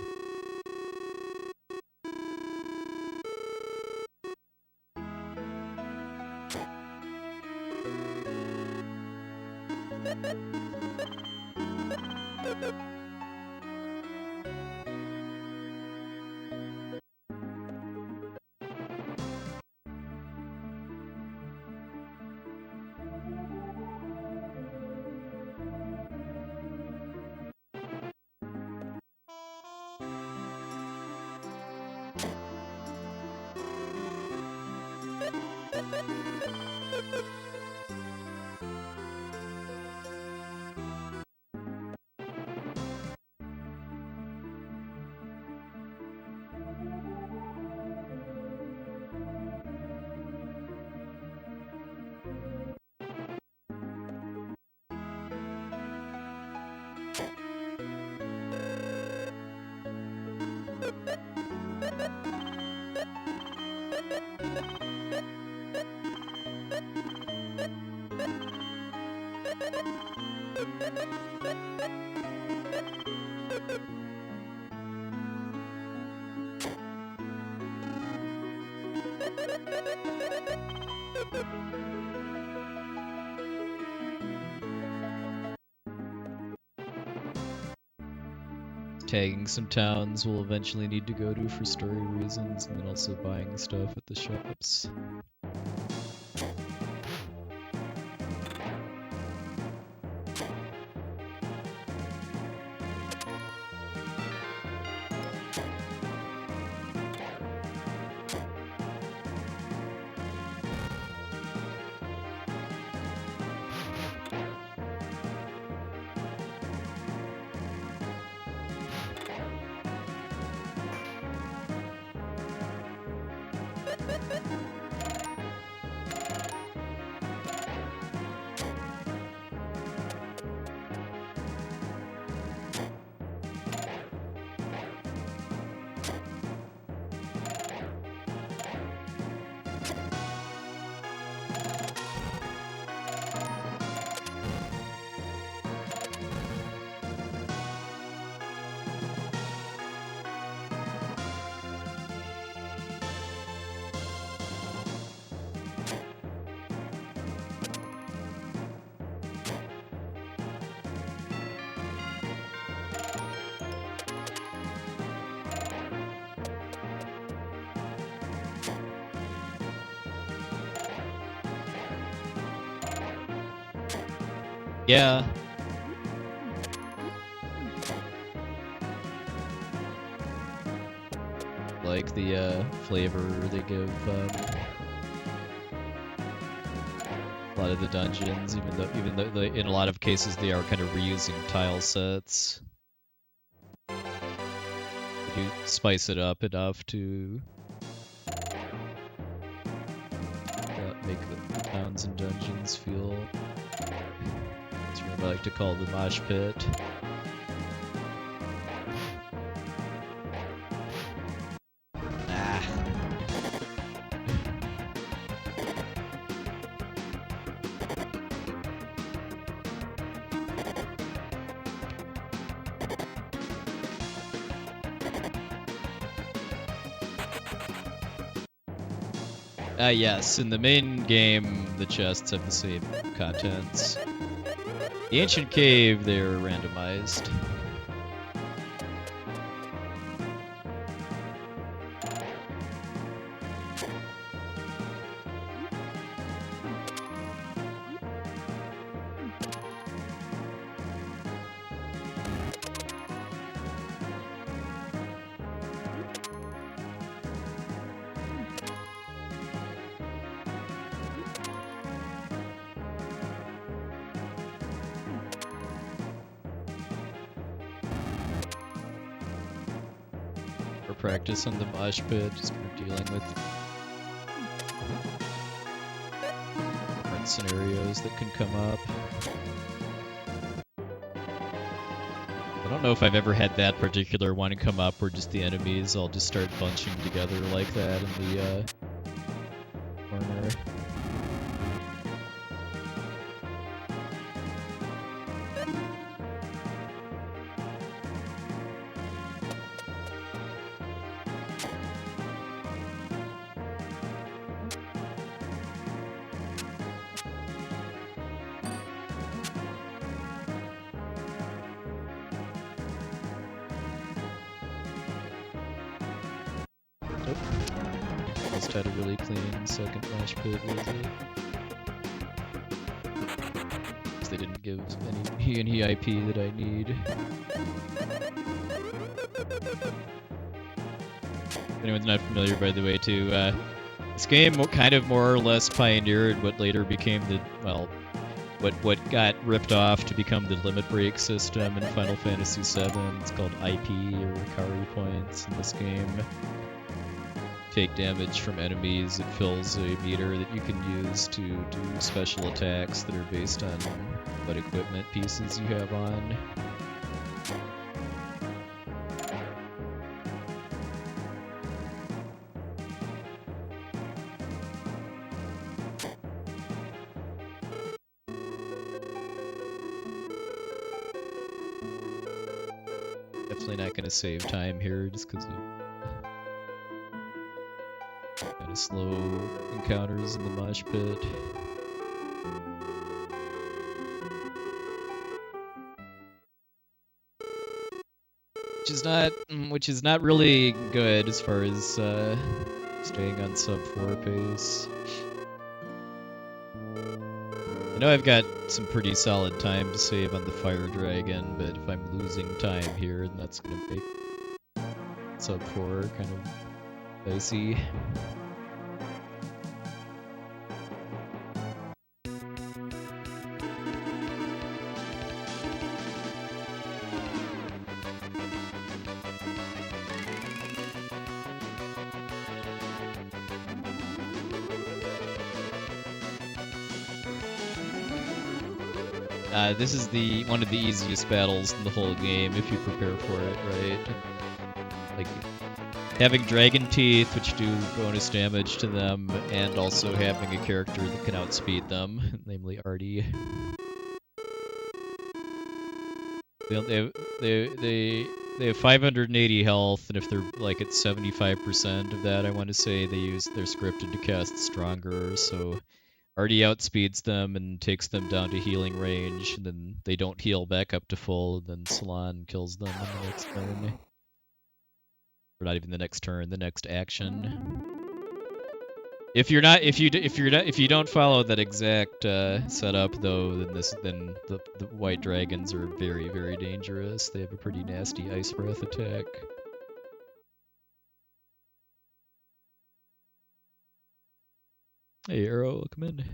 Tagging some towns we'll eventually need to go to for story reasons, and then also buying stuff at the shops. Yeah. Like the flavor they give a lot of the dungeons, even though in a lot of cases they are kind of reusing tile sets. They do spice it up enough to make the towns and dungeons feel. That's what I like to call the mosh pit. Yes, in the main game, the chests have the same contents. The Ancient Cave, they're randomized. Practice on the mosh pit, just for dealing with different scenarios that can come up. I don't know if I've ever had that particular one come up where just the enemies all just start bunching together like that in the corner. Nope. Almost had a really clean second mosh pit, was it? Because they didn't give any IP that I need. If anyone's not familiar, by the way, too, this game kind of more or less pioneered what later became the, well, what got ripped off to become the limit break system in Final Fantasy VII. It's called IP, or Ikari points, in this game. Take damage from enemies, it fills a meter that you can use to do special attacks that are based on what equipment pieces you have on. Definitely not going to save time here just because of kind of slow encounters in the mosh pit. Which is not really good as far as staying on sub 4 pace. I know I've got some pretty solid time to save on the Fire Dragon, but if I'm losing time here, then that's going to make sub 4 kind of dicey. This is one of the easiest battles in the whole game if you prepare for it, right? Like, having Dragon Teeth, which do bonus damage to them, and also having a character that can outspeed them, namely Artie. They have 580 health, and if they're like at 75% of that, I want to say they're scripted to cast Stronger, so Artie outspeeds them and takes them down to healing range, and then they don't heal back up to full, and then Salon kills them in the next turn. Or not even the next turn, the next action. If you don't follow that exact setup though, then the white dragons are very, very dangerous. They have a pretty nasty ice breath attack. Hey Arrow, welcome in.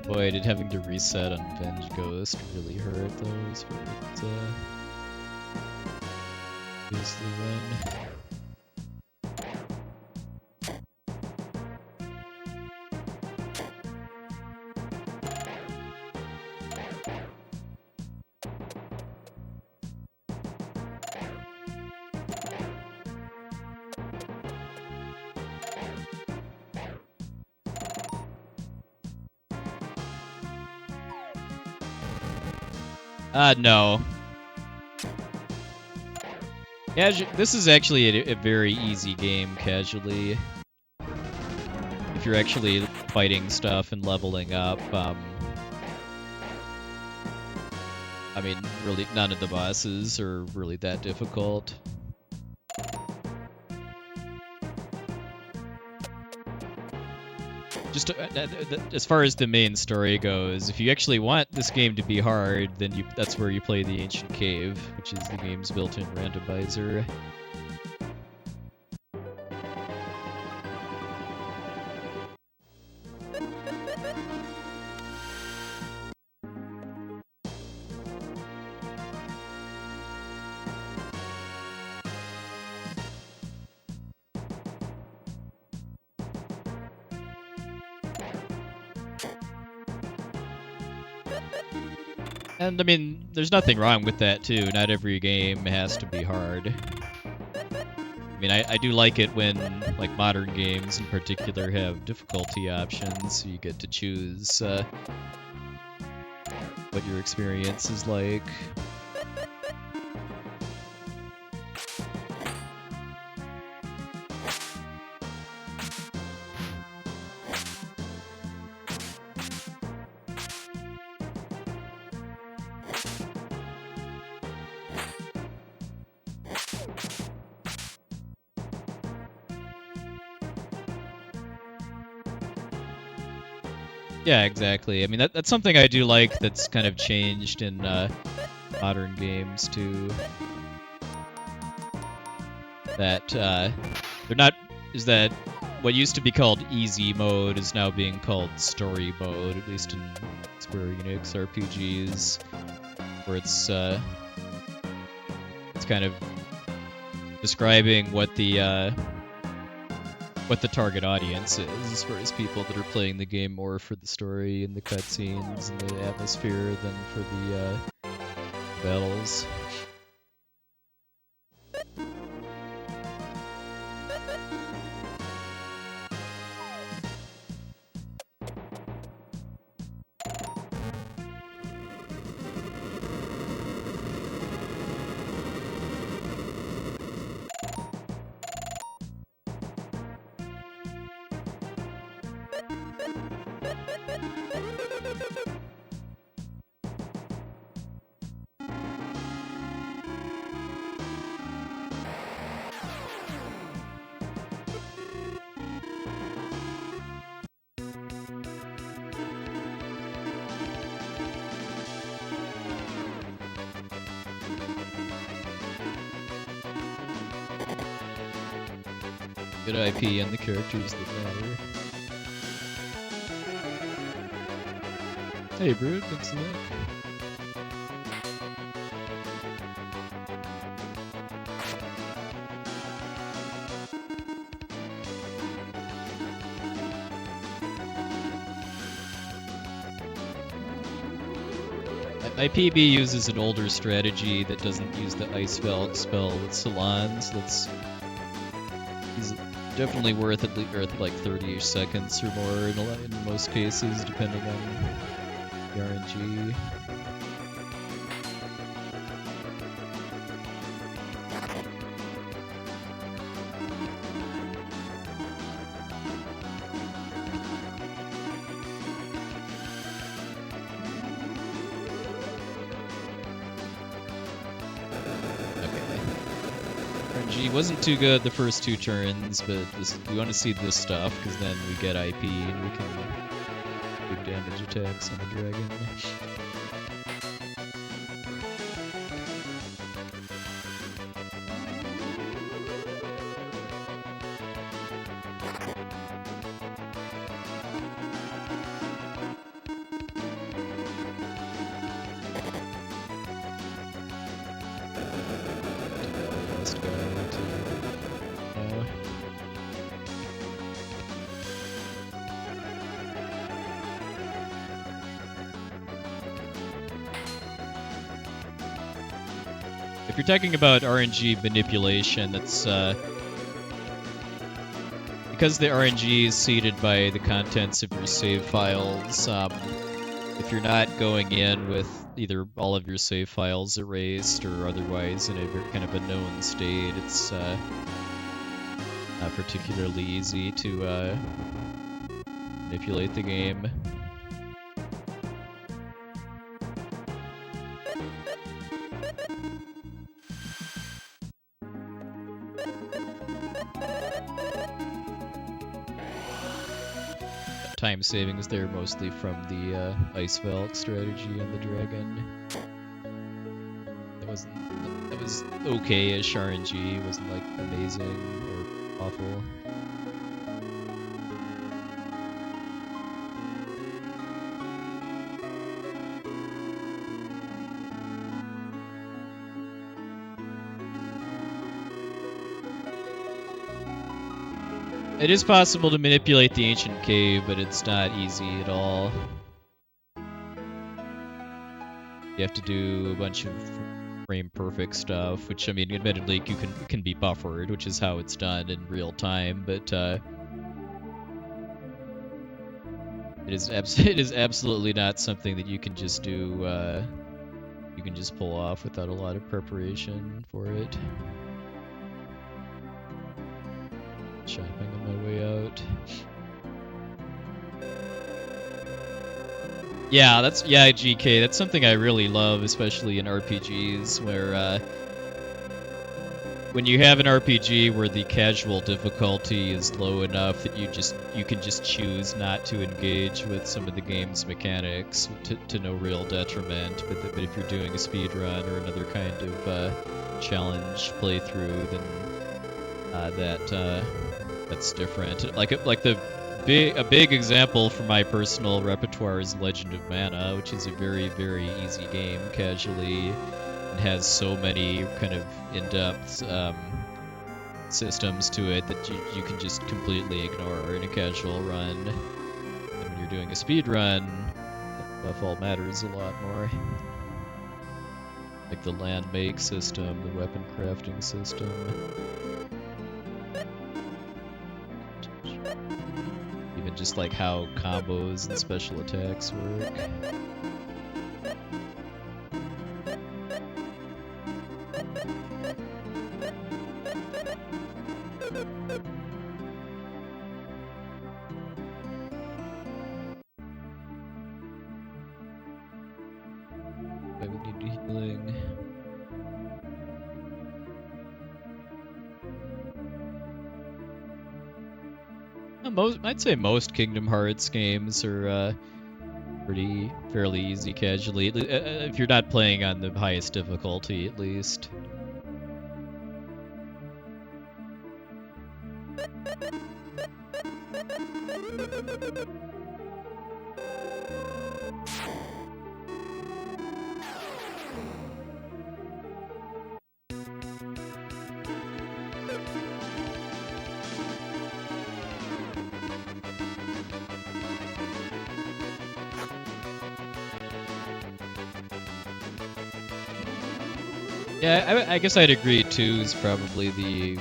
Boy, did having to reset on Venge Ghost really hurt those for it to easily win. No. This is actually a very easy game, casually. If you're actually fighting stuff and leveling up, I mean, really, none of the bosses are really that difficult. Just as far as the main story goes, if you actually want this game to be hard, then that's where you play the Ancient Cave, which is the game's built-in randomizer. And I mean, there's nothing wrong with that too. Not every game has to be hard. I mean, I do like it when, like, modern games in particular have difficulty options, so you get to choose what your experience is like. Yeah, exactly. I mean, that's something I do like that's kind of changed in modern games too. That they're not is that what used to be called easy mode is now being called story mode, at least in Square Enix RPGs, where it's kind of describing what the target audience is, as far as people that are playing the game more for the story and the cutscenes and the atmosphere than for the battles. Good IP and the characters that matter. Hey, Brood, thanks a lot. IPB uses an older strategy that doesn't use the Ice Valk spell with Salons. That's definitely worth like 30-ish seconds or more in most cases, depending on the RNG. Wasn't too good the first two turns, but we want to see this stuff because then we get IP and we can do damage attacks on the dragon. If you're talking about RNG manipulation, that's because the RNG is seeded by the contents of your save files. If you're not going in with either all of your save files erased or otherwise in a kind of a known state, it's not particularly easy to manipulate the game. Time savings there mostly from the Ice Valk strategy on the dragon. That was okay-ish RNG. It wasn't like amazing or awful. It is possible to manipulate the ancient cave, but it's not easy at all. You have to do a bunch of frame perfect stuff, which, I mean, admittedly can be buffered, which is how it's done in real time, but it is absolutely not something that you can just do. You can just pull off without a lot of preparation for it. Shopping on my way out. Yeah, GK. That's something I really love, especially in RPGs, where when you have an RPG where the casual difficulty is low enough that you can just choose not to engage with some of the game's mechanics to no real detriment. But if you're doing a speedrun or another kind of challenge playthrough, then that's different. Like a big example from my personal repertoire is Legend of Mana, which is a very, very easy game casually. It has so many kind of in-depth systems to it that you can just completely ignore in a casual run. And when you're doing a speed run, that all matters a lot more. Like the land make system, the weapon crafting system. Even just like how combos and special attacks work. I'd say most Kingdom Hearts games are fairly easy casually, if you're not playing on the highest difficulty, at least. Yeah, I guess I'd agree 2 is probably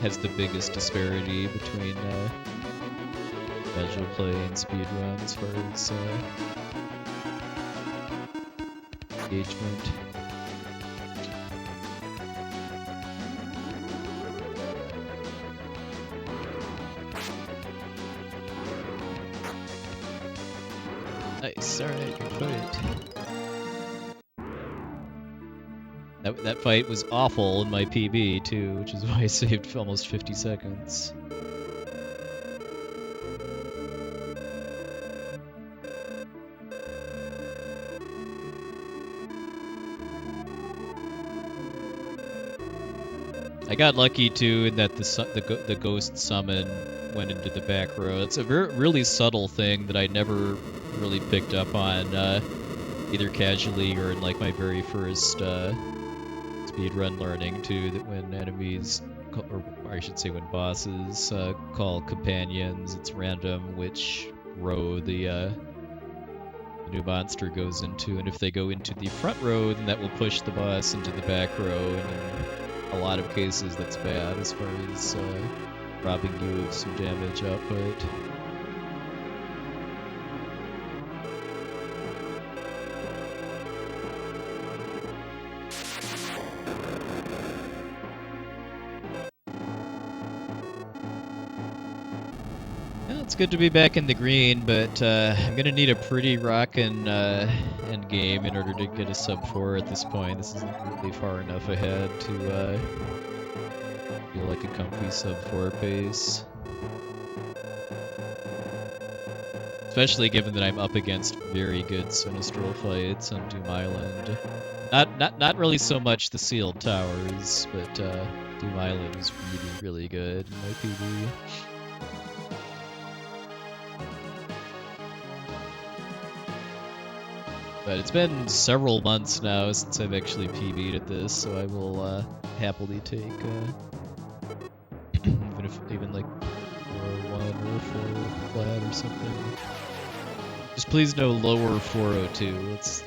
has the biggest disparity between casual play and speedrun as far as engagement. Nice, alright, good fight. That fight was awful in my PB too, which is why I saved almost 50 seconds. I got lucky too in that the ghost summon went into the back row. It's a really subtle thing that I never really picked up on, either casually or in like my very first speedrun learning too, that when enemies, or I should say when bosses call companions, it's random which row the new monster goes into, and if they go into the front row, then that will push the boss into the back row, and in a lot of cases that's bad as far as robbing you of some damage output. It's good to be back in the green, but I'm gonna need a pretty rockin' end game in order to get a sub 4 at this point. This isn't really far enough ahead to feel like a comfy sub 4 pace. Especially given that I'm up against very good Sinistral fights on Doom Island. Not really so much the sealed towers, but Doom Island is really good in my PB. But it's been several months now since I've actually PB'd at this, so I will happily take even like 401 or 4 flat or something. Just please no lower 402. Let's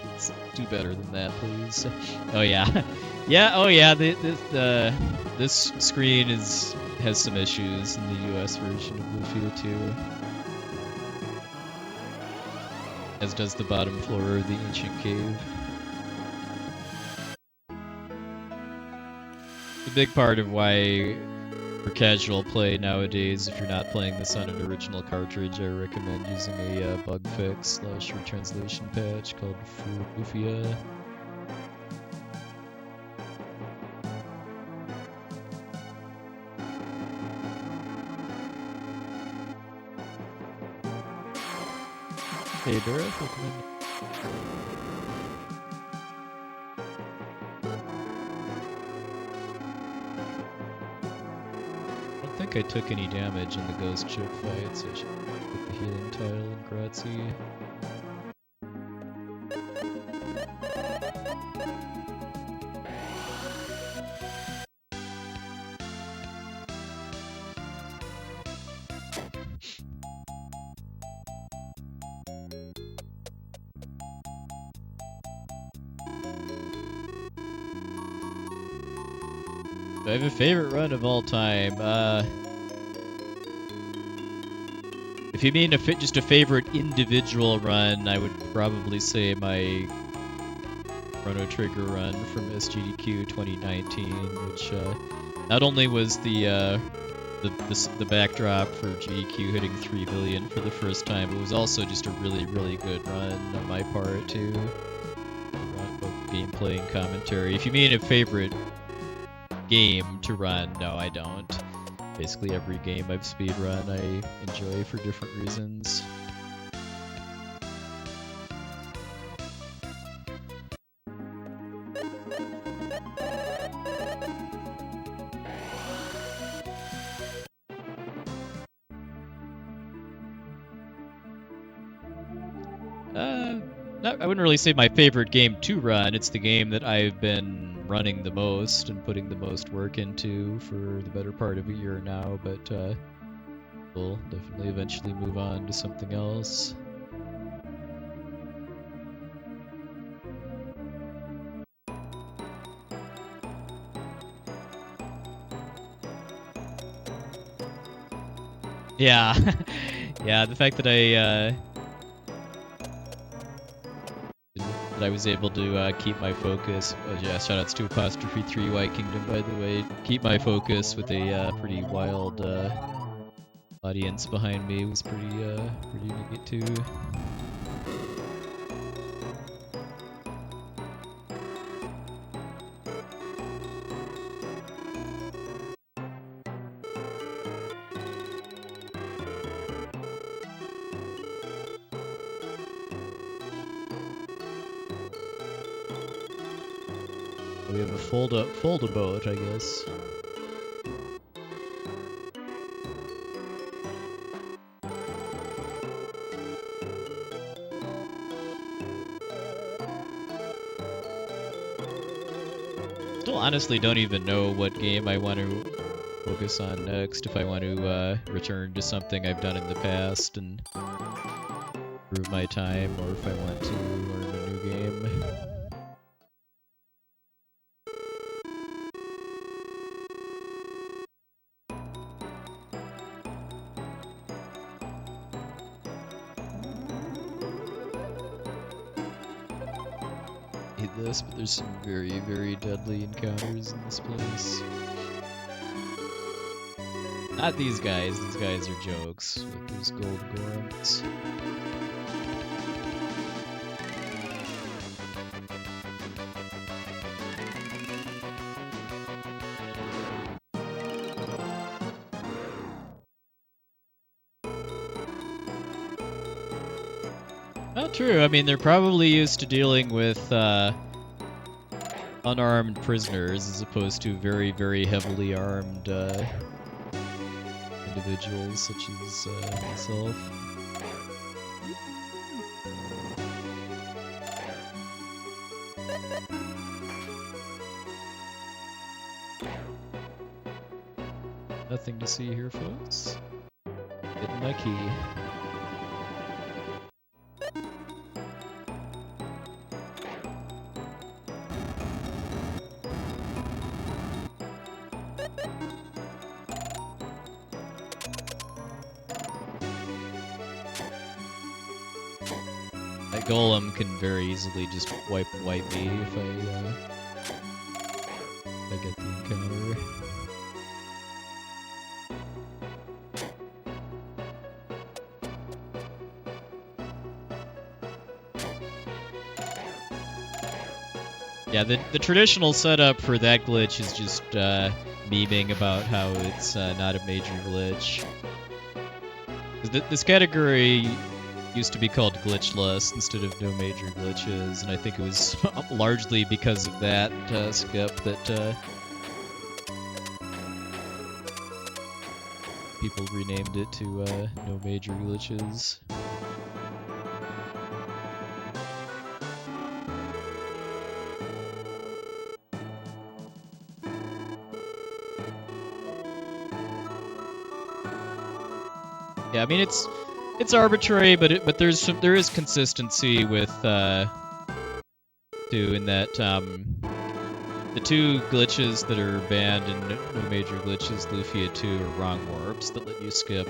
do better than that, please. Oh yeah, yeah. Oh yeah. This screen has some issues in the US version of Lufia II. as does the bottom floor of the ancient cave. A big part of why for casual play nowadays, if you're not playing this on an original cartridge, I recommend using a bug fix / retranslation patch called Lufia. Hey Dareth, welcome in. I don't think I took any damage in the ghost chip fight, so I should put the healing tile in Gratze. I have a favorite run of all time. If you mean just a favorite individual run, I would probably say my Chrono Trigger run from SGDQ 2019, which not only was the backdrop for GDQ hitting 3 billion for the first time, it was also just a really, really good run on my part too. Both gameplay and commentary. If you mean a favorite game to run, no, I don't. Basically every game I've speedrun I enjoy for different reasons. I wouldn't really say my favorite game to run. It's the game that I've been running the most and putting the most work into for the better part of a year now, but we'll definitely eventually move on to something else. Yeah, yeah, the fact that I was able to keep my focus. Oh yeah, shoutouts to '3 White Kingdom, by the way. Keep my focus with a pretty wild audience behind me was pretty neat too. We have a fold-a-boat, I guess. Still honestly don't even know what game I want to focus on next, if I want to return to something I've done in the past and improve my time, or if I want to learn a new game. This, but there's some very, very deadly encounters in this place. Not these guys are jokes. Like there's gold gorms. Not true. I mean, they're probably used to dealing with unarmed prisoners as opposed to very, very heavily armed individuals such as myself. Nothing to see here, folks. Getting my key. golem can very easily just wipe me if I get the encounter. Yeah, the traditional setup for that glitch is just memeing about how it's not a major glitch. This category used to be called glitchless instead of no major glitches, and I think it was largely because of that skip that people renamed it to no major glitches. Yeah, I mean it's arbitrary, but there is consistency with two in that the two glitches that are banned in no major glitches, Lufia II, are wrong warps that let you skip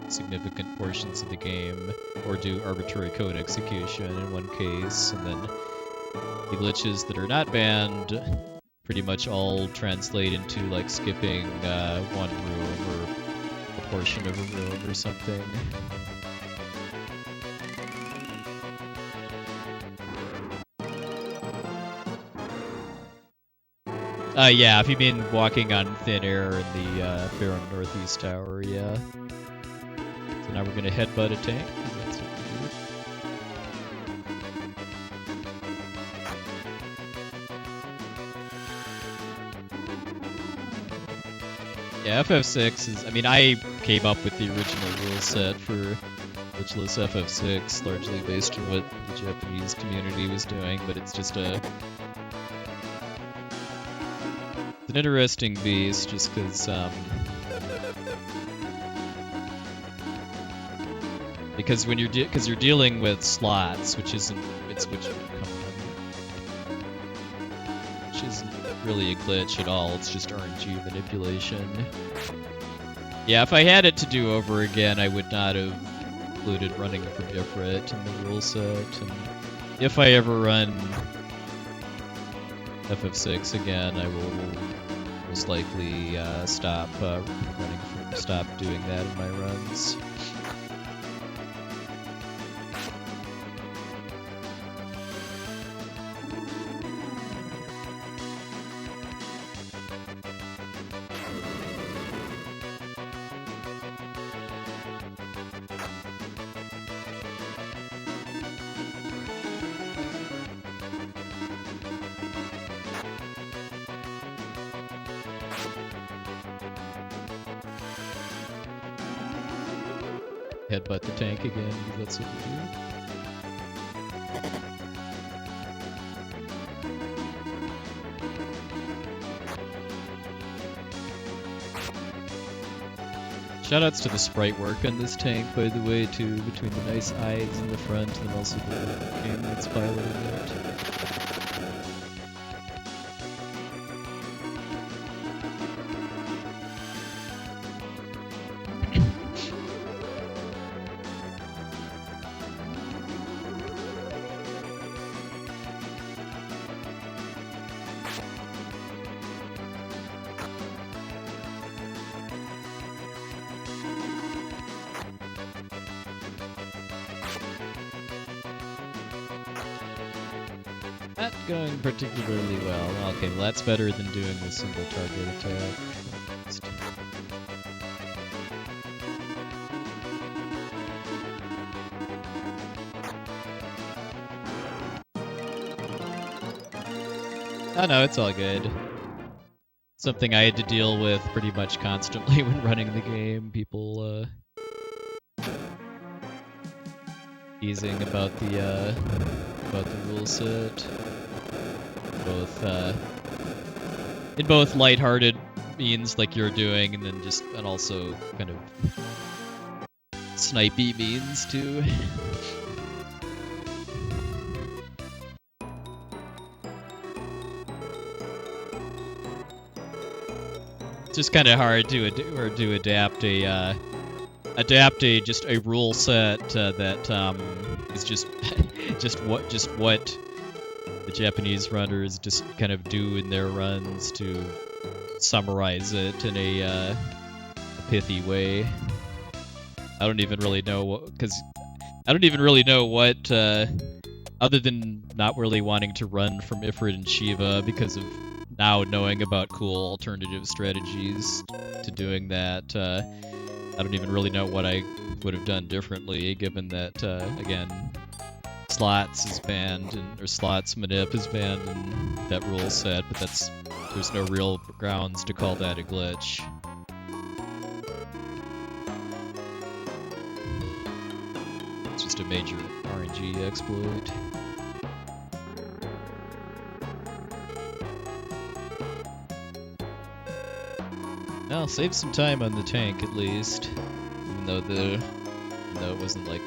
significant portions of the game or do arbitrary code execution in one case, and then the glitches that are not banned pretty much all translate into like skipping one room or a portion of a room or something. Yeah, if you mean walking on thin air in the Baron Northeast Tower, yeah. So now we're gonna headbutt a tank. That's what we do. Yeah, FF6 is... I mean, I came up with the original rule set for glitchless FF6, largely based on what the Japanese community was doing, but it's just a... an interesting beast, just because when you're you're dealing with slots, which isn't really a glitch at all. It's just RNG manipulation. Yeah, if I had it to do over again, I would not have included running from Ifrit in the rule set. And if I ever run FF6 again, I will most likely stop doing that in my runs. Headbutt the tank again, because that's what we do. Shoutouts to the sprite work on this tank, by the way, too, between the nice eyes in the front and also the game that's piloting it. Not going particularly well. Okay, well that's better than doing the single target attack. Oh no, it's all good. Something I had to deal with pretty much constantly when running the game. People teasing about the rule set. In both lighthearted means like you're doing, and then and also kind of snipey means too. It's just kind of hard to adapt a adapt just a rule set that is just just what the Japanese runners just kind of do in their runs to summarize it in a pithy way. I don't even really know what other than not really wanting to run from Ifrit and Shiva because of now knowing about cool alternative strategies to doing that. I don't even really know what I would have done differently, given that again, slots is banned or slots manip is banned in that rule set, but there's no real grounds to call that a glitch. It's just a major RNG exploit. I'll save some time on the tank at least, even though it wasn't like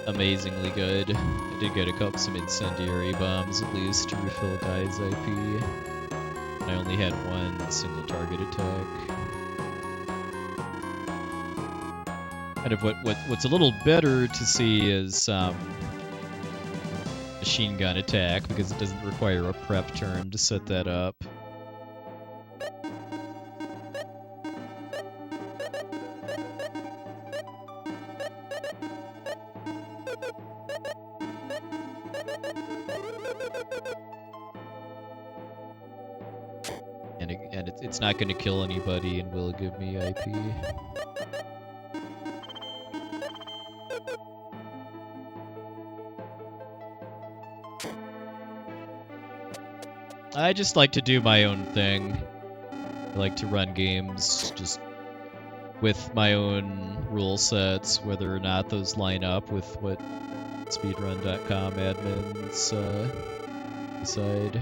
amazingly good. I did get some incendiary bombs at least to refill Guy's IP. I only had one single target attack. Kind of what's a little better to see is machine gun attack, because it doesn't require a prep turn to set that up. And it's not going to kill anybody and will give me IP. I just like to do my own thing. I like to run games just with my own rule sets, whether or not those line up with what speedrun.com admins decide.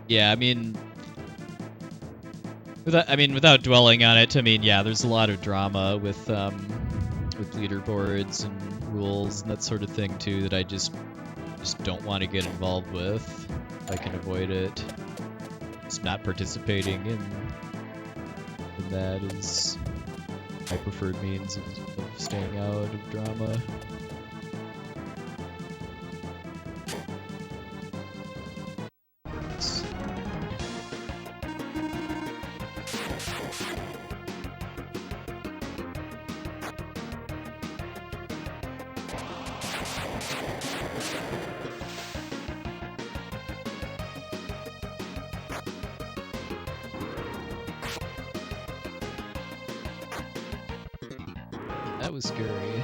Yeah, I mean, without dwelling on it, yeah, there's a lot of drama with leaderboards and rules and that sort of thing too that I just don't want to get involved with if I can avoid it. Just not participating in that is my preferred means of staying out of drama. That was scary.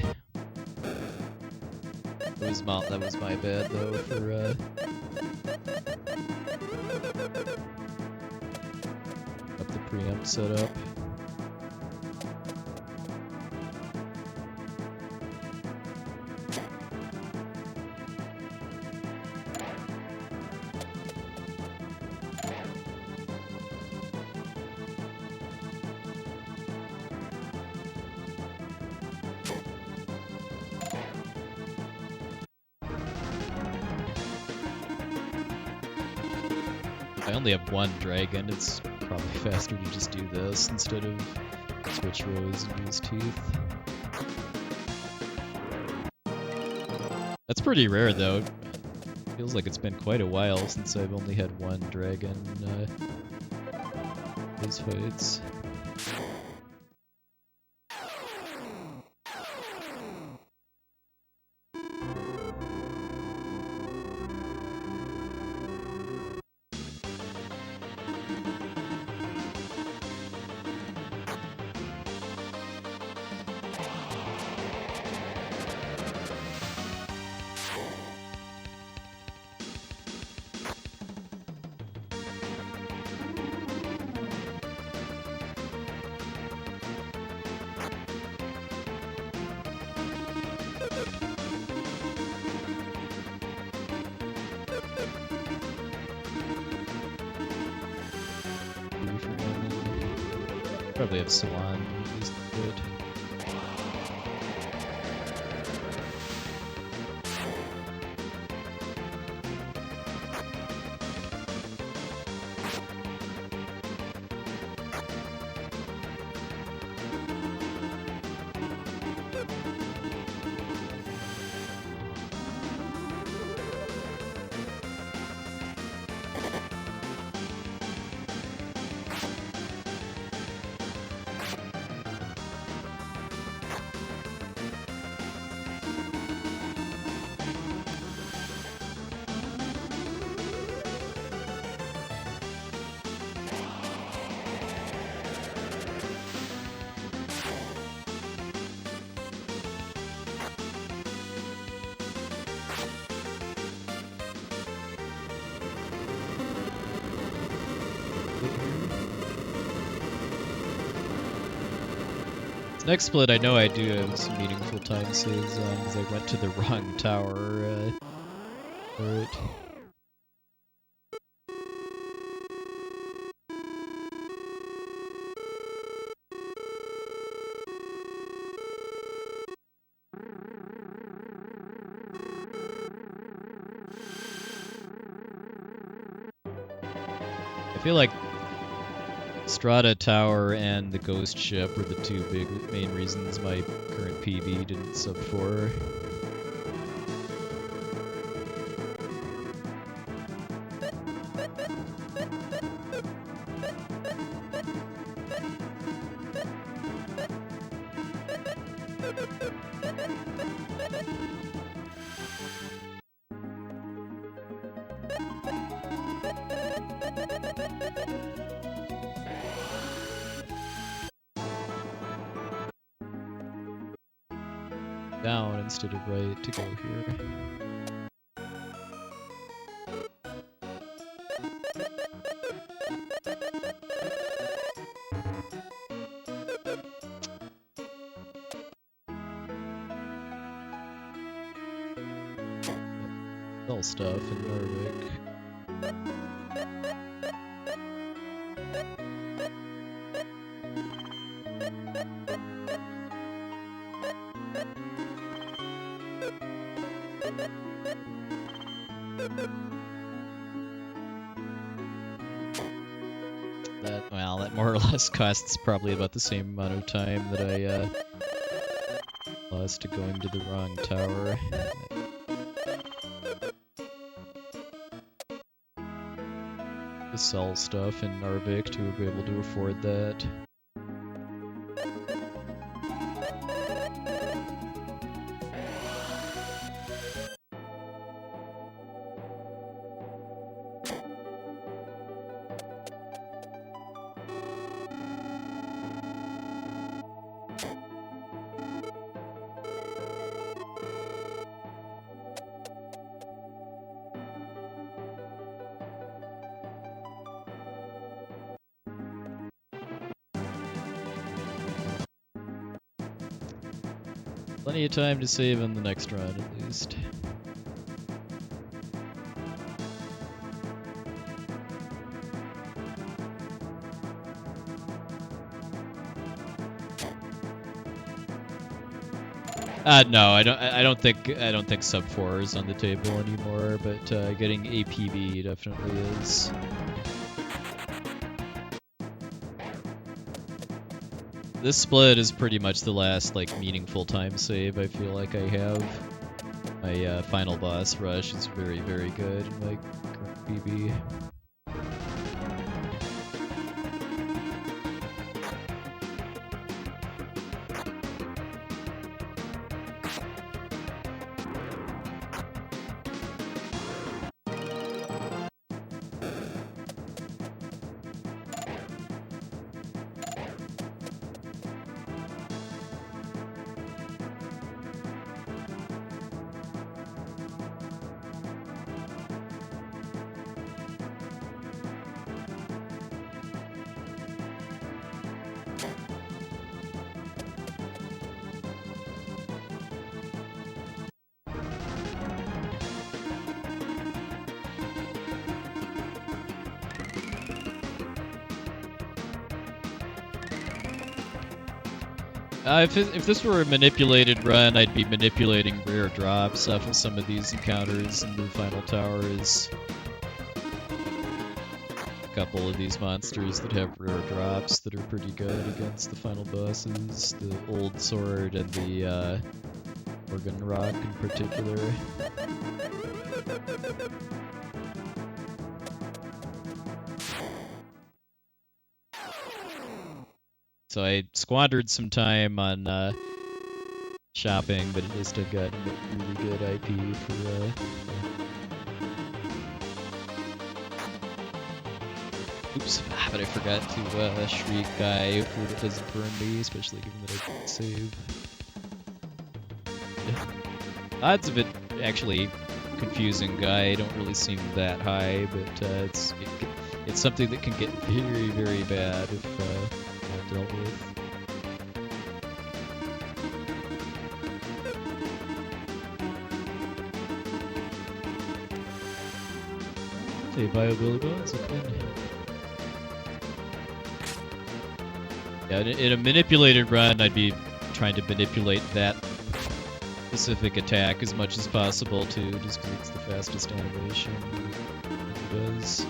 That was my bad though for up the preamp setup. I only have one dragon, it's probably faster to just do this instead of switch rows and use teeth. That's pretty rare though. Feels like it's been quite a while since I've only had one dragon those fights. Probably have Salon is good. Next split, I know I do have some meaningful time saves on because I went to the wrong tower for it. I feel like Strata Tower and the Ghost Ship were the two big main reasons my current PB didn't sub 4. Down instead of right to go here. Sell stuff in Narvik. That more or less costs probably about the same amount of time that I lost to going to the wrong tower. To sell stuff in Narvik to be able to afford that. Plenty of time to save in the next run, at least. No, I don't think sub 4 is on the table anymore, but getting APB definitely is. This split is pretty much the last like meaningful time save I feel like I have. My final boss rush is very, very good in my current PB. If this were a manipulated run, I'd be manipulating rare drops off of some of these encounters in the final towers. A couple of these monsters that have rare drops that are pretty good against the final bosses. The Old Sword and the Organ Rock in particular. So I squandered some time on shopping, but at least I've got really good IP for oops, but I forgot to shriek guy food that doesn't burn me, especially given that I didn't save. Odds of it actually confusing guy don't really seem that high, but it's something that can get very, very bad if not dealt with. Hey, viability bones, okay. Yeah, in a manipulated run, I'd be trying to manipulate that specific attack as much as possible too, just because it's the fastest animation it does.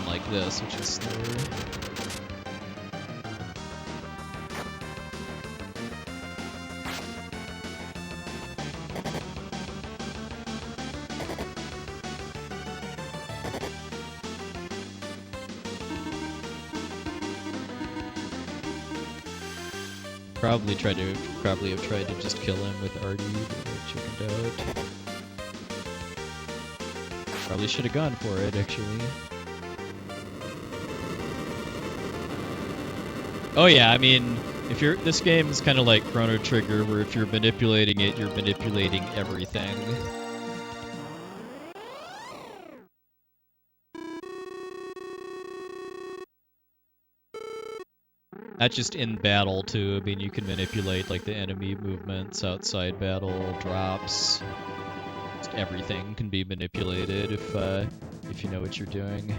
Like this, which is slower. Probably have tried to just kill him with Artie, but I chickened out. Probably should have gone for it, actually. Oh yeah, I mean, this game is kind of like Chrono Trigger, where if you're manipulating it, you're manipulating everything. Not just in battle, too. I mean, you can manipulate, like, the enemy movements outside battle, drops. Just everything can be manipulated if you know what you're doing.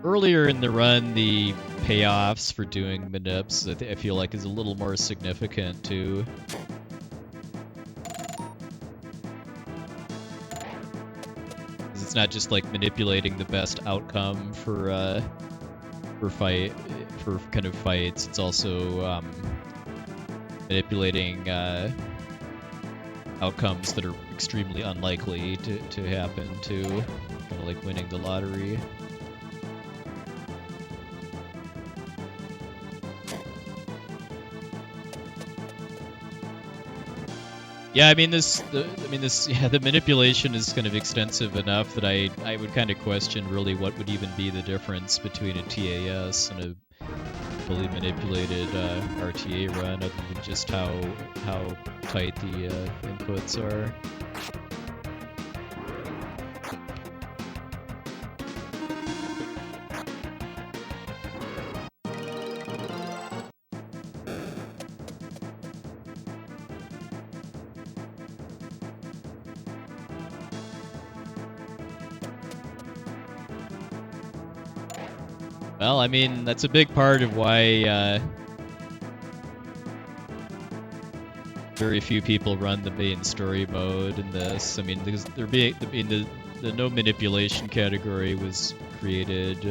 Earlier in the run, the payoffs for doing manips, I feel like, is a little more significant, too. Because it's not just, like, manipulating the best outcome for kind of fights, it's also manipulating outcomes that are extremely unlikely to happen, too. Kind of like winning the lottery. Yeah, I mean the manipulation is kind of extensive enough that I would kind of question really what would even be the difference between a TAS and a fully manipulated RTA run, other than just how tight the inputs are. Well, I mean, that's a big part of why very few people run the main story mode in this. I mean, because the no manipulation category was created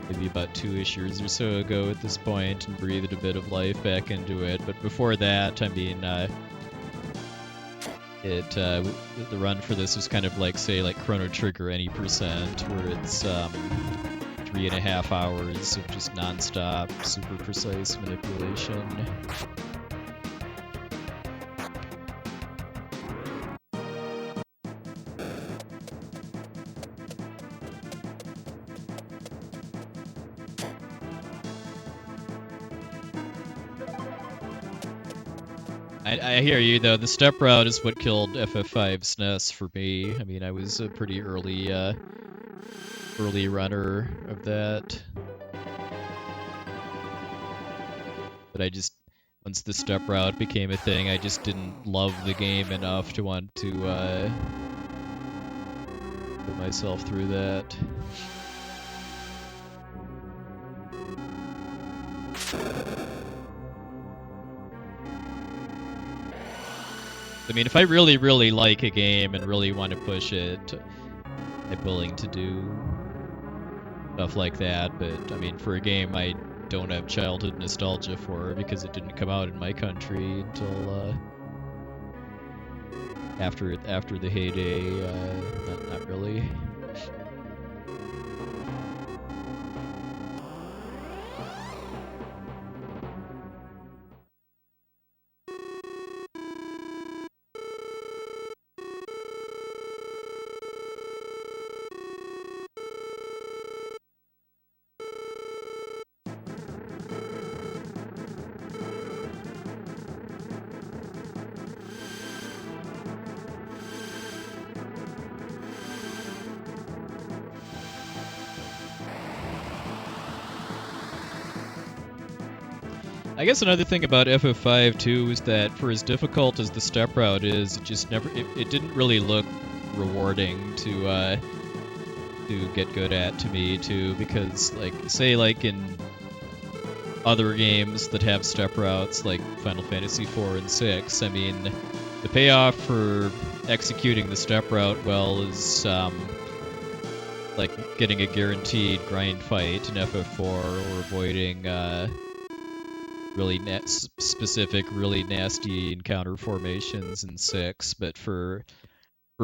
maybe about 2 issues or so ago at this point, and breathed a bit of life back into it. But before that, I mean, the run for this was kind of like, say, like Chrono Trigger any %, where it's 3.5 hours of just non-stop, super precise manipulation. I hear you, though. The step route is what killed FF5 SNES for me. I mean, I was a pretty early runner of that. But I just, once the step route became a thing, I just didn't love the game enough to want to put myself through that. I mean, if I really, really like a game and really want to push it, I'm willing to do stuff like that, but I mean, for a game I don't have childhood nostalgia for because it didn't come out in my country until after the heyday, not really. I guess another thing about FF5 too is that for as difficult as the step route is, it just never it didn't really look rewarding to get good at to me too, because like say like in other games that have step routes like Final Fantasy 4 and 6, I mean the payoff for executing the step route well is like getting a guaranteed grind fight in FF4 or avoiding really specific, really nasty encounter formations in 6, but for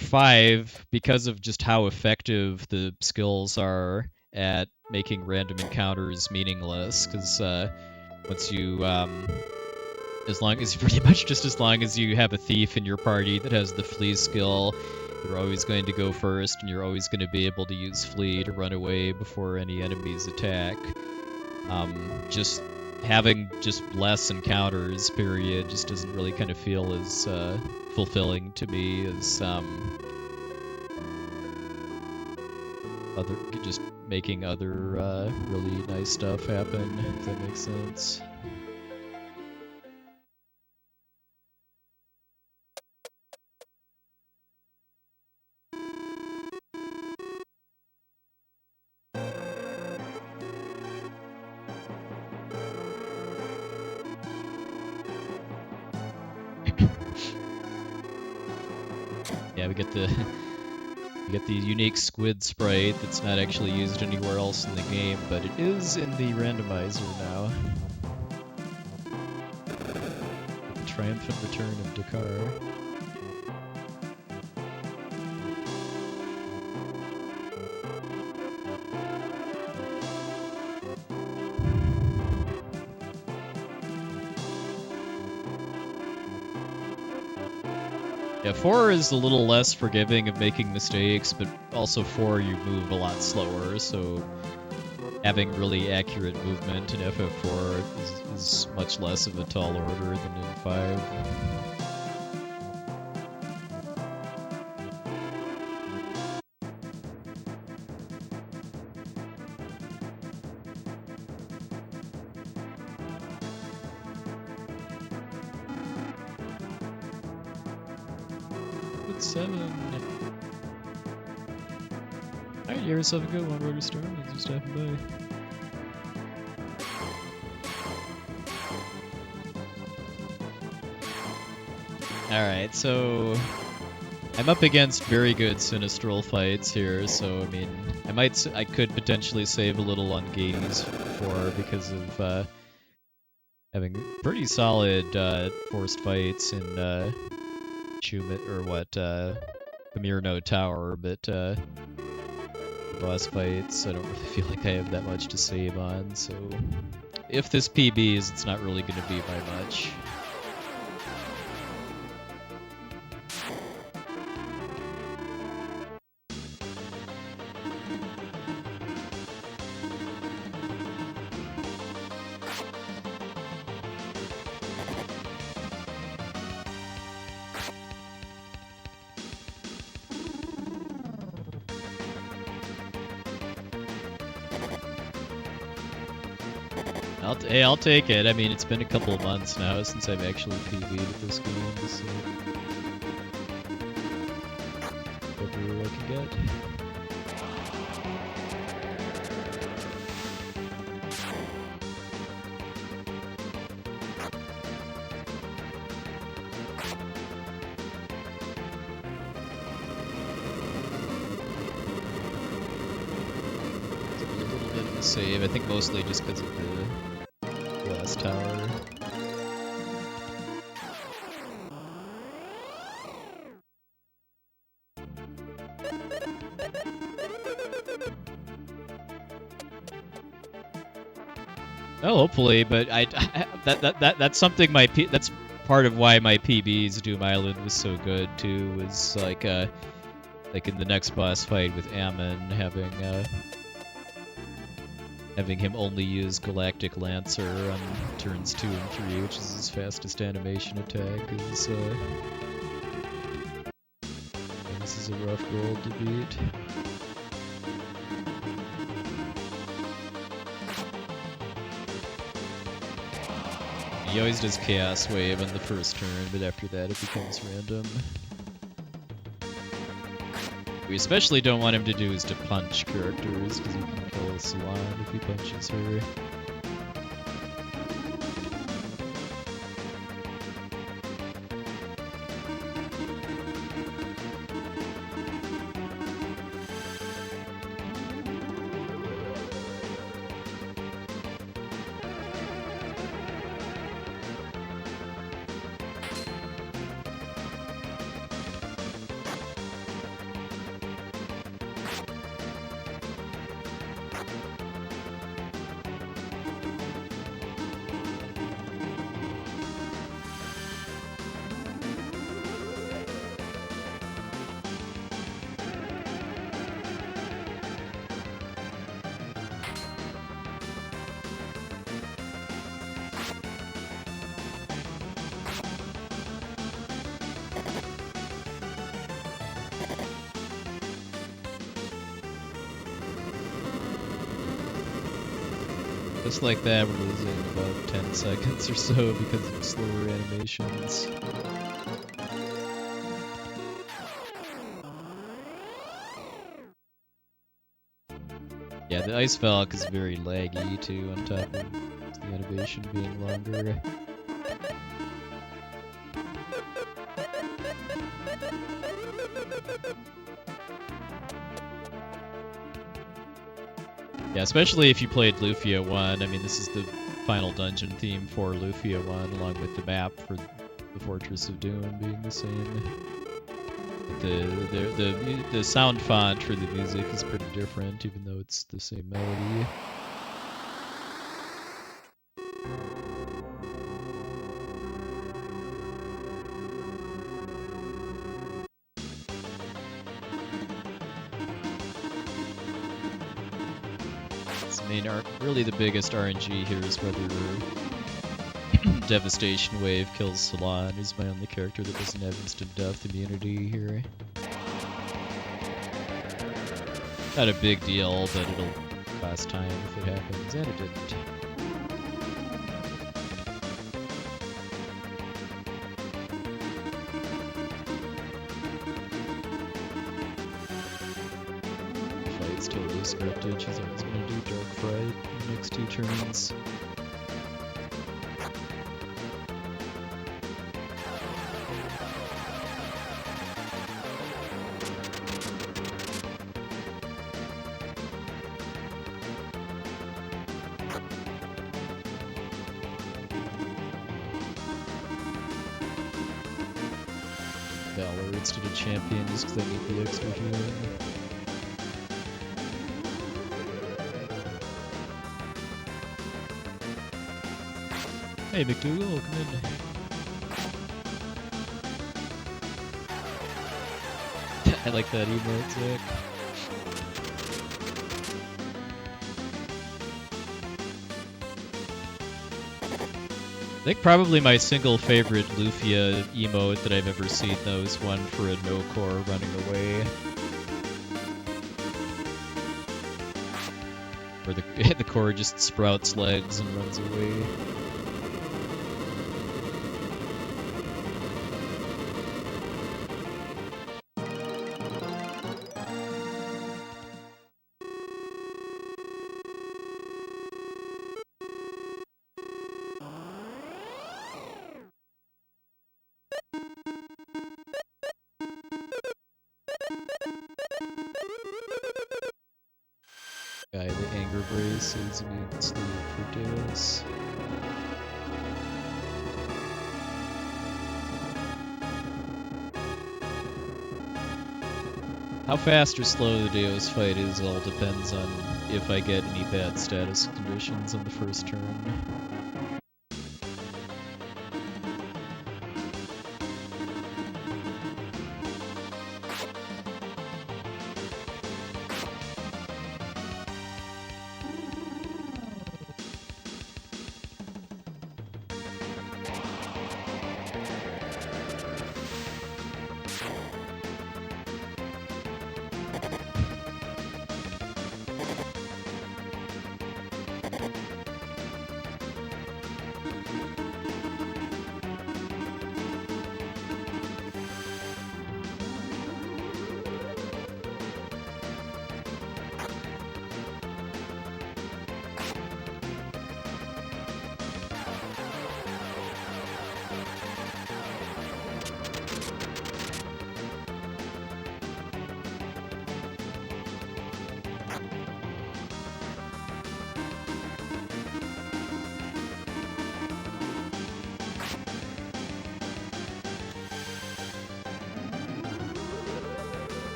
5, because of just how effective the skills are at making random encounters meaningless, because once you, as long as you have a thief in your party that has the flee skill, you're always going to go first, and you're always going to be able to use flee to run away before any enemies attack. Just having just less encounters, period, just doesn't really kind of feel as fulfilling to me as just making other really nice stuff happen, if that makes sense. Yeah, we get the unique squid sprite that's not actually used anywhere else in the game, but it is in the randomizer now. The triumphant return of Dakar. Yeah, 4 is a little less forgiving of making mistakes, but also 4 you move a lot slower, so having really accurate movement in FF4 is much less of a tall order than in 5. Good 7. Alright, you yourself a good one, Rotor Storm. Thanks for stopping by. Alright, so I'm up against very good Sinistral fights here, so I mean, I could potentially save a little on Gades 4 because of having pretty solid forced fights in Pamirno Tower, but boss fights. I don't really feel like I have that much to save on, so if this PBs, it's not really going to be by much. Hey, I'll take it. I mean, it's been a couple of months now since I've actually PB'd at this game, so whatever I can get. It's a little bit of a save, I think mostly just because of the glass tower. Oh, hopefully, but that's something that's part of why my PB's Doom Island was so good too. Was like in the next boss fight with Ammon, having him only use Galactic Lancer on turns 2 and 3, which is his fastest animation attack. This is a rough goal to beat. He always does Chaos Wave on the first turn, but after that it becomes random. We especially don't want him to do is to punch characters, because he can kill Salon if he punches her. Just like that, we're losing about 10 seconds or so because of slower animations. Yeah, the Ice Valk is very laggy too, on top of the animation being longer. Yeah, especially if you played Lufia 1. I mean, this is the final dungeon theme for Lufia 1, along with the map for the Fortress of Doom being the same. The sound font for the music is pretty different, even though it's the same melody. Really the biggest RNG here is whether Devastation Wave kills Salon, who's my only character that doesn't have instant death immunity here. Not a big deal, but it'll cost time if it happens, and it didn't. Fight's totally scripted, she's always gonna do Dark Fright in the next 2 turns. Valor instead of Champion just because I need the extra healing. Hey, McDougal, come in. I like that emote, Zach. I think probably my single favorite Lufia emote that I've ever seen, though, is one for a no-core running away. Where the core just sprouts legs and runs away. Guy, the anger brace is immensely for Deus. How fast or slow the Deus fight is all depends on if I get any bad status conditions on the first turn.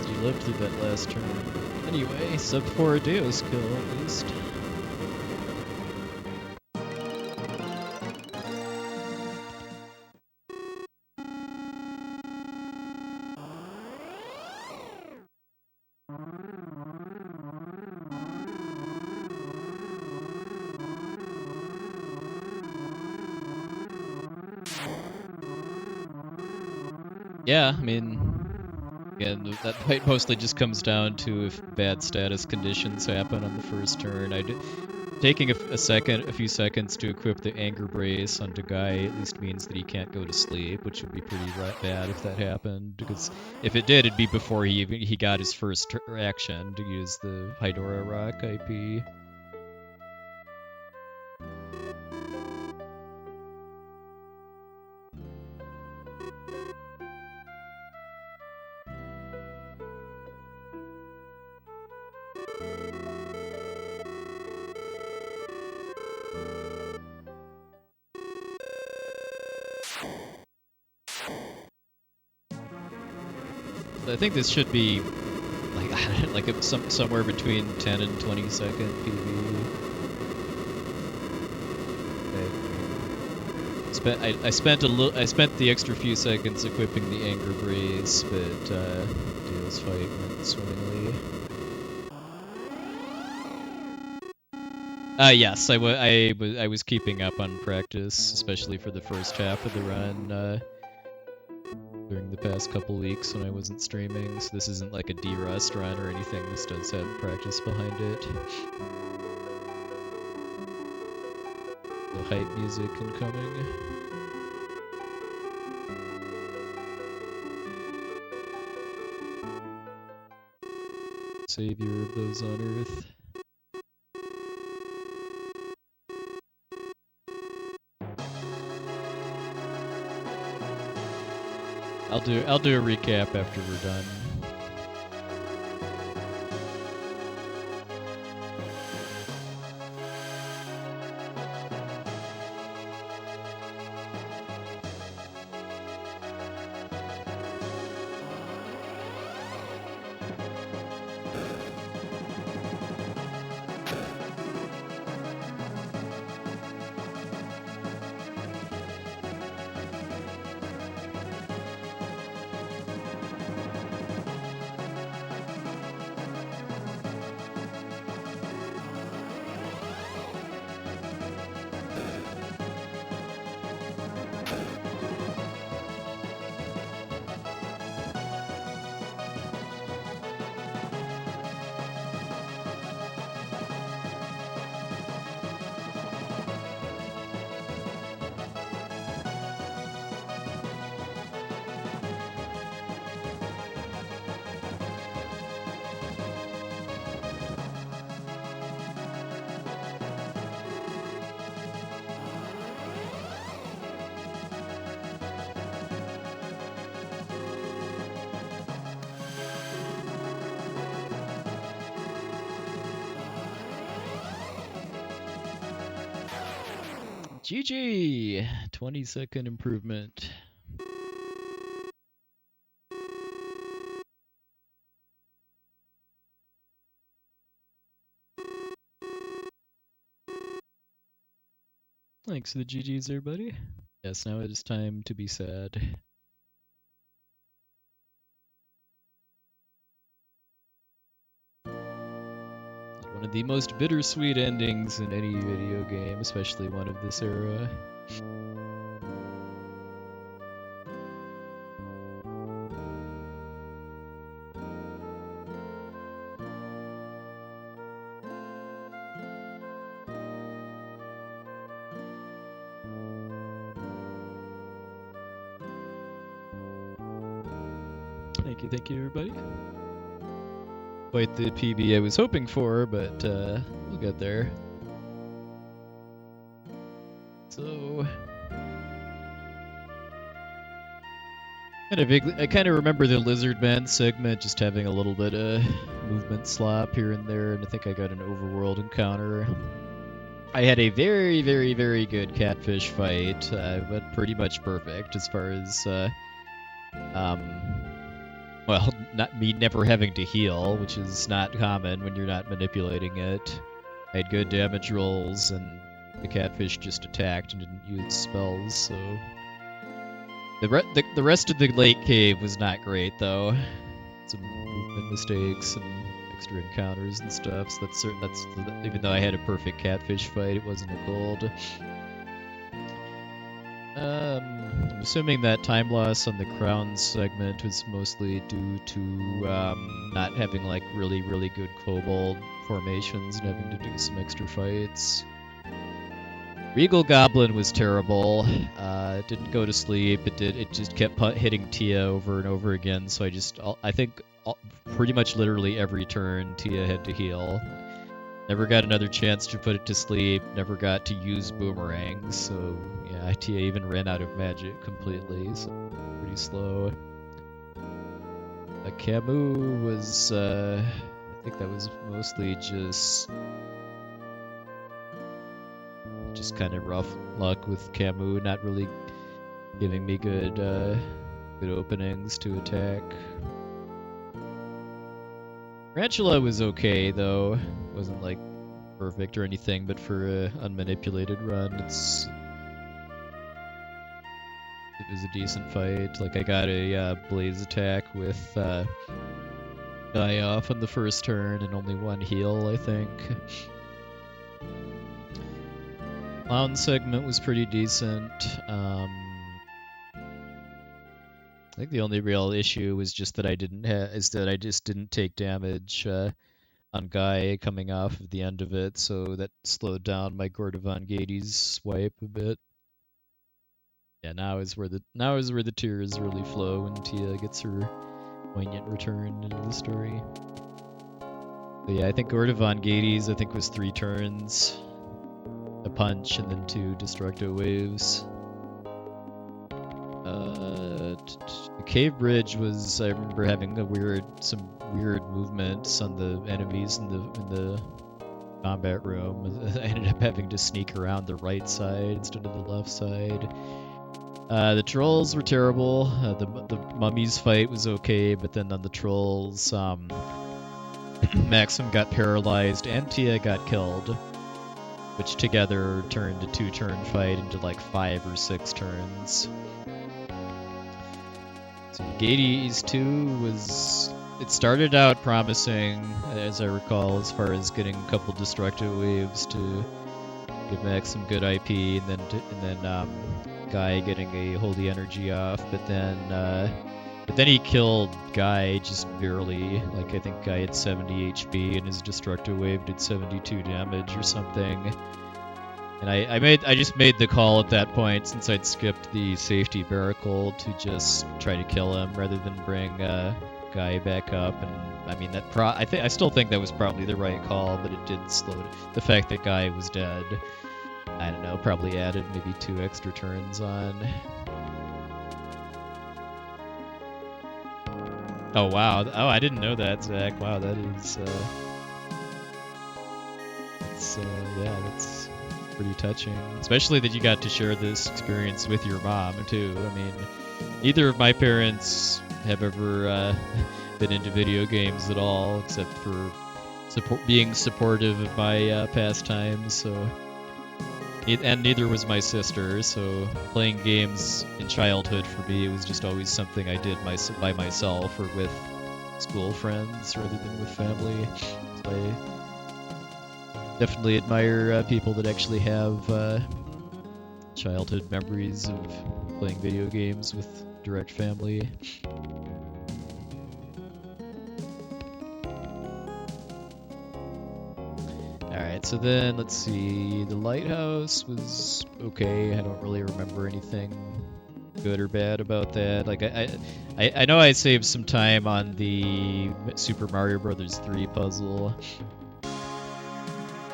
He lived through that last turn. Anyway, sub 4 Deus kill at least. Yeah, I mean, again, that fight mostly just comes down to if bad status conditions happen on the first turn. Taking a few seconds to equip the anger brace onto Guy at least means that he can't go to sleep, which would be pretty bad if that happened. Because if it did, it'd be before he got his first action to use the Hydora Rock IP. I think this should be like somewhere between 10 and 20 second PV. Okay. I spent the extra few seconds equipping the anger brace, but Deal's fight went swimmingly. Yes, I was keeping up on practice, especially for the first half of the run during the past couple weeks when I wasn't streaming. So this isn't like a D-Rust run or anything. This does have practice behind it. The hype music incoming. Savior of those on Earth. I'll do a recap after we're done. GG! 20-second improvement. Thanks for the GGs, everybody. Yes, now it is time to be sad. One of the most bittersweet endings in any video game, especially one of this era. Thank you, everybody. Quite the PB I was hoping for, but we'll get there. So, I kind of remember the Lizard Man segment just having a little bit of movement slop here and there, and I think I got an overworld encounter. I had a very, very, very good catfish fight, but pretty much perfect as far as, well, not me never having to heal, which is not common when you're not manipulating it. I had good damage rolls, and the catfish just attacked and didn't use spells, so... The rest of the lake cave was not great, though. Some movement mistakes and extra encounters and stuff, so that's even though I had a perfect catfish fight, it wasn't a gold. I'm assuming that time loss on the crown segment was mostly due to not having like really, really good kobold formations and having to do some extra fights. Regal Goblin was terrible. It didn't go to sleep. It just kept hitting Tia over and over again. So I think pretty much literally every turn Tia had to heal. Never got another chance to put it to sleep. Never got to use boomerangs. So yeah, Tia even ran out of magic completely. So pretty slow. Camus was I think that was mostly just kind of rough luck with Camus, not really giving me good openings to attack. Tarantula was okay though, wasn't like perfect or anything, but for an unmanipulated run, it was a decent fight. Like I got a blaze attack with die off on the first turn and only one heal, I think. Clown segment was pretty decent. I think the only real issue was just that I just didn't take damage on Guy coming off of the end of it, so that slowed down my Gordon swipe a bit. Yeah, now is where the tears really flow when Tia gets her poignant return into the story. But yeah, I think Gordon I think was 3 turns, a punch, and then 2 destructo waves. The cave bridge was, I remember having some weird movements on the enemies in the combat room. I ended up having to sneak around the right side instead of the left side. The trolls were terrible. The mummies fight was okay, but then on the trolls, Maxim got paralyzed and Tia got killed, which together turned a 2-turn fight into like 5 or 6 turns. So Gades 2 it started out promising, as I recall, as far as getting a couple destructive waves to give Maxim good IP, and then Guy getting a holy energy off, but then he killed Guy just barely. Like, I think Guy had 70 HP and his destructive wave did 72 damage or something. And I just made the call at that point, since I'd skipped the safety barnacle, to just try to kill him rather than bring Guy back up. And I mean, I still think that was probably the right call, but it did slow it. The fact that Guy was dead, I don't know, probably added maybe 2 extra turns on. Oh wow! Oh, I didn't know that, Zach. Wow, that is that's pretty touching. Especially that you got to share this experience with your mom too. I mean, neither of my parents have ever been into video games at all, except for being supportive of my pastimes. So, and neither was my sister. So, playing games in childhood for me, it was just always something I did by myself or with school friends rather than with family. So I definitely admire people that actually have childhood memories of playing video games with direct family. Alright, so then let's see. The lighthouse was okay. I don't really remember anything good or bad about that. Like, I know I saved some time on the Super Mario Brothers 3 puzzle.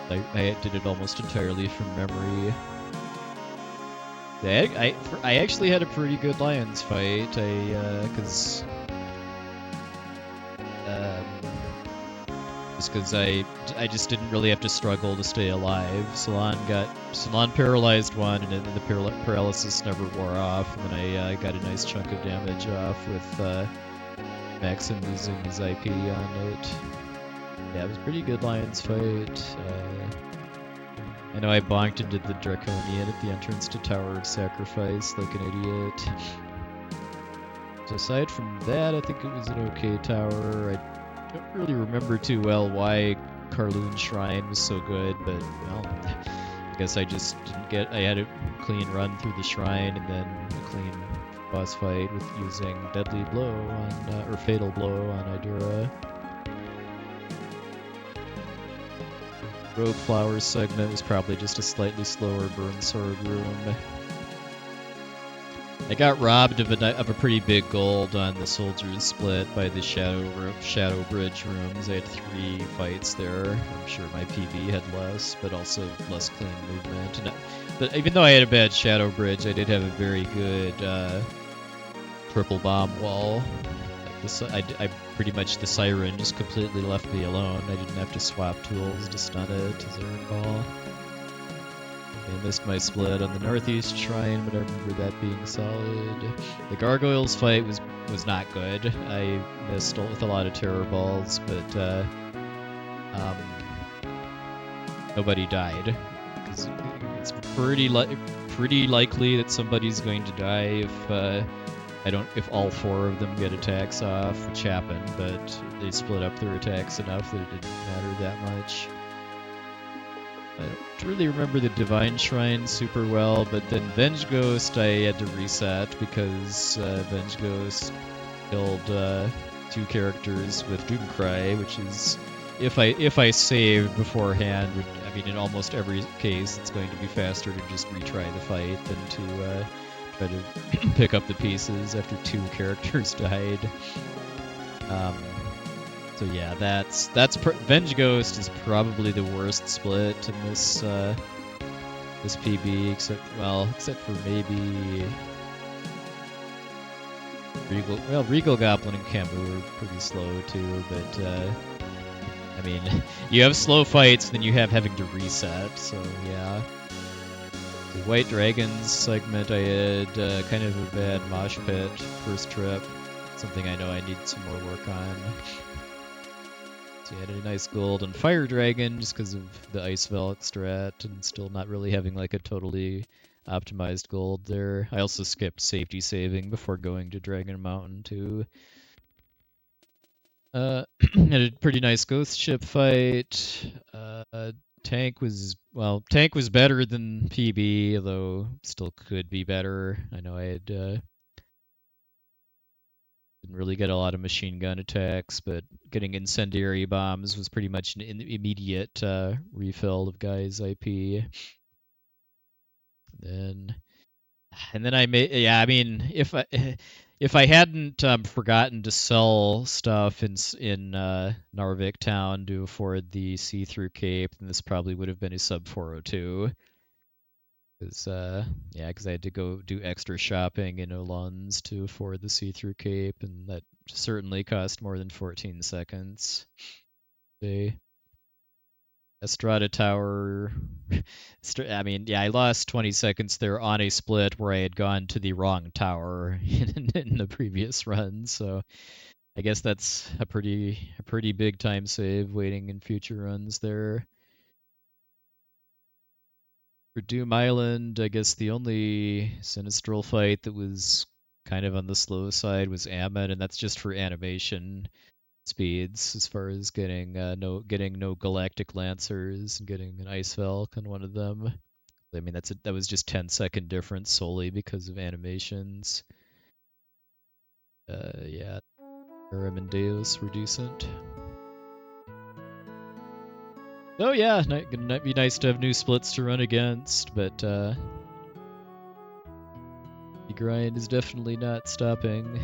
I did it almost entirely from memory. I actually had a pretty good Lions fight. Because I just didn't really have to struggle to stay alive. Salon paralyzed one, and then the paralysis never wore off. And then I got a nice chunk of damage off with Maxim using his IP on it. Yeah, it was a pretty good Lions fight. I know I bonked into the Draconian at the entrance to Tower of Sacrifice like an idiot. So aside from that, I think it was an okay tower. I don't really remember too well why Karloon Shrine was so good, but, well, I guess I just didn't get... I had a clean run through the shrine and then a clean boss fight with using Deadly Blow on, or Fatal Blow on Idura. Rogue Flowers segment was probably just a slightly slower burn sword room. I got robbed of a pretty big gold on the Soldiers Split by the Shadow Bridge rooms. I had 3 fights there. I'm sure my PB had less, but also less clean movement. But even though I had a bad Shadow Bridge, I did have a very good triple bomb wall. I pretty much, the Siren just completely left me alone. I didn't have to swap tools to stun it, as I recall. I missed my split on the Northeast Shrine, but I remember that being solid. The Gargoyles fight was not good. I missed with a lot of terror balls, but nobody died. Because it's pretty likely that somebody's going to die if all 4 of them get attacks off, which happened, but they split up their attacks enough that it didn't matter that much. I don't really remember the Divine Shrine super well, but then Venge Ghost I had to reset because Venge Ghost killed 2 characters with Doomcry, which is if I save beforehand, I mean in almost every case it's going to be faster to just retry the fight than to try to pick up the pieces after 2 characters died. So yeah, Venge Ghost is probably the worst split in this this PB, except for maybe Regal. Well, Regal Goblin and Camu are pretty slow too, but I mean, you have slow fights, then you have having to reset. So yeah, the White Dragons segment I had kind of a bad mosh pit first trip. Something I know I need some more work on. So you had a nice gold and Fire Dragon just because of the Ice Velk strat and still not really having like a totally optimized gold there. I also skipped safety saving before going to Dragon Mountain too. Had a pretty nice ghost ship fight. Tank was better than PB, although still could be better. I know I had didn't really get a lot of machine gun attacks, but getting incendiary bombs was pretty much an immediate refill of Guy's IP. And then I made, yeah, I mean, if I hadn't forgotten to sell stuff in Narvik Town to afford the see-through cape, then this probably would have been a sub 402. Because I had to go do extra shopping in Olun's to afford the see-through cape, and that certainly cost more than 14 seconds. The Estrada Tower, I lost 20 seconds there on a split where I had gone to the wrong tower in the previous run, so I guess that's a pretty big time save waiting in future runs there. For Doom Island, I guess the only Sinistral fight that was kind of on the slow side was Ammon, and that's just for animation speeds, as far as getting no Galactic Lancers and getting an Ice Velk on one of them. I mean, that was just 10-second difference solely because of animations. Yeah, Aram and Deus were decent. Oh yeah, gonna be nice to have new splits to run against, but the grind is definitely not stopping.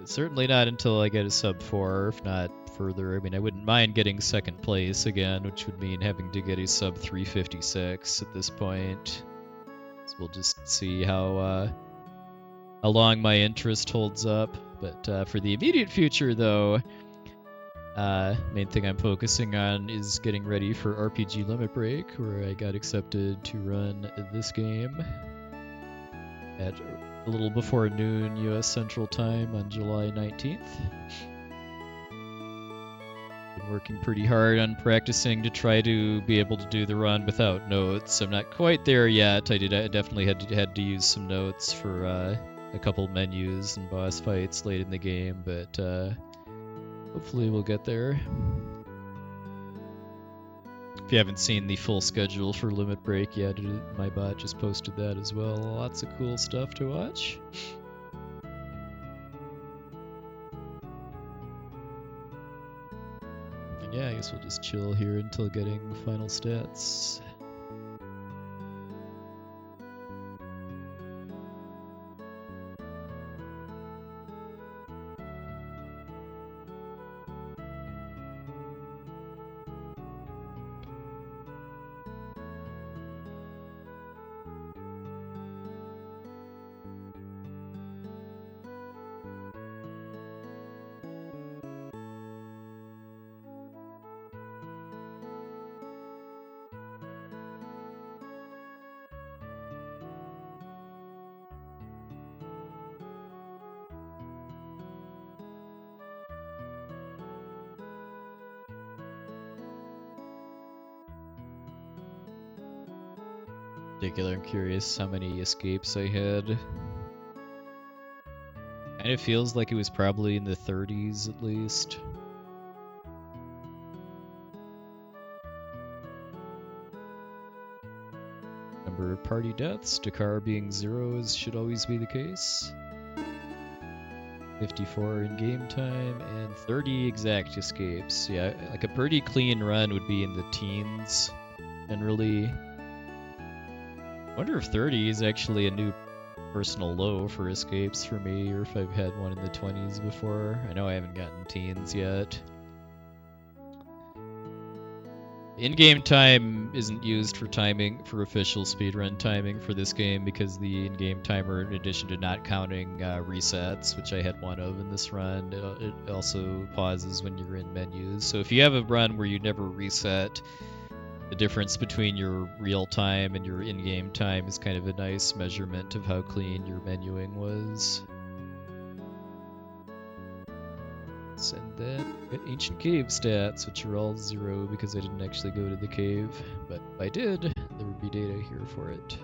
Certainly not until I get a sub 4, if not further. I mean, I wouldn't mind getting second place again, which would mean having to get a sub 356 at this point. So we'll just see how long my interest holds up. But for the immediate future, though, main thing I'm focusing on is getting ready for RPG Limit Break, where I got accepted to run this game at a little before noon U.S. Central Time on July 19th. Been working pretty hard on practicing to try to be able to do the run without notes. I'm not quite there yet. I definitely had to use some notes for a couple menus and boss fights late in the game, but hopefully we'll get there. If you haven't seen the full schedule for Limit Break yet, my bot just posted that as well. Lots of cool stuff to watch. And yeah, I guess we'll just chill here until getting final stats. I'm curious how many escapes I had. Kind of feels like it was probably in the 30s at least. never party deaths. Dakar being 0 should always be the case. 54 in game time, and 30 exact escapes. Yeah, like a pretty clean run would be in the teens, generally. I wonder if 30 is actually a new personal low for escapes for me, or if I've had one in the 20s before. I know I haven't gotten teens yet. In-game time isn't used for timing, for official speedrun timing for this game, because the in-game timer, in addition to not counting resets, which I had one of in this run, it also pauses when you're in menus. So if you have a run where you never reset, the difference between your real time and your in-game time is kind of a nice measurement of how clean your menuing was. And then get Ancient Cave stats, which are all 0 because I didn't actually go to the cave. But if I did, there would be data here for it.